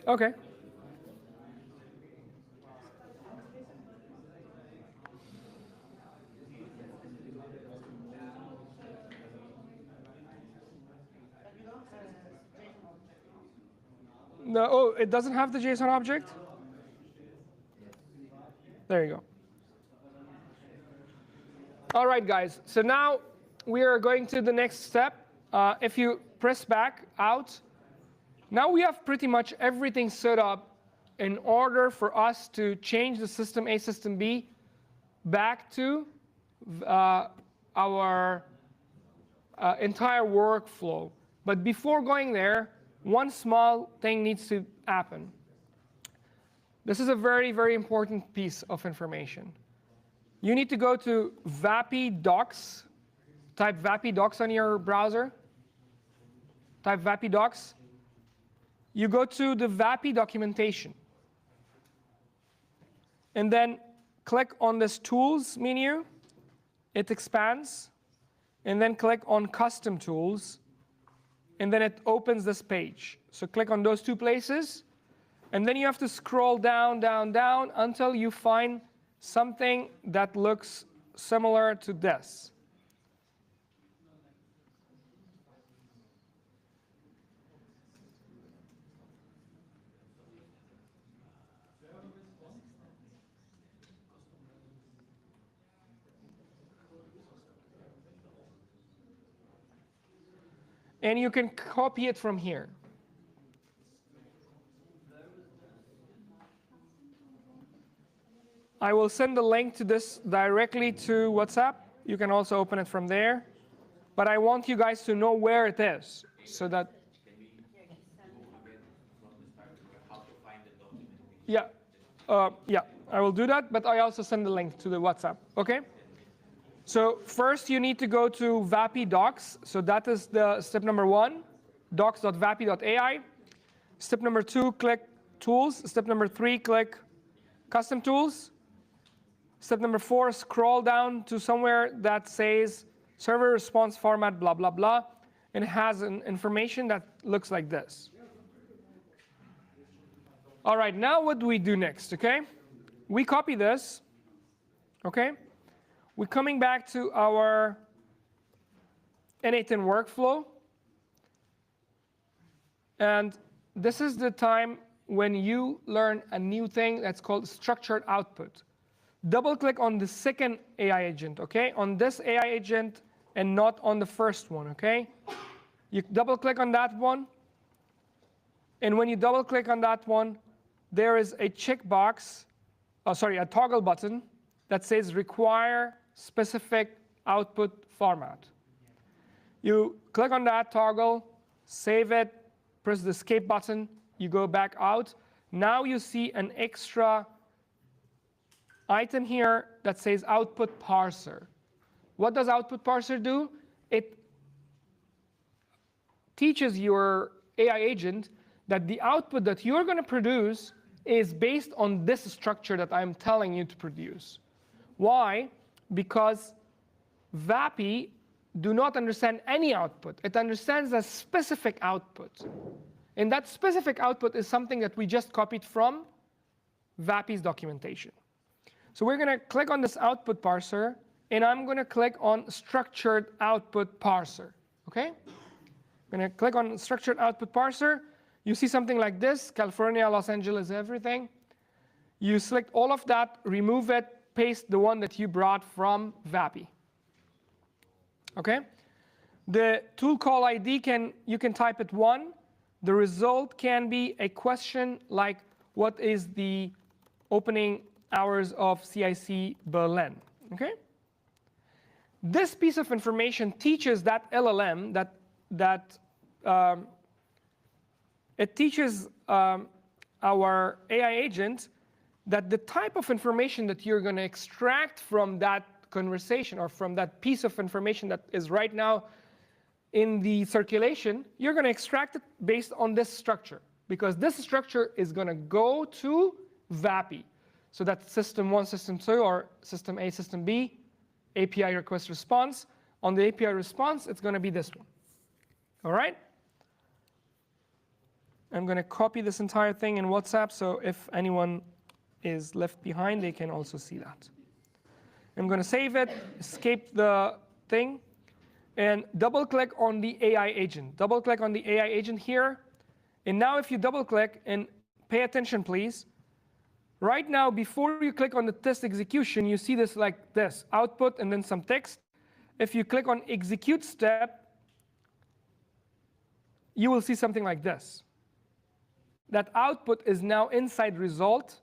Okay. No, oh, it doesn't have the JSON object? There you go. All right, guys. So now we are going to the next step. If you press back out, now we have pretty much everything set up in order for us to change the system A, system B back to our entire workflow. But before going there, one small thing needs to happen. This is a very, very important piece of information. You need to go to VAPI docs. Type VAPI docs on your browser. Type VAPI docs. You go to the VAPI documentation. And then click on this tools menu. It expands. And then click on custom tools. And then it opens this page. So click on those two places. And then you have to scroll down, down, down until you find something that looks similar to this. And you can copy it from here. I will send the link to this directly to WhatsApp. You can also open it from there. But I want you guys to know where it is, so that. Yeah, yeah, I will do that. But I also send the link to the WhatsApp. Okay. So first, you need to go to VAPI docs. So that is the step number 1, docs.vapi.ai. Step number 2, click tools. Step number 3, click custom tools. Step number 4, scroll down to somewhere that says server response format, blah, blah, blah. And it has an information that looks like this. All right, now what do we do next, okay? We copy this, okay? We're coming back to our N8N workflow. And this is the time when you learn a new thing that's called structured output. Double click on the second AI agent, okay? On this AI agent and not on the first one, okay? You double click on that one. And when you double click on that one, there is a checkbox, a toggle button that says require specific output format. You click on that toggle, save it, press the escape button, you go back out. Now you see an extra item here that says output parser. What does output parser do? It teaches your AI agent that the output that you're going to produce is based on this structure that I'm telling you to produce. Why? Because VAPI do not understand any output. It understands a specific output. And that specific output is something that we just copied from VAPI's documentation. So we're going to click on this output parser, and I'm going to click on structured output parser. Okay? I'm going to click on structured output parser. You see something like this, California, Los Angeles, everything. You select all of that, remove it, paste the one that you brought from VAPI. Okay? The tool call ID, you can type it 1. The result can be a question like, what is the opening hours of CIC Berlin? Okay? This piece of information teaches that LLM it teaches our AI agent that the type of information that you're going to extract from that conversation or from that piece of information that is right now in the circulation, you're going to extract it based on this structure, because this structure is going to go to VAPI. So that's system 1, system 2, or system A, system B, API request response. On the API response, it's going to be this one. All right? I'm going to copy this entire thing in WhatsApp, so if anyone is left behind, they can also see that. I'm going to save it, escape the thing, and double-click on the AI agent. Double-click on the AI agent here. And now if you double-click, and pay attention, please. Right now, before you click on the test execution, you see this like this, output and then some text. If you click on execute step, you will see something like this. That output is now inside result,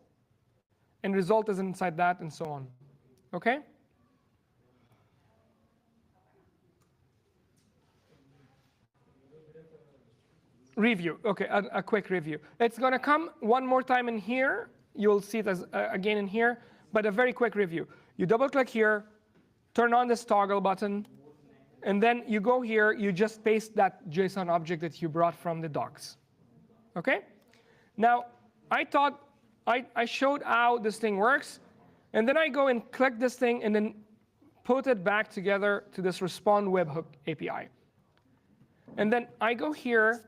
and result is inside that, and so on. Okay? Review. Okay, a quick review. It's going to come one more time in here. You'll see it as again in here, but a very quick review. You double-click here, turn on this toggle button, and then you go here, you just paste that JSON object that you brought from the docs. Okay? Now, I thought I showed how this thing works, and then I go and click this thing and then put it back together to this respond webhook API. And then I go here,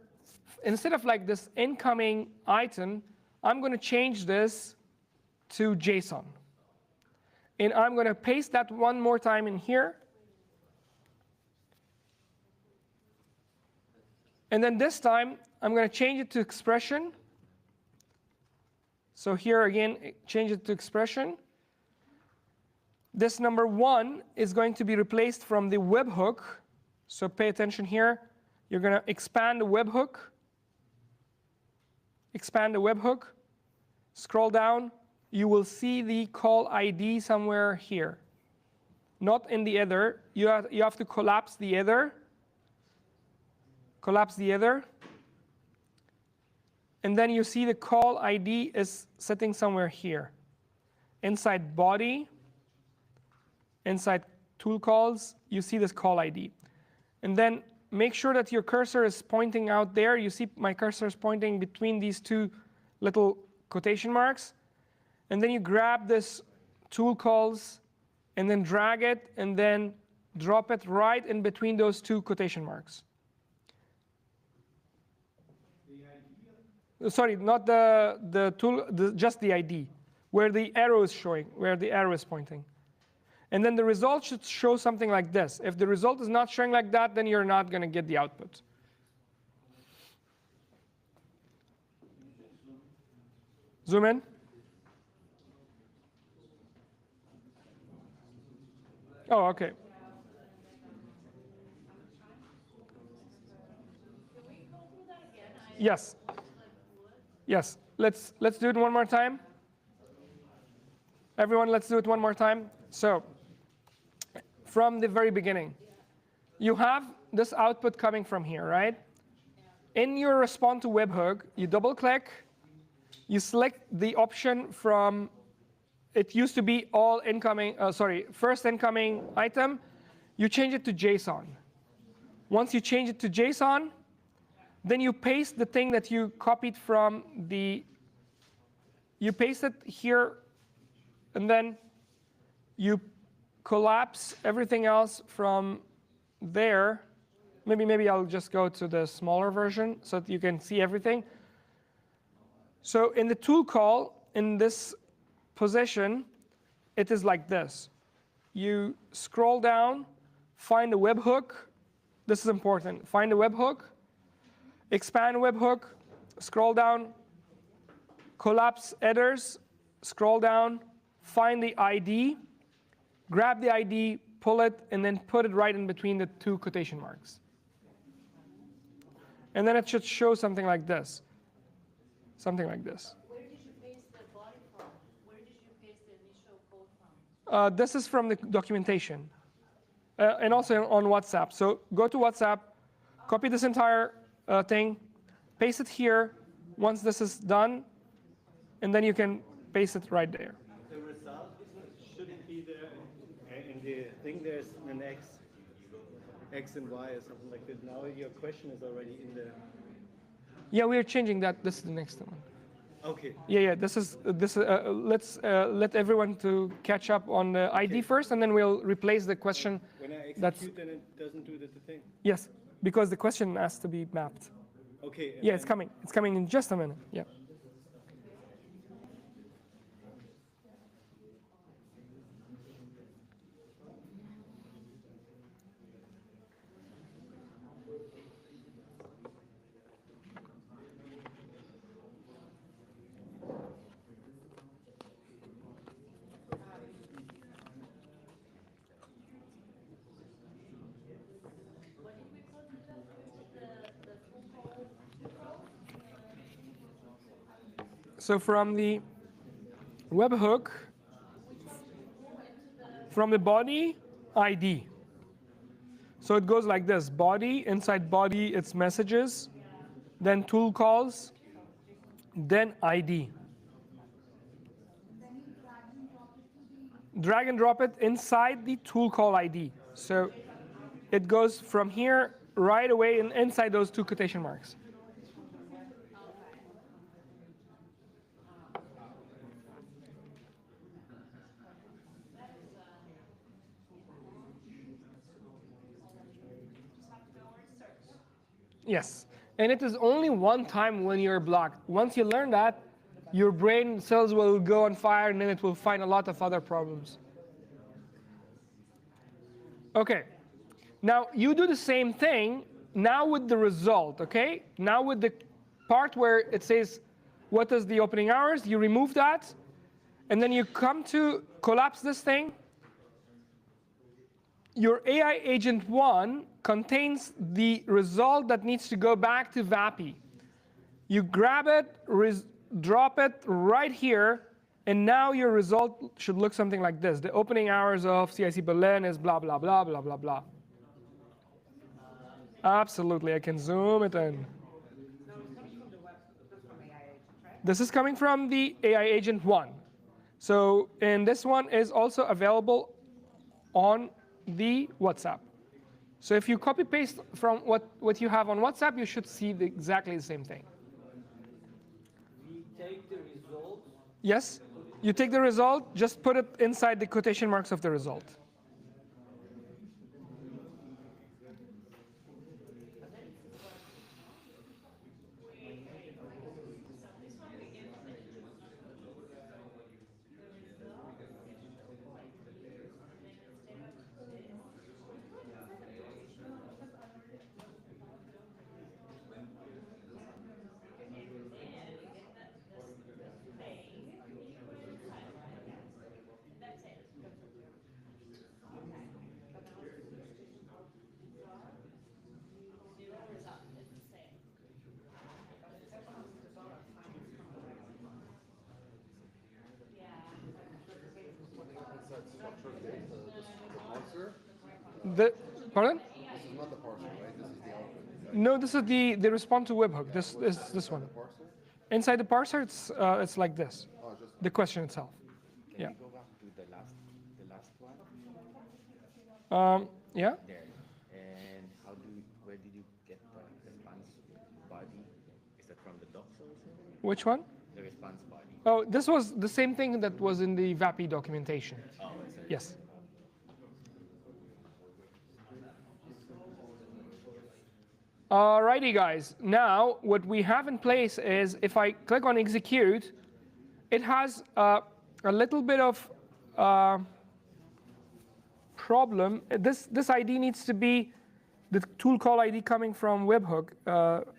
instead of like this incoming item, I'm going to change this to JSON. And I'm going to paste that one more time in here. And then this time, I'm going to change it to expression. So here again, change it to expression. This number 1 is going to be replaced from the webhook. So pay attention here. You're going to expand the webhook. Expand the webhook. Scroll down. You will see the call ID somewhere here. Not in the other. You have to collapse the other. Collapse the other. And then you see the call ID is sitting somewhere here. Inside body, inside tool calls, you see this call ID. And then make sure that your cursor is pointing out there. You see my cursor is pointing between these two little quotation marks, and then you grab this tool calls and then drag it and then drop it right in between those two quotation marks. Sorry, not the tool, just the ID, where the arrow is showing, where the arrow is pointing. And then the result should show something like this. If the result is not showing like that, then you're not going to get the output. Zoom in. Oh, okay. Yes. Yes. Let's do it one more time. Everyone, let's do it one more time. So, from the very beginning, you have this output coming from here, right? In your respond to webhook, you double click, you select the option from, it used to be all incoming, first incoming item, you change it to JSON. Once you change it to JSON, then you paste the thing that you copied from the, you paste it here, and then you collapse everything else from there. Maybe I'll just go to the smaller version so that you can see everything. So in the tool call, in this position, it is like this. You scroll down, find a webhook. This is important. Find a webhook, expand webhook, scroll down, collapse headers, scroll down, find the ID, grab the ID, pull it, and then put it right in between the two quotation marks. And then it should show something like this. Something like this. Where did you paste the body from? Where did you paste the initial code from? This is from the documentation. And also on WhatsApp. So go to WhatsApp, copy this entire thing, paste it here. Once this is done, and then you can paste it right there. The result shouldn't be there in the thing. There's an X and Y or something like that. Now your question is already in there. Yeah, we are changing that. This is the next one. Okay. Yeah. This is let's let everyone to catch up on the ID first, and then we'll replace the question. When I execute, then it doesn't do the thing. Yes, because the question has to be mapped. Okay. Yeah, it's coming. It's coming in just a minute. Yeah. So from the webhook, from the body, ID. So it goes like this: body, inside body, it's messages, then tool calls, then ID. Drag and drop it inside the tool call ID. So it goes from here right away and inside those two quotation marks. Yes, and it is only one time when you're blocked. Once you learn that, your brain cells will go on fire, and then it will find a lot of other problems. Okay, now you do the same thing, now with the result, okay? Now with the part where it says, what is the opening hours? You remove that, and then you come to collapse this thing. Your AI agent 1 contains the result that needs to go back to VAPI. You grab it, drop it right here, and now your result should look something like this. The opening hours of CIC Berlin is blah, blah, blah, blah, blah, blah. Absolutely, I can zoom it in. This is coming from the AI agent 1. So, and this one is also available on the WhatsApp. So if you copy paste from what you have on WhatsApp, you should see exactly the same thing. We take Yes? You take the result, just put it inside the quotation marks of the result. Pardon? This is not the parser, right? This is the output. No, this is the response to webhook. This is this one. Inside the parser, it's like this. The question itself. Yeah. Can you go back to the last one? Yeah. There. And where did you get the response body? Is that from the docs also? Which one? The response body. Oh, this was the same thing that was in the VAPI documentation. Oh, is it? Yes. Alrighty, guys. Now, what we have in place is if I click on execute, it has a little bit of problem. This ID needs to be the tool call ID coming from webhook.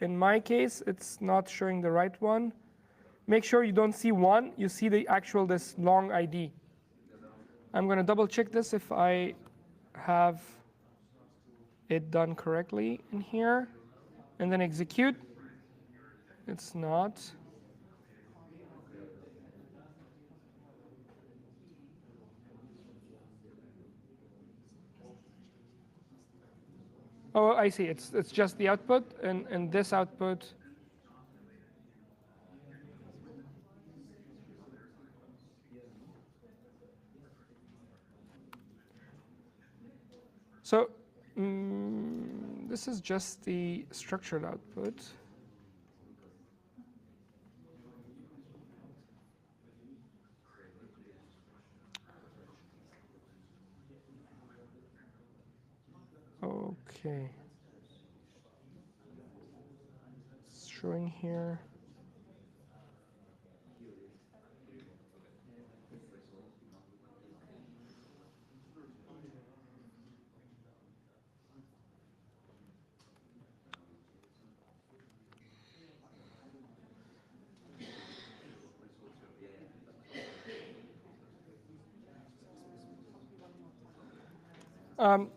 In my case, it's not showing the right one. Make sure you don't see one, you see the actual this long ID. I'm going to double check this if I have it done correctly in here. And then execute. It's not. Oh, I see. It's just the output, and this output. So this is just the structured output. Okay. It's showing here.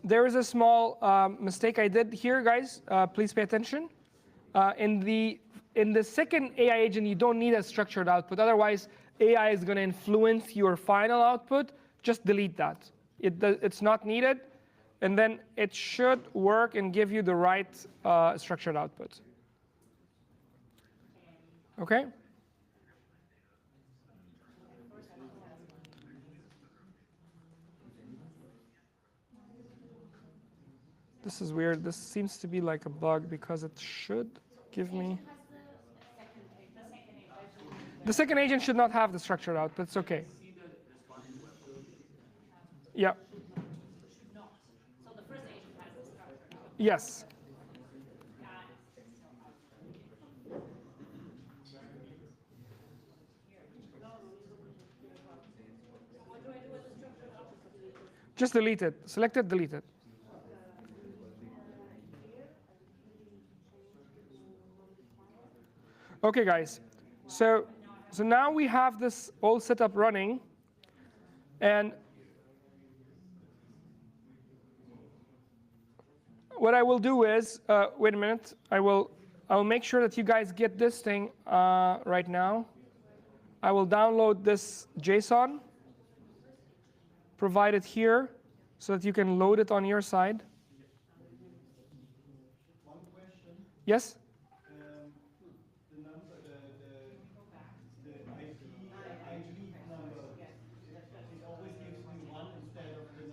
There is a small mistake I did here, guys. Please pay attention. In the second AI agent, you don't need a structured output. Otherwise, AI is going to influence your final output. Just delete that. It's not needed. And then it should work and give you the right structured output. OK? This is weird. This seems to be like a bug because it should give me. The second agent should not have the structured output. It's OK. Yeah. Yes. Just delete it. Select it, delete it. OK, guys. So now we have this all setup running. And what I will do is, wait a minute. I'll make sure that you guys get this thing right now. I will download this JSON, provide it here, so that you can load it on your side. One question. Yes?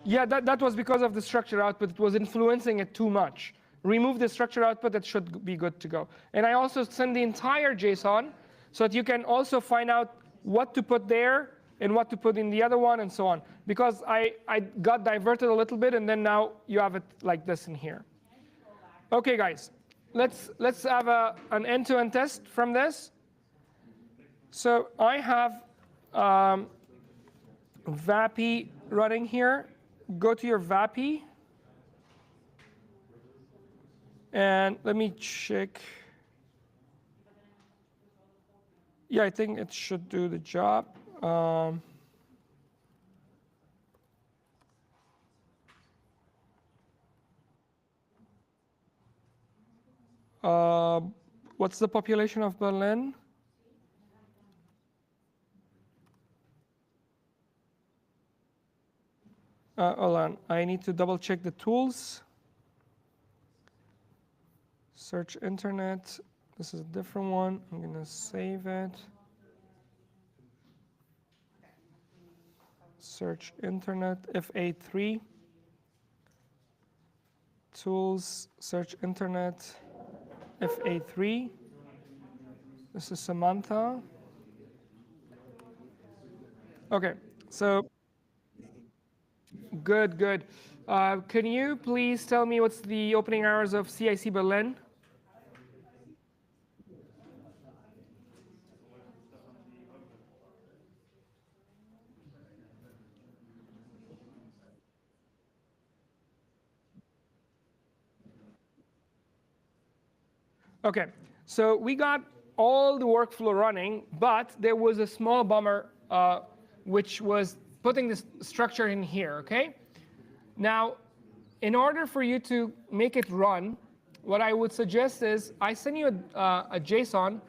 Yeah, that was because of the structured output. It was influencing it too much. Remove the structured output, that should be good to go. And I also send the entire JSON so that you can also find out what to put there and what to put in the other one and so on. Because I got diverted a little bit, and then now you have it like this in here. Okay, guys, let's have an end-to-end test from this. So I have VAPI running here. Go to your VAPI. And let me check. Yeah, I think it should do the job. What's the population of Berlin? Hold on, I need to double check the tools. Search internet. This is a different one. I'm gonna save it. Search internet, FA3. Tools, search internet, FA3. This is Samantha. Okay, so good, good. Can you please tell me what's the opening hours of CIC Berlin? Okay, so we got all the workflow running, but there was a small bummer, which was putting this structure in here, okay? Now, in order for you to make it run, what I would suggest is I send you a JSON.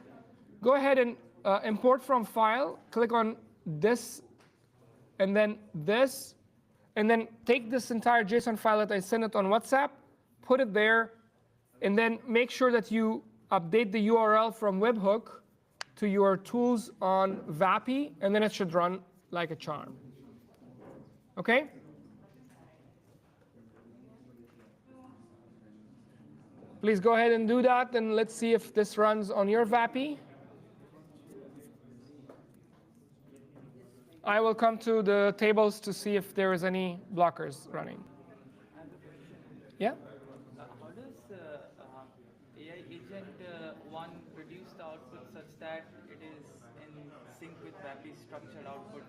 Go ahead and import from file, click on this, and then this, and then take this entire JSON file that I sent it on WhatsApp, put it there, and then make sure that you update the URL from webhook to your tools on VAPI, and then it should run like a charm. Okay? Please go ahead and do that, and let's see if this runs on your VAPI. I will come to the tables to see if there is any blockers running. Yeah? How does AI agent 1 produce the output such that it is in sync with VAPI's structured output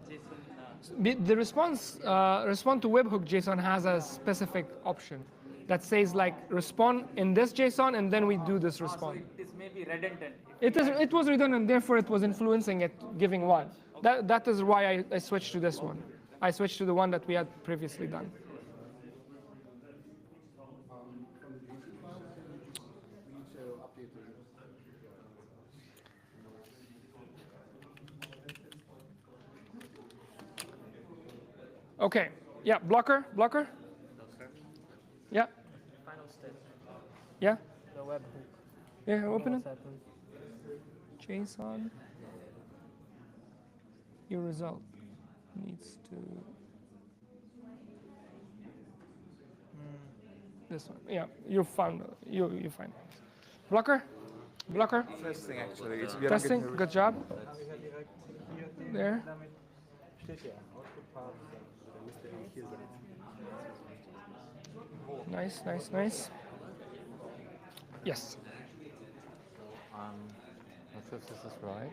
JSON? The response to webhook JSON has a specific option that says like respond in this JSON, and then we do this response. So it is maybe redundant. It was redundant, therefore it was influencing it, giving one. That is why I switched to this one. I switched to the one that we had previously done. Okay, yeah, blocker. Yeah. Final step. Yeah. The webhook. Yeah, open it. JSON. Your result needs to. This one. Yeah, you find blocker. Testing actually. It's Testing. Good job. There. Nice. Yes. Not sure if this is right.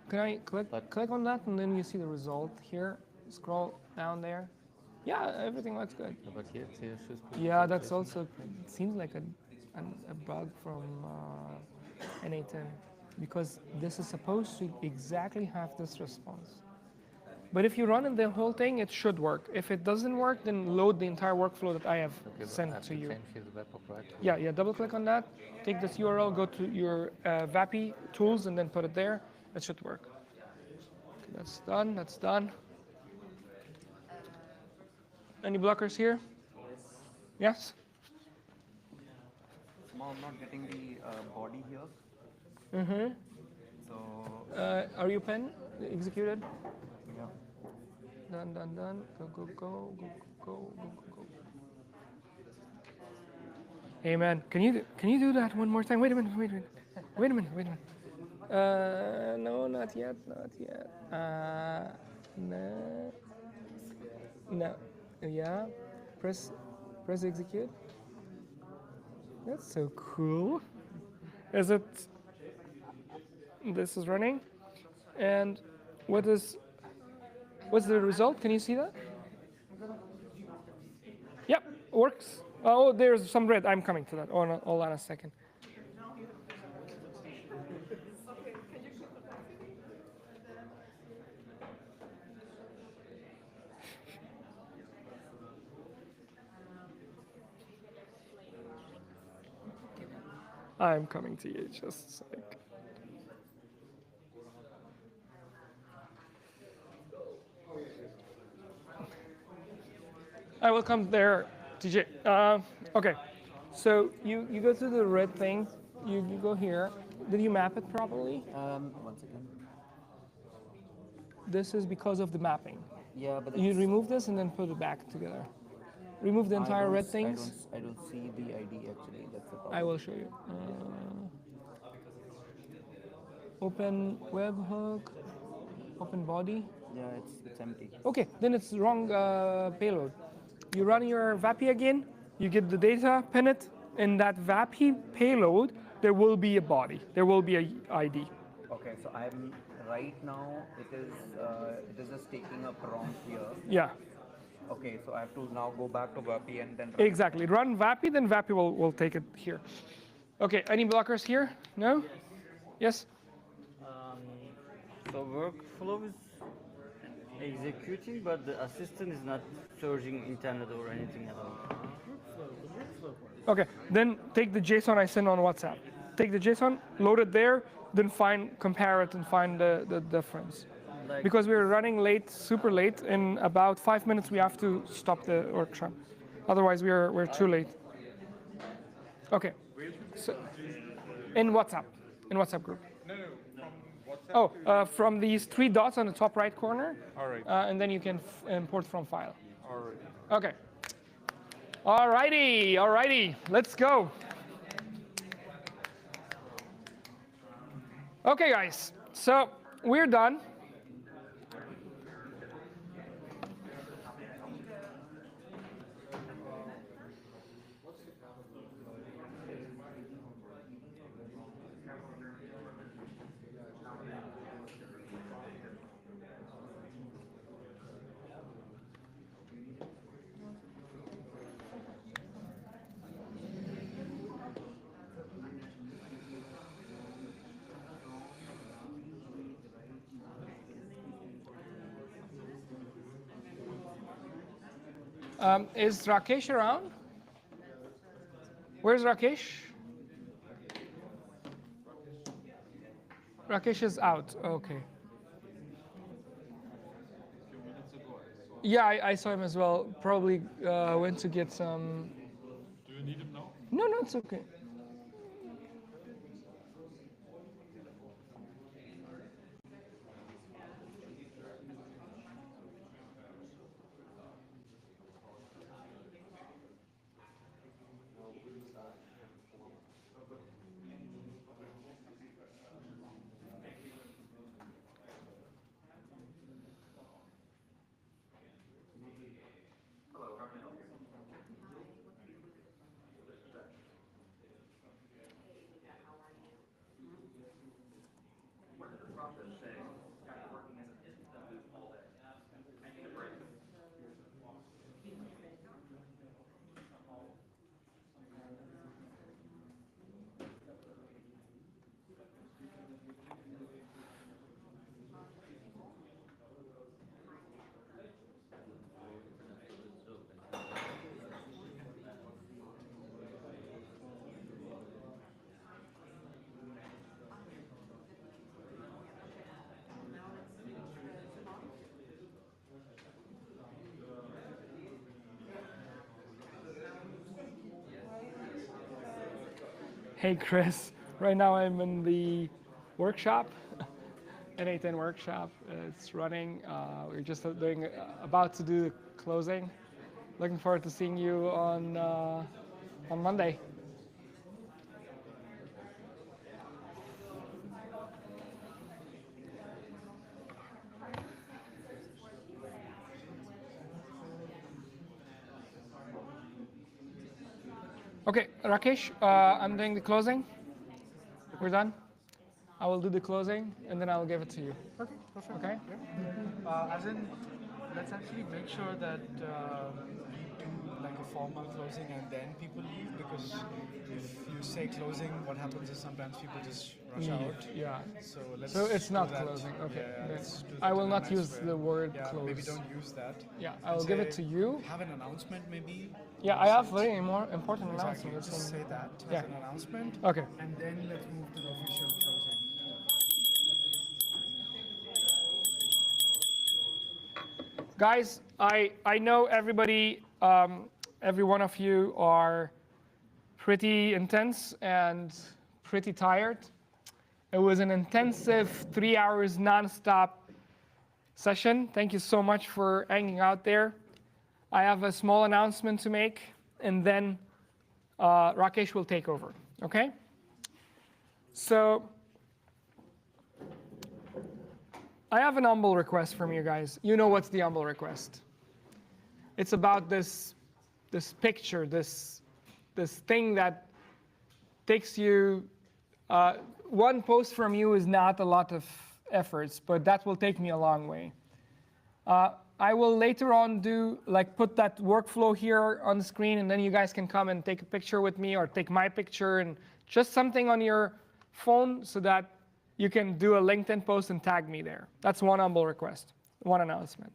Can I click on that, and then you see the result here? Scroll down there. Yeah, everything looks good. But here it should be. Yeah, that's also, it seems like a bug from N8N, because this is supposed to exactly have this response. But if you run in the whole thing, it should work. If it doesn't work, then load the entire workflow that I have sent to you. Yeah, double click on that. Take this URL, go to your VAPI tools, and then put it there. It should work. Okay, that's done. Any blockers here? Yes? Somehow I'm not getting the body here. Mm-hmm. So. Are you pen executed? Yeah. Done. Go. Hey man, can you do that one more time? Wait a minute. No, not yet, not yet. No. No. Yeah. Press execute. That's so cool. Is it? This is running, and what's the result? Can you see that? Yep, works. Oh, there's some red. I'm coming to that. Oh, no, hold on a second. I'm coming to you, just like. I will come there, TJ. Okay, so you go to the red thing, you go here. Did you map it properly? One second. This is because of the mapping. Yeah, but you remove this and then put it back together. Remove the entire red things. I don't see the ID actually. That's the problem. I will show you. Open webhook. Open body. Yeah, it's empty. Okay, then it's wrong payload. You run your VAPI again. You get the data, pin it. In that VAPI payload, there will be a body. There will be a ID. Okay, so I'm right now. It is just taking a prompt here. Yeah. Okay, so I have to now go back to VAPI and then. Exactly. Run VAPI, then VAPI will take it here. Okay. Any blockers here? No. Yes. So workflow is executing, but the assistant is not searching internet or anything at all. Okay, then take the JSON I sent on WhatsApp. Take the JSON, load it there, then compare it and find the difference. Because we're running late, super late. In about 5 minutes, we have to stop the workshop. Otherwise, we're too late. Okay. So, in WhatsApp group. No, from WhatsApp. Oh, from these 3 dots on the top right corner. All right. And then you can import from file. All right. Okay. Alrighty, let's go. Okay, guys, so we're done. Is Rakesh around? Where's Rakesh? Rakesh is out. Okay. Yeah, I saw him as well. Probably went to get some. Do you need him now? No, it's okay. Hey Chris, right now I'm in the workshop, N8N workshop. It's running. We're just about to do the closing. Looking forward to seeing you on Monday. Okay, Rakesh, I'm doing the closing. We're done. I will do the closing, and then I'll give it to you. Okay, perfect. Okay. As in, let's actually make sure that we do like a formal closing and then people leave, because if you say closing, what happens is sometimes people just rush out. Yeah. So let's. So it's do not that. closing. Okay. Yeah, Then let's do I that will in a not nice use way. the word Yeah, close. maybe don't use that. Yeah, I And will give it say, to you. Have an announcement maybe. Yeah, I have very more important Exactly. announcements. Just say that as Yeah. an announcement. Okay. And then let's move to the official closing. Guys, I know everybody, every one of you are pretty intense and pretty tired. It was an intensive 3 hours nonstop session. Thank you so much for hanging out there. I have a small announcement to make, and then Rakesh will take over, okay? So I have an humble request from you guys. You know what's the humble request. It's about this picture, this thing that takes you, one post from you is not a lot of efforts, but that will take me a long way. I will later on put that workflow here on the screen, and then you guys can come and take a picture with me or take my picture and just something on your phone so that you can do a LinkedIn post and tag me there. That's one humble request, one announcement.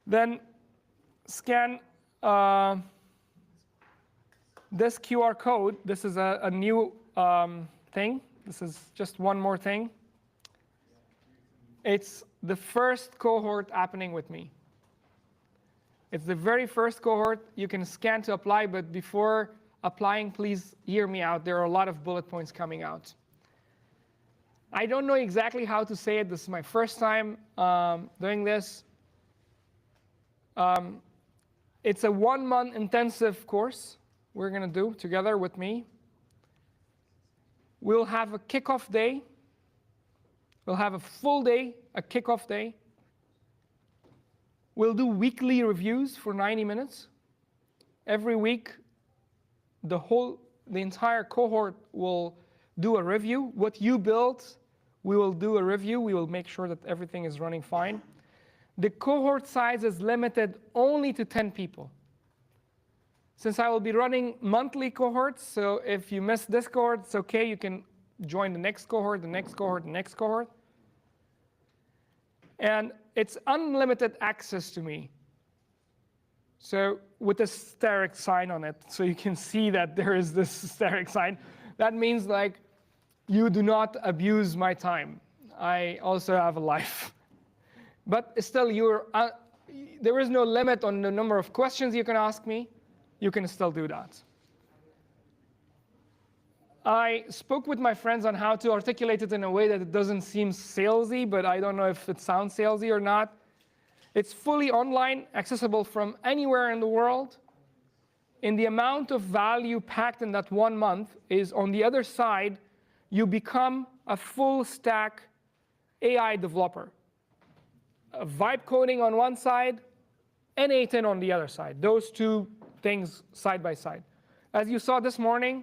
Then scan this QR code. This is a new thing. This is just one more thing. It's the first cohort happening with me. It's the very first cohort. You can scan to apply, but before applying, please hear me out. There are a lot of bullet points coming out. I don't know exactly how to say it. This is my first time doing this. It's a 1-month intensive course we're going to do together with me. We'll have a kickoff day. We'll have a full day, a kickoff day. We'll do weekly reviews for 90 minutes. Every week, the entire cohort will do a review. What you built, we will do a review. We will make sure that everything is running fine. The cohort size is limited only to 10 people. Since I will be running monthly cohorts, so if you miss this cohort, it's okay. You can join the next cohort, the next cohort, the next cohort. And it's unlimited access to me. So with a steric sign on it, so you can see that there is this steric sign. That means like you do not abuse my time. I also have a life. But still, there is no limit on the number of questions you can ask me. You can still do that. I spoke with my friends on how to articulate it in a way that it doesn't seem salesy, but I don't know if it sounds salesy or not. It's fully online, accessible from anywhere in the world. And the amount of value packed in that 1 month is on the other side, you become a full stack AI developer. Vibe coding on one side, N8N on the other side. Those two things side by side. As you saw this morning,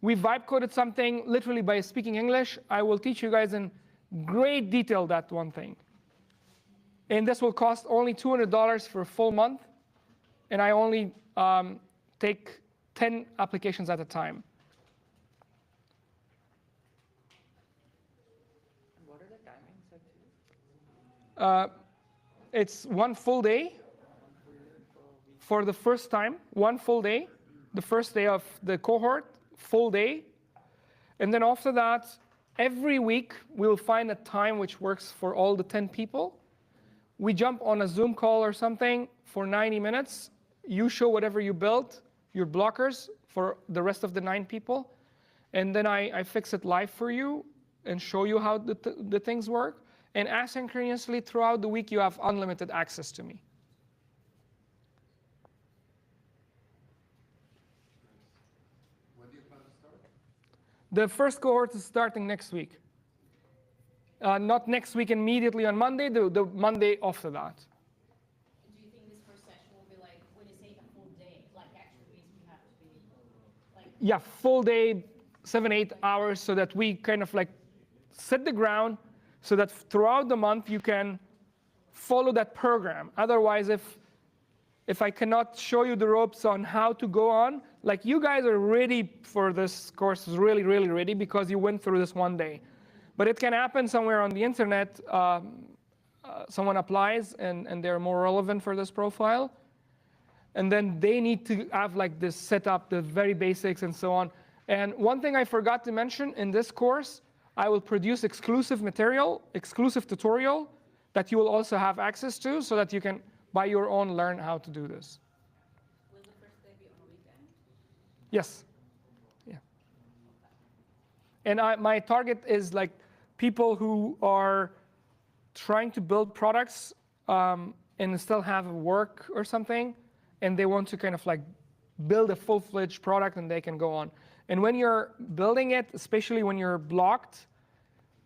we vibe coded something literally by speaking English. I will teach you guys in great detail that one thing. And this will cost only $200 for a full month. And I only take 10 applications at a time. What are the timings actually? It's 1 full day for the first time, 1 full day, the first day of the cohort, full day. And then after that, every week, we'll find a time which works for all the 10 people. We jump on a Zoom call or something for 90 minutes. You show whatever you built, your blockers for the rest of the 9 people. And then I fix it live for you and show you how the things work. And asynchronously throughout the week, you have unlimited access to me. The first cohort is starting next week. Not next week immediately on Monday, the Monday after that. Do you think this first session will be like, when you say a full day, like actually means we have to be yeah, full day, 7, 8 hours, so that we kind of like set the ground so that throughout the month you can follow that program. Otherwise, if I cannot show you the ropes on how to go on, like you guys are ready for this course, really, really ready because you went through this one day. But it can happen somewhere on the internet. Someone applies and they're more relevant for this profile. And then they need to have like this setup, the very basics and so on. And one thing I forgot to mention in this course, I will produce exclusive material, exclusive tutorial that you will also have access to so that you can, by your own, learn how to do this. Will the first day be on a weekend? Yes. Yeah. And my target is like people who are trying to build products and still have work or something, and they want to kind of like build a full-fledged product and they can go on. And when you're building it, especially when you're blocked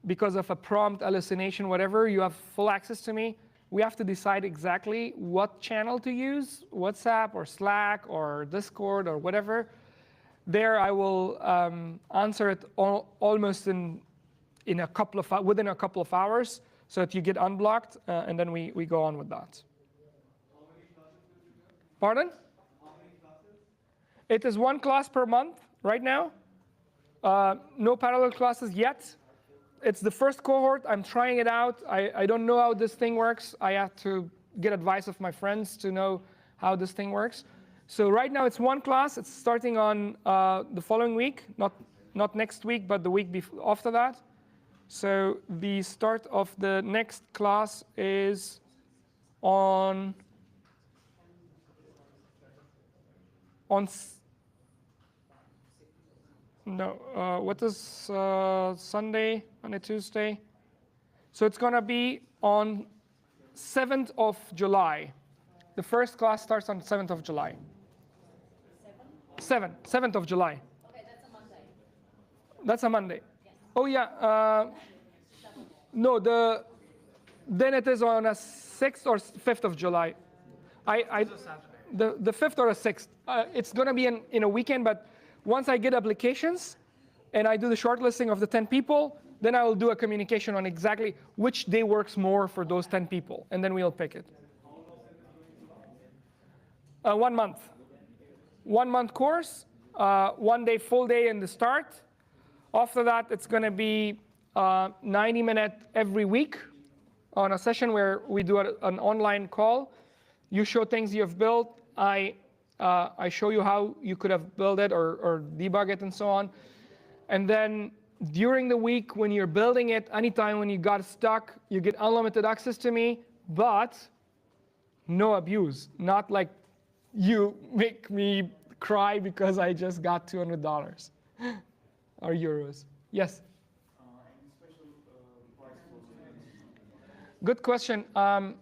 because of a prompt, hallucination, whatever, you have full access to me. We have to decide exactly what channel to use, WhatsApp or Slack or Discord or whatever. There I will answer it almost within a couple of hours so that you get unblocked, and then we go on with that. Pardon? It is 1 class per month right now. No parallel classes yet. It's the first cohort. I'm trying it out. I don't know how this thing works. I have to get advice of my friends to know how this thing works. So right now it's 1 class. It's starting on the following week, not next week, but the week after that. So the start of the next class is on what is Sunday, Monday, Tuesday? So it's going to be on 7th of July. The first class starts on 7th of July. 7th of July. Okay, that's a Monday. That's a Monday. Yes. Oh, yeah. No, then it is on a 6th or 5th of July. The 5th or a 6th. It's going to be in a weekend, but once I get applications and I do the shortlisting of the 10 people, then I will do a communication on exactly which day works more for those 10 people, and then we'll pick it. 1 month. 1 month course, 1 day, full day in the start. After that, it's going to be 90-minute every week on a session where we do an online call. You show things you have built. I show you how you could have built it or debug it and so on. And then during the week when you're building it, anytime when you got stuck, you get unlimited access to me, but no abuse. Not like you make me cry because I just got $200 or euros. Yes? Good question. I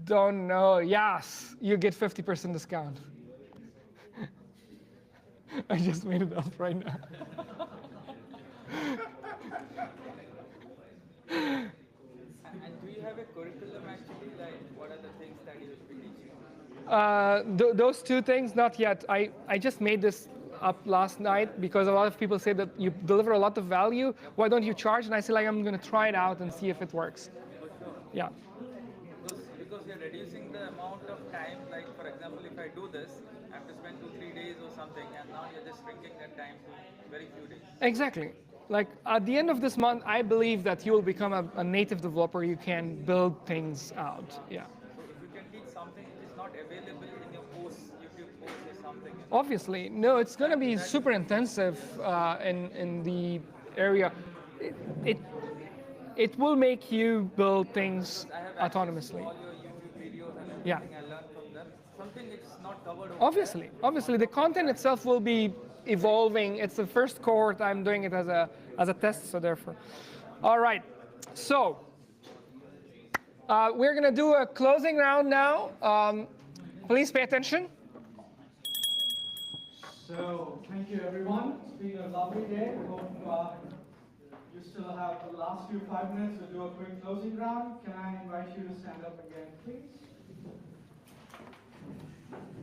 don't know. Yes, you get 50% discount. I just made it up right now. And do you have a curriculum actually? Like, what are the things that you will be teaching? Those 2 things, not yet. I just made this up last night because a lot of people say that you deliver a lot of value. Why don't you charge? And I said, like, I'm going to try it out and see if it works. Yeah. Because you're reducing the amount of time. Like, for example, if I do this, I have to spend 2-3 days or something, and now you're just shrinking that time to very few days. Exactly. Like at the end of this month, I believe that you will become a native developer. You can build things out. Yeah. So if you can teach something which is not available in your YouTube course or something. Obviously, no, it's going to be super intensive in the area. It will make you build things autonomously. All your YouTube videos and everything Yeah. I learned from them. Something it's not covered over Obviously, the content itself will be evolving. It's the first cohort. I'm doing it as a test, so therefore. All right. So we're going to do a closing round now. Please pay attention. So, thank you everyone. It's been a lovely day. I hope you still have the last 5 minutes to do a quick closing round. Can I invite you to stand up again, please?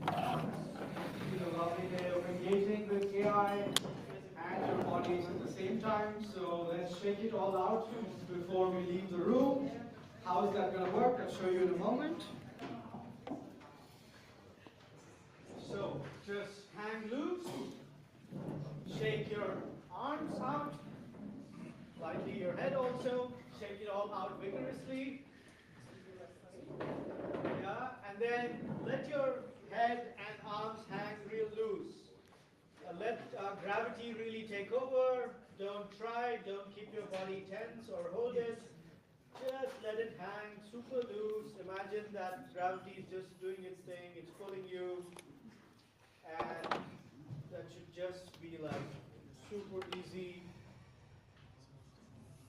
It's a lovely day of engaging with AI and your bodies at the same time. So let's shake it all out before we leave the room. How is that going to work? I'll show you in a moment. So just hang loose, shake your arms out, slightly your head also, shake it all out vigorously. Yeah, and then let your head and arms hang real loose. Let gravity really take over. Don't keep your body tense or hold it. Just let it hang super loose. Imagine that gravity is just doing its thing, it's pulling you. And that should just be like super easy.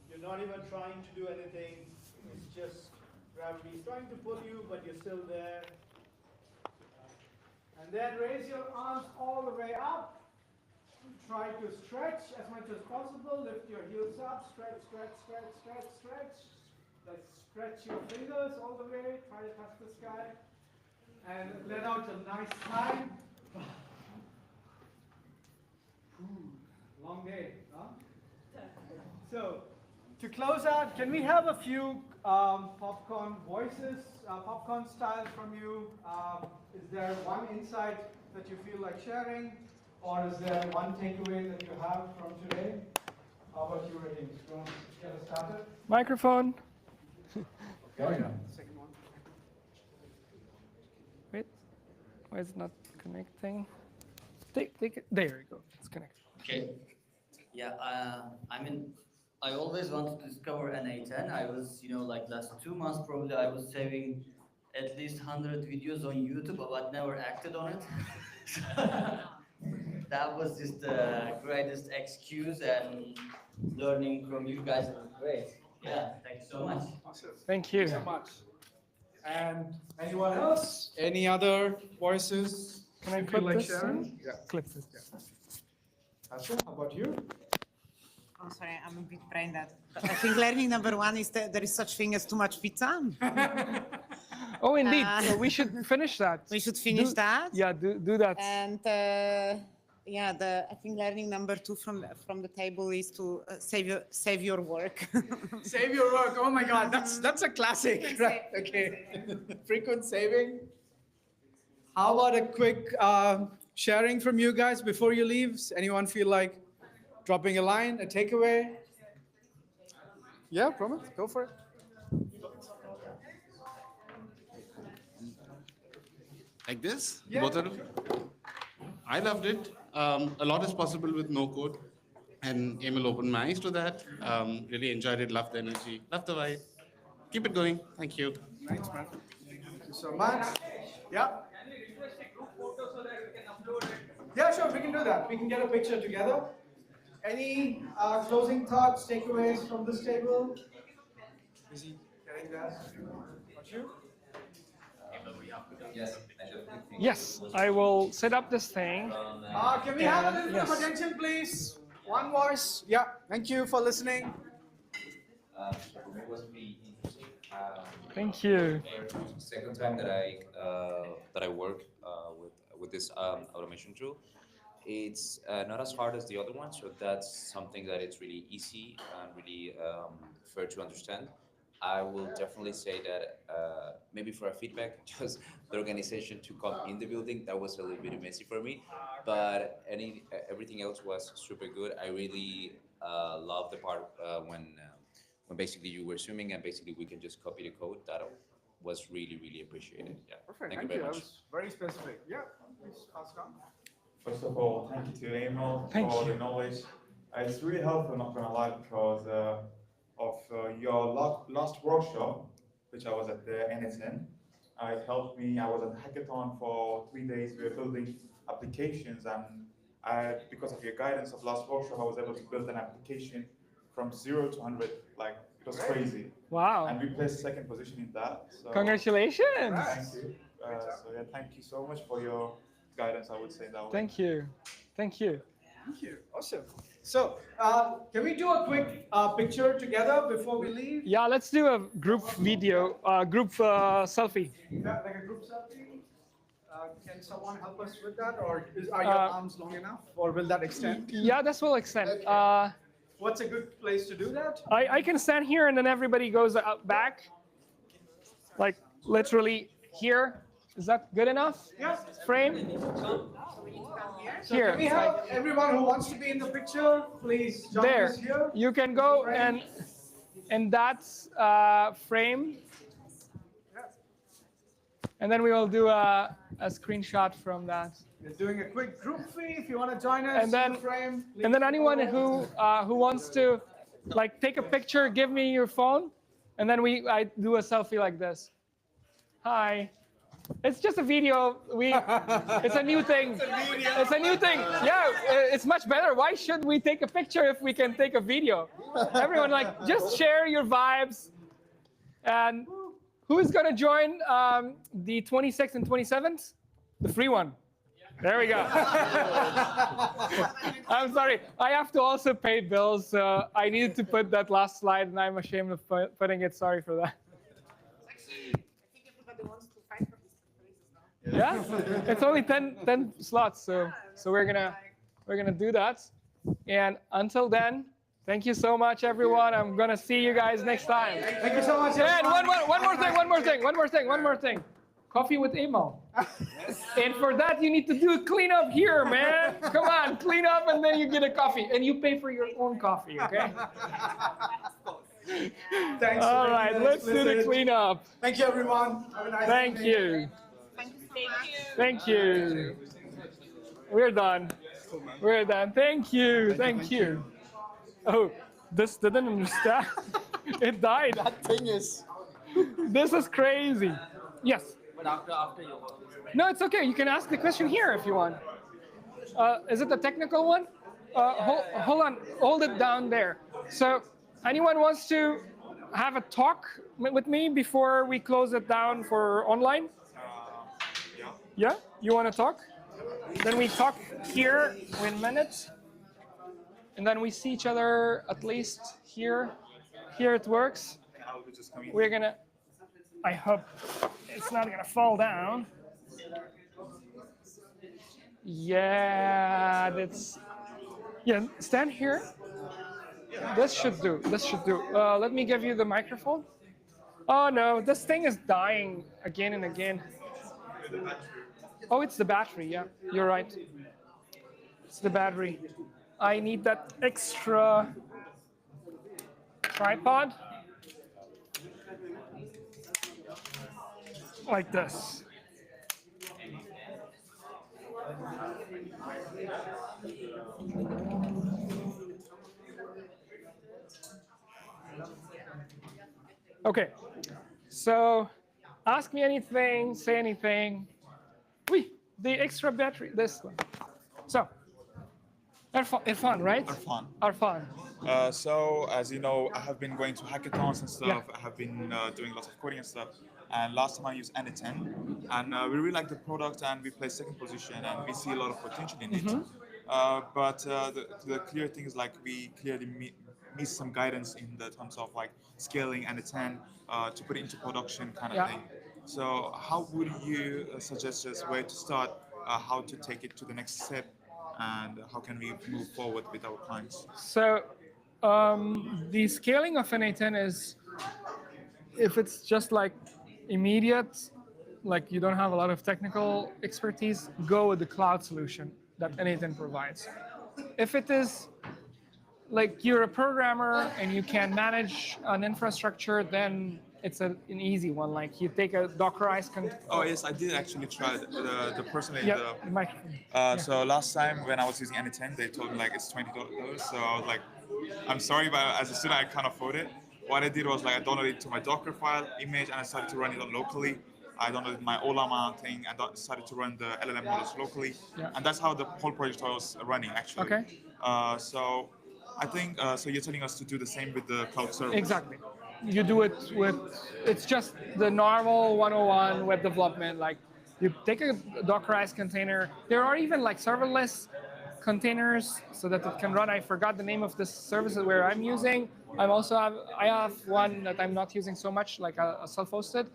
You're not even trying to do anything. It's just gravity is trying to pull you, but you're still there. And then raise your arms all the way up. Try to stretch as much as possible. Lift your heels up. Stretch, stretch, stretch, stretch, stretch. Let's stretch your fingers all the way. Try to touch the sky. And let out a nice sigh. Long day, huh? So, to close out, can we have a few popcorn voices, popcorn style from you? Is there one insight that you feel like sharing? Or is there one takeaway that you have from today? How about you, Radim? Do you want to get us started? Microphone. Okay. Second one. Wait, why is it not connecting? Take it. There you go. It's connected. Okay. Yeah, I mean, I always wanted to discover an A10. I was, like last 2 months probably, I was saving at least 100 videos on YouTube, but never acted on it. That was just the greatest excuse, and learning from you guys was great. Yeah, thank you so much. Awesome. Thank you. Thank you so much. And anyone else? Any other voices? Can I you clip feel like this? sharing? Yeah. Clip this. Yeah. Asha, how about you? Oh, sorry, I'm a bit brain dead. I think learning number one is that there is such thing as too much pizza. Oh, indeed. So we should finish that. We should finish that. Yeah, do that. And yeah, I think learning number two from the table is to save your work. Save your work. Oh my God, that's a classic. Right. Okay. Frequent saving. How about a quick sharing from you guys before you leave? Anyone feel like dropping a line, a takeaway? Yeah, Pramod, go for it. Like this? Yeah. Both of them? I loved it. A lot is possible with no code. And Emil opened my eyes to that. Really enjoyed it, loved the energy, loved the vibe. Keep it going. Thank you. Thanks, man. Thank you so much. Yeah. Yeah, sure, we can do that. We can get a picture together. Any closing thoughts, takeaways from this table? Is he getting that? Not you? Yes, I will set up this thing. Can we have a little bit of Yes. attention, please? One voice. Yeah, thank you for listening. It was really interesting. Thank you. Second time that I work with this automation tool. It's not as hard as the other one, so that's something that it's really easy and really fair to understand. I will definitely say that maybe for a feedback, just the organization to come in the building, that was a little bit messy for me, but everything else was super good. I really love the part when basically you were zooming and basically we can just copy the code. That was really, really appreciated. Yeah. Perfect. Thank you very That much. was very specific. Yeah, please pass it on. First of all, thank you to Emil Thank for you. the knowledge. It's really helpful, not gonna lie, because of your last workshop, which I was at the NSN. It helped me. I was at the hackathon for 3 days. We were building applications, and because of your guidance of last workshop, I was able to build an application from 0 to 100. Like, it was crazy. Wow. And we placed second position in that. So Congratulations. Thank you. So yeah, thank you so much for your guidance. I would say that. Thank you. Thank you. Thank you. Awesome. So, can we do a quick picture together before we leave? Yeah, let's do a group video, group selfie. Yeah, like a group selfie. Can someone help us with that, or are your arms long enough, or will that extend? Yeah, this will extend. What's a good place to do that? I can stand here and then everybody goes out back. Like literally here. Is that good enough? Yeah. Frame? So Here. can we have everyone who wants to be in the picture, please join There. us here. You can go and that's frame. And then we will do a screenshot from that. We're doing a quick group fee. If you want to join us, And then, frame. and then anyone who wants to like take a picture, give me your phone, and then I do a selfie like this. Hi. It's just a video. It's a new thing. It's a new thing. Yeah, it's much better. Why should we take a picture if we can take a video? Everyone, like, just share your vibes. And who is going to join the 26th and 27th? The free one. There we go. I'm sorry. I have to also pay bills, so I needed to put that last slide, and I'm ashamed of putting it. Sorry for that. Yeah, it's only 10 slots, so we're gonna do that. And until then, thank you so much, everyone. I'm gonna see you guys next time. Thank you so much. And one more thing. Coffee with Emil. And for that, you need to do a cleanup here, man. Come on, clean up, and then you get a coffee, and you pay for your own coffee, okay? Thanks. All right, let's do the cleanup. Thank you, everyone. Have a nice Thank evening. you. Thank you. We're done. We're done. Thank you. Thank you. Oh, this didn't understand. It died. That thing is. This is crazy. Yes. But after you. No, it's okay. You can ask the question here if you want. Is it the technical one? Hold on. Hold it down there. So, anyone wants to have a talk with me before we close it down for online? Yeah? You want to talk? Then we talk here in minutes. And then we see each other at least here. Here it works. We're going to... I hope it's not going to fall down. Yeah, that's... Yeah, stand here. This should do. This should do. Let me give you the microphone. Oh, no. This thing is dying again and again. Oh, it's the battery. Yeah, you're right. It's the battery. I need that extra tripod. Like this. Okay, so ask me anything, say anything. The extra battery, this one. So, Irfan, right? Irfan. So, as you know, I have been going to hackathons and stuff. Yeah. I have been doing lots of coding and stuff. And last time I used N10, and we really like the product, and we placed second position, and we see a lot of potential in it. But the clear thing is, like, we clearly miss some guidance in the terms of like scaling N10 to put it into production kind of thing. So how would you suggest us where to start, how to take it to the next step, and how can we move forward with our clients? So the scaling of N10 is, if it's just like immediate, like you don't have a lot of technical expertise, go with the cloud solution that N10 provides. If it is like you're a programmer and you can manage an infrastructure, then it's an easy one. Like you take a Dockerized. Oh yes, I did actually try the personally. Yeah, the microphone. So last time when I was using N10, they told me like it's $20. So I was like, I'm sorry, but as a student I can't afford it. What I did was like I downloaded it to my Docker file image and I started to run it locally. I downloaded my Olama thing and started to run the LLM models locally, and that's how the whole project was running actually. Okay. So I think so. You're telling us to do the same with the cloud service. Exactly. You do it with, it's just the normal 101 web development. Like you take a Dockerized container. There are even like serverless containers so that it can run. I forgot the name of this service where I'm using. I have one that I'm not using so much, like a self-hosted.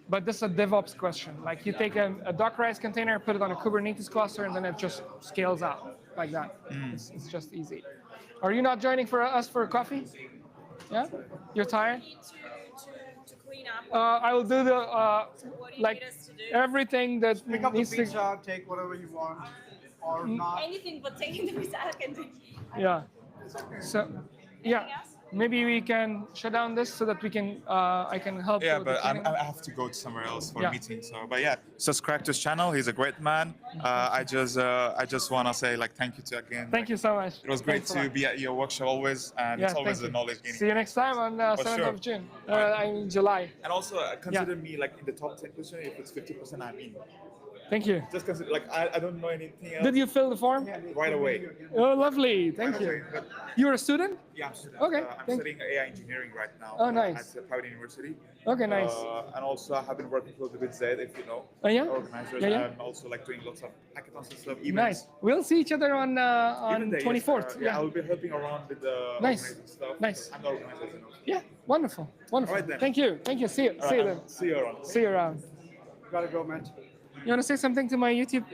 but this is a DevOps question. Like you take a Dockerized container, put it on a Kubernetes cluster, and then it just scales out like that. It's just easy. Are you not joining us for a coffee? Yeah? You're tired? To clean up. I will do the What do you like need us to do? everything that Pick up the needs to. pizza, take whatever you want, or not. Anything but taking the pizza I can do. Yeah. So, yeah. Anything else? Maybe we can shut down this so that we can. I can help. Yeah, you with the but cleaning. I have to go to somewhere else for Yeah. a meeting. So, but yeah, subscribe to his channel. He's a great man. I just want to say like thank you to again. Thank you so much. It was great Thanks a to lot. be at your workshop always, and it's Yeah, always thank a you. knowledge gaining. See you next time on For 7th sure. of June. In July. And also consider me like in the top 10%. If it's 50%, I'm in. Thank you. Just consider like I don't know anything else. Did you fill the form? Right away? Oh, lovely. Thank you. You're a student? Yeah, I'm studying. Okay, I'm thank- studying AI engineering right now. Oh, nice. At a private university. Okay, nice. And also I have been working closely with Zed, if you know. Oh, yeah? Organizers. Yeah, yeah. I'm also like doing lots of hackathons and stuff. Nice. We'll see each other on Even there, yes. 24th. Yeah, I will be helping around with the Nice. organizing stuff. Nice. I'm the organizer, you know. Yeah, wonderful. Wonderful. All right, then. Thank you. Thank you. See you. All See you right, then. see you around. See you around. Gotta go, man. You want to say something to my YouTube?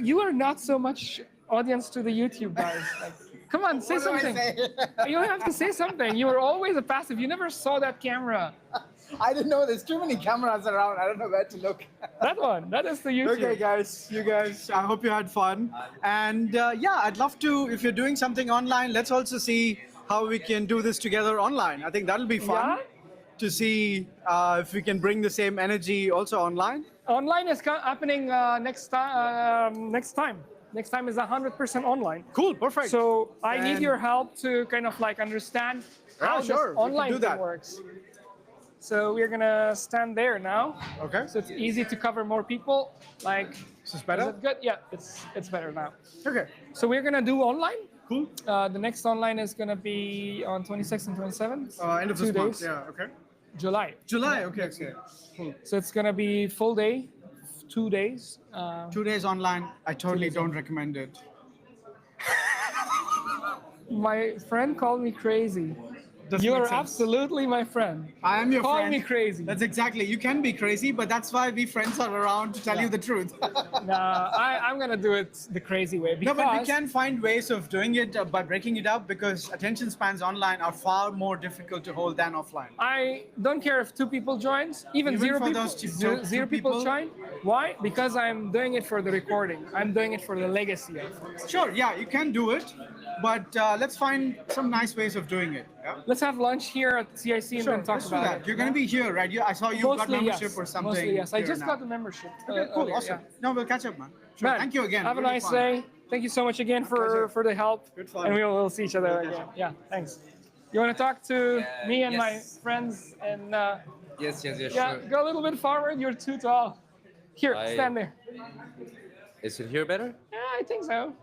You are not so much audience to the YouTube guys. Like, come on, say What do I something. say? You have to say something. You were always a passive. You never saw that camera. I didn't know there's too many cameras around. I don't know where to look. That one. That is the YouTube. Okay, guys. You guys, I hope you had fun. And yeah, I'd love to, if you're doing something online, let's also see how we can do this together online. I think that'll be fun Yeah? to see if we can bring the same energy also online. Online is happening next time. Next time is 100% online. Cool, perfect. So I need Then- your help to kind of like understand how Yeah, sure, this we can online do thing that. works. So we're gonna stand there now. Okay. So it's easy to cover more people. Like, Is this better? Is it good? Yeah, it's better now. Okay. So we're gonna do online. Cool. The next online is gonna be on 26th and 27th. End of 2 this month. days. Yeah. Okay. July. July. Okay. Okay. Cool. So it's gonna be full day, 2 days. 2 days online. I totally don't recommend it. My friend called me crazy. Doesn't You make are sense. absolutely my friend. I am your Call friend. me crazy. That's exactly. You can be crazy, but that's why we friends are around to tell you the truth. I'm gonna do it the crazy way No, because but we can find ways of doing it by breaking it up because attention spans online are far more difficult to hold than offline. I don't care if 2 people joins, even Even zero for people, those two- zero, two zero people people? join. Why? Because I'm doing it for the recording. I'm doing it for the legacy of it. Sure, yeah, you can do it, but let's find some nice ways of doing it. Yeah? Let's have lunch here at CIC and Sure, then talk let's do about that. it. You're going to be here, right? I saw you got Mostly membership yes. or something. Mostly yes. I here just now. got the membership. Okay, cool, earlier, awesome. yeah. No, we'll catch up, man. Sure, Man, thank you again. Have a Really nice fun. day. Thank you so much again for the help. Good fun. And we'll see each other We'll again. catch up. Yeah, thanks. You want to talk to me and my yes. friends and Yes, yeah, sure. go a little bit forward. You're too tall. Here, stand there. Is it here better? Yeah, I think so.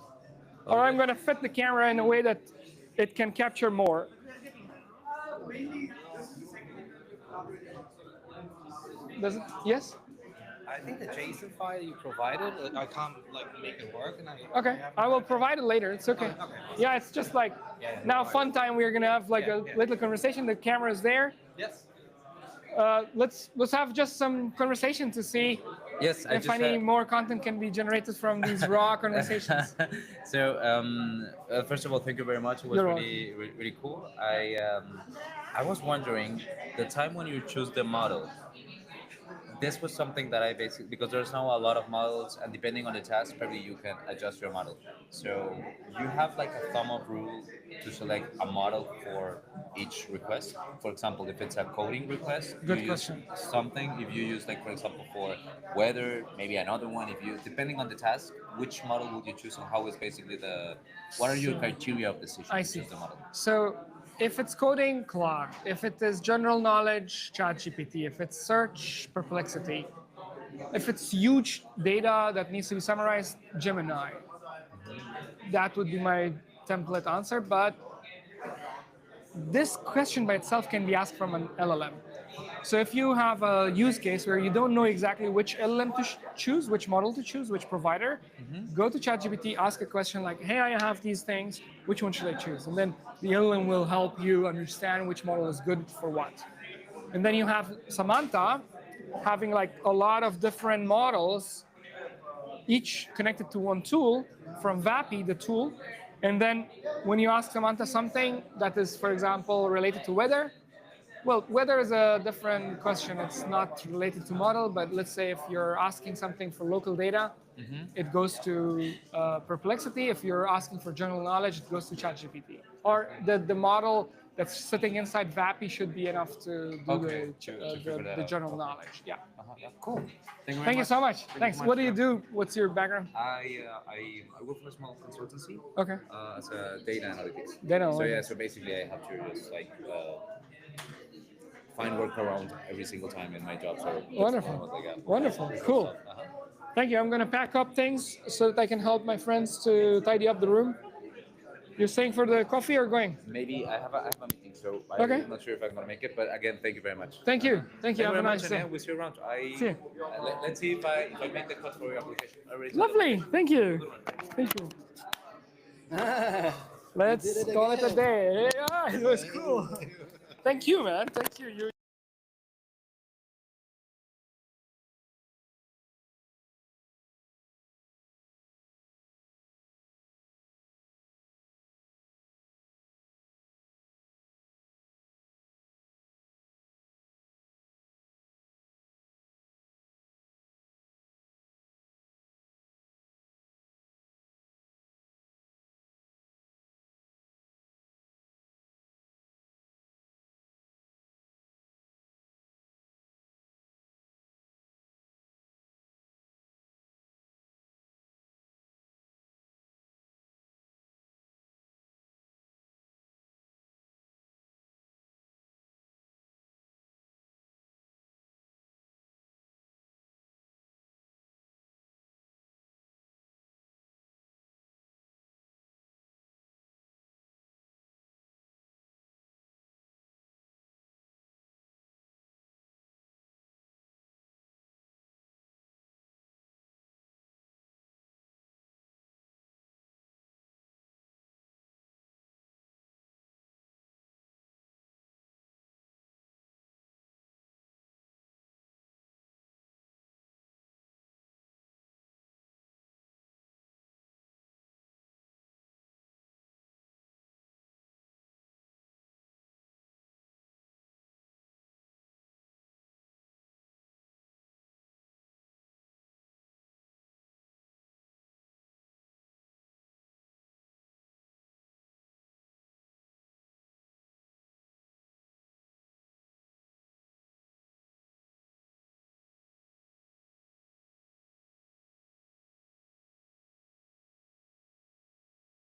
Or I'm gonna fit the camera in a way that it can capture more. Does it? Yes? I think the JSON file you provided, I can't like make it work, and Okay, I will provide it later. It's okay. Yeah, it's just like now fun time. We're gonna have like a little conversation. The camera is there. Yes. Let's have just some conversation to see Yes, I if just any had- more content can be generated from these raw conversations. So first of all, thank you very much. It was You're really cool. I was wondering the time when you choose the model. This was something that I basically, because there's now a lot of models, and depending on the task, probably you can adjust your model. So you have like a thumb up rule to select a model for each request. For example, if it's a coding request, Good you question. use something. If you use like, for example, for weather, maybe another one. If you, depending on the task, which model would you choose, and how is basically what are your criteria of decision I to see. choose the model? So if it's coding, Claude. If it is general knowledge, ChatGPT. If it's search, Perplexity. If it's huge data that needs to be summarized, Gemini. That would be my template answer, but this question by itself can be asked from an LLM. So if you have a use case where you don't know exactly which LLM to choose, which model to choose, which provider, go to ChatGPT, ask a question like, hey, I have these things, which one should I choose? And then the LLM will help you understand which model is good for what. And then you have Samantha, having like a lot of different models, each connected to one tool from Vapi, the tool. And then when you ask Samantha something that is, for example, related to weather, well, weather is a different question. It's not related to model, but let's say if you're asking something for local data, it goes to Perplexity. If you're asking for general knowledge, it goes to ChatGPT. Or the model that's sitting inside Vapi should be enough to do the general knowledge. Yeah. Cool. Thank you so much. Thanks. What do you do? What's your background? I work for a small consultancy. Okay. As a data analytics. Data So yeah, analytics. so basically I have to just like find workaround every single time in my job. So that's Wonderful. what I got. Wonderful. Cool. Thank you. I'm going to pack up things so that I can help my friends to tidy up the room. You're staying for the coffee or going? Maybe I have a meeting, so Okay. I'm not sure if I'm gonna make it. But again, thank you very much. Thank you. Thank you. Have a very nice much, day. and yeah, we'll see you around. See you. Let's see if I make the cut for your application. Lovely. Thank you. Thank you. Let's call it a day. Yeah, it was cool. Thank you, man. Thank you.